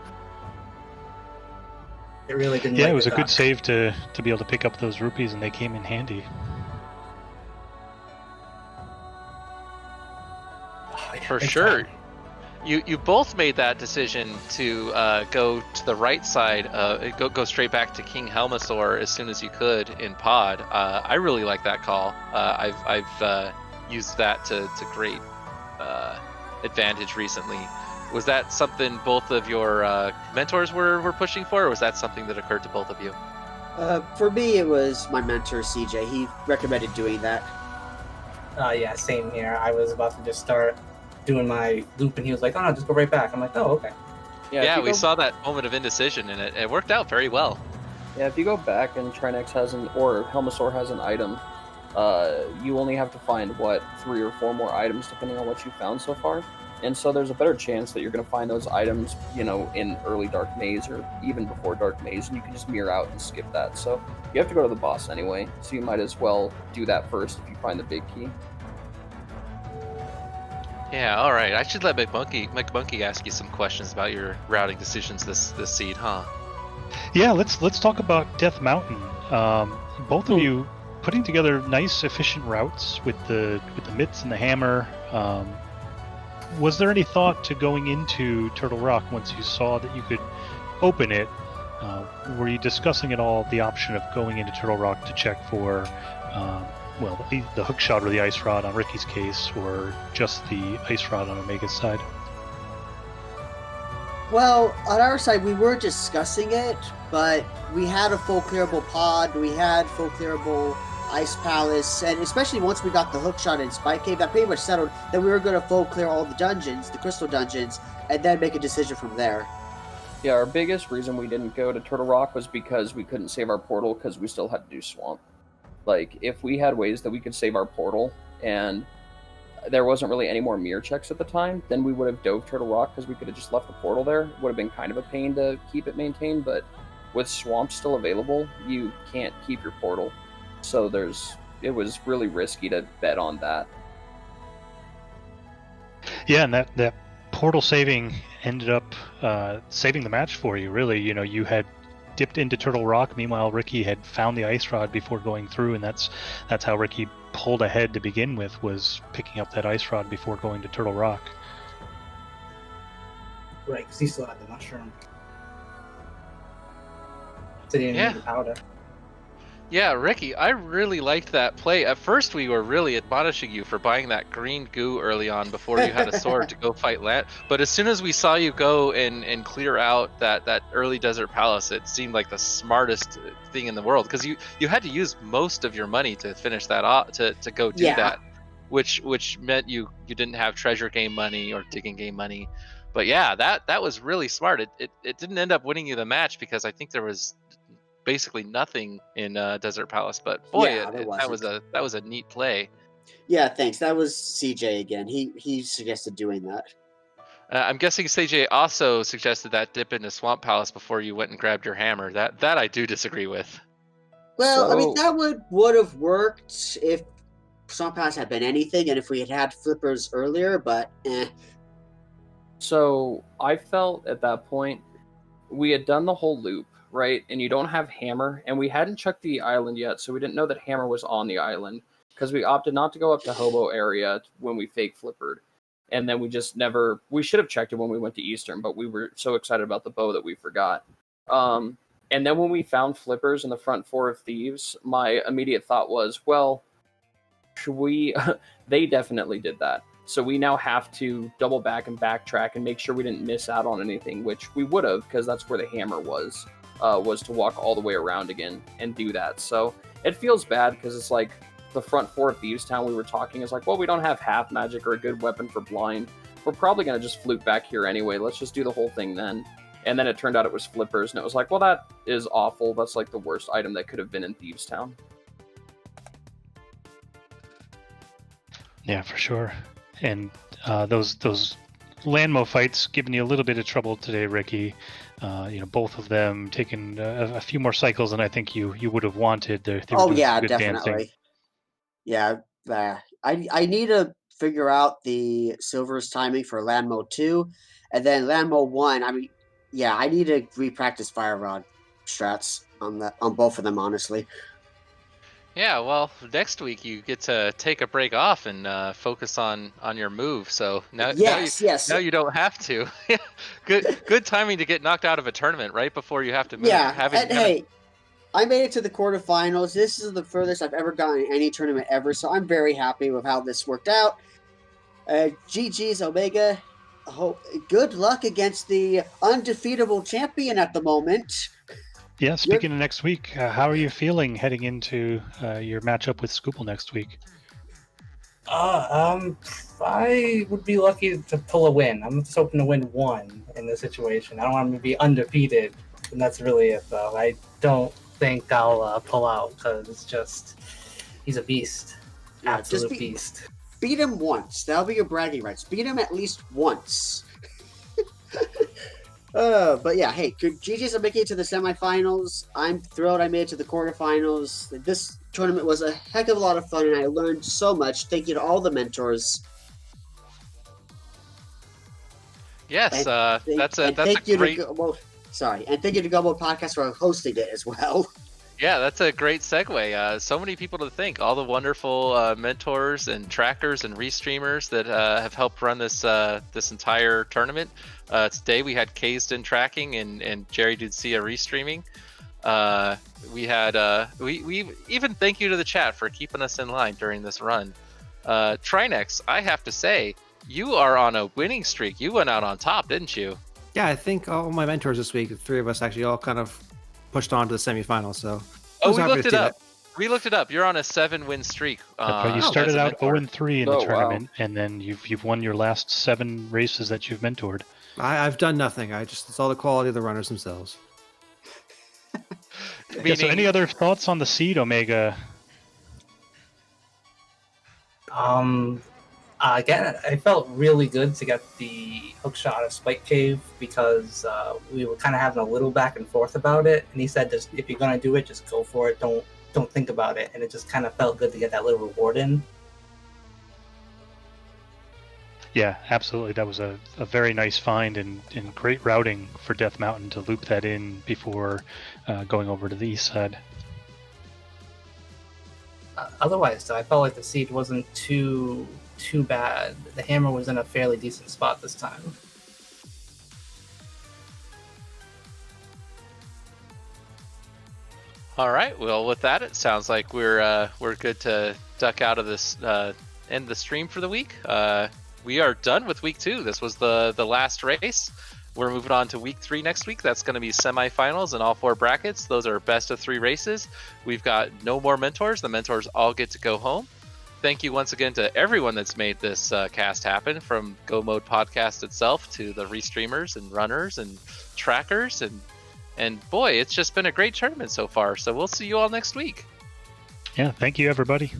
[SPEAKER 6] it really didn't.
[SPEAKER 2] Yeah, it was a good save to be able to pick up those rupees, and they came in handy.
[SPEAKER 1] For sure. You both made that decision to go to the right side, go straight back to King Helmasaur as soon as you could in pod. I really like that call. I've used that to great advantage recently. Was that something both of your mentors were pushing for, or was that something that occurred to both of you?
[SPEAKER 3] For me, it was my mentor, SEJay. He recommended doing that.
[SPEAKER 6] Yeah, same here. I was about to just start doing my loop, and he was like, oh no, just go right back. I'm like, oh, okay.
[SPEAKER 1] Yeah, we saw that moment of indecision, and it worked out very well.
[SPEAKER 5] Yeah, if you go back and Trinexx or Helmasaur has an item, you only have to find, 3 or 4 more items depending on what you found so far. And so there's a better chance that you're going to find those items, in early Dark Maze or even before Dark Maze, and you can just mirror out and skip that. So you have to go to the boss anyway, so you might as well do that first if you find the big key.
[SPEAKER 1] Yeah, all right. I should let McMonkey ask you some questions about your routing decisions this seed, huh?
[SPEAKER 2] Yeah, let's talk about Death Mountain. Both of you putting together nice, efficient routes with the mitts and the hammer. Was there any thought to going into Turtle Rock once you saw that you could open it? Were you discussing at all the option of going into Turtle Rock to check for, the hook shot or the ice rod on Ricky's case, or just the ice rod on Omega's side?
[SPEAKER 3] Well, on our side, we were discussing it, but we had a full clearable pod, we had full clearable Ice Palace, and especially once we got the hookshot in Spike Cave, that pretty much settled that we were going to full clear all the dungeons, the crystal dungeons, and then make a decision from there.
[SPEAKER 5] Yeah, our biggest reason we didn't go to Turtle Rock was because we couldn't save our portal because we still had to do Swamp. Like, if we had ways that we could save our portal and there wasn't really any more mirror checks at the time, then we would have dove Turtle Rock because we could have just left the portal there. It would have been kind of a pain to keep it maintained, but with Swamp still available, you can't keep your portal. So it was really risky to bet on that.
[SPEAKER 2] Yeah, and that portal saving ended up saving the match for you, really. You had dipped into Turtle Rock, meanwhile Ricky had found the ice rod before going through, and that's how Ricky pulled ahead to begin with, was picking up that ice rod before going to Turtle Rock.
[SPEAKER 6] Right, because he still had the mushroom. So he didn't need the powder.
[SPEAKER 1] Yeah, Ricky, I really liked that play. At first, we were really admonishing you for buying that green goo early on before you had a sword to go fight Lant. But as soon as we saw you go and clear out that early Desert Palace, it seemed like the smartest thing in the world, because you had to use most of your money to finish that off, to go do that, which meant you didn't have treasure game money or digging game money. But yeah, that was really smart. It didn't end up winning you the match because I think there was basically nothing in Desert Palace, but boy, that was a neat play.
[SPEAKER 3] Yeah, thanks. That was SEJay again. He suggested doing that.
[SPEAKER 1] I'm guessing SEJay also suggested that dip into Swamp Palace before you went and grabbed your hammer. That I do disagree with.
[SPEAKER 3] Well, I mean, that would have worked if Swamp Palace had been anything, and if we had flippers earlier, but
[SPEAKER 5] So I felt at that point we had done the whole loop, right? And you don't have hammer, and we hadn't checked the island yet, so we didn't know that hammer was on the island because we opted not to go up to Hobo area when we fake flippered. And then we should have checked it when we went to Eastern, but we were so excited about the bow that we forgot. And then when we found flippers in the front four of Thieves, my immediate thought was, well, should we? They definitely did that. So we now have to double back and backtrack and make sure we didn't miss out on anything, which we would have, because that's where the hammer was to walk all the way around again and do that. So it feels bad because it's like the front four of Thieves Town we were talking is like, well, we don't have half magic or a good weapon for blind. We're probably going to just fluke back here anyway. Let's just do the whole thing then. And then it turned out it was flippers, and it was like, well, that is awful. That's like the worst item that could have been in Thieves Town.
[SPEAKER 2] Yeah, for sure. And those Landmo fights giving you a little bit of trouble today, Ricky. Both of them taking a few more cycles than I think you would have wanted. They were
[SPEAKER 3] definitely.
[SPEAKER 2] dancing.
[SPEAKER 3] Yeah, I need to figure out the Silver's timing for Landmo 2, and then Landmo 1. I mean, yeah, I need to repractice Fire Rod strats on both of them, honestly.
[SPEAKER 1] Yeah, well, next week you get to take a break off and focus on your move. So now you don't have to. Good timing to get knocked out of a tournament right before you have to move.
[SPEAKER 3] Hey, I made it to the quarterfinals. This is the furthest I've ever gotten in any tournament ever, so I'm very happy with how this worked out. GG's Omega. Good luck against the undefeatable champion at the moment.
[SPEAKER 2] Yeah, speaking of next week, how are you feeling heading into your matchup with Scoople next week?
[SPEAKER 6] I would be lucky to pull a win. I'm just hoping to win one in this situation. I don't want him to be undefeated, and that's really it, though. I don't think I'll pull out because it's just he's a beast, absolute beast.
[SPEAKER 3] beat him once. That'll be your bragging rights. Beat him at least once. But yeah, hey, GG's are making it to the semifinals. I'm thrilled I made it to the quarterfinals. This tournament was a heck of a lot of fun, and I learned so much. Thank you to all the mentors.
[SPEAKER 1] Yes, that's a great.
[SPEAKER 3] And thank you to Gumbo Podcast for hosting it as well.
[SPEAKER 1] Yeah, that's a great segue. So many people to thank. All the wonderful mentors and trackers and restreamers that have helped run this this entire tournament. Today we had Kaesden tracking and Jere Dudecia restreaming. We even thank you to the chat for keeping us in line during this run. Trinexx, I have to say, you are on a winning streak. You went out on top, didn't you?
[SPEAKER 4] Yeah, I think all my mentors this week, the three of us actually all kind of pushed on to the semifinals. So
[SPEAKER 1] we looked it up. We looked it up. You're on a 7-win streak.
[SPEAKER 2] You started out 0-3 in the tournament,
[SPEAKER 5] wow.
[SPEAKER 2] and then you've won your last 7 races that you've mentored.
[SPEAKER 4] I've done nothing. It's all the quality of the runners themselves.
[SPEAKER 2] So any other thoughts on the seed, Omega?
[SPEAKER 6] Again, I felt really good to get the hook shot out of Spike Cave because we were kind of having a little back and forth about it, and he said, "Just if you're gonna do it, just go for it. Don't think about it." And it just kind of felt good to get that little reward in.
[SPEAKER 2] Yeah, absolutely. That was a very nice find and great routing for Death Mountain to loop that in before going over to the east side.
[SPEAKER 6] Otherwise, though, I felt like the seed wasn't too bad. The hammer was in a fairly decent spot this time.
[SPEAKER 1] All right. Well, with that, it sounds like we're good to duck out of this end the stream for the week. We are done with week 2. This was the last race. We're moving on to week 3 next week. That's going to be semifinals in all 4 brackets. Those are best of 3 races. We've got no more mentors. The mentors all get to go home. Thank you once again to everyone that's made this cast happen, from Go Mode Podcast itself to the restreamers and runners and trackers. And boy, it's just been a great tournament so far. So we'll see you all next week.
[SPEAKER 2] Yeah, thank you, everybody.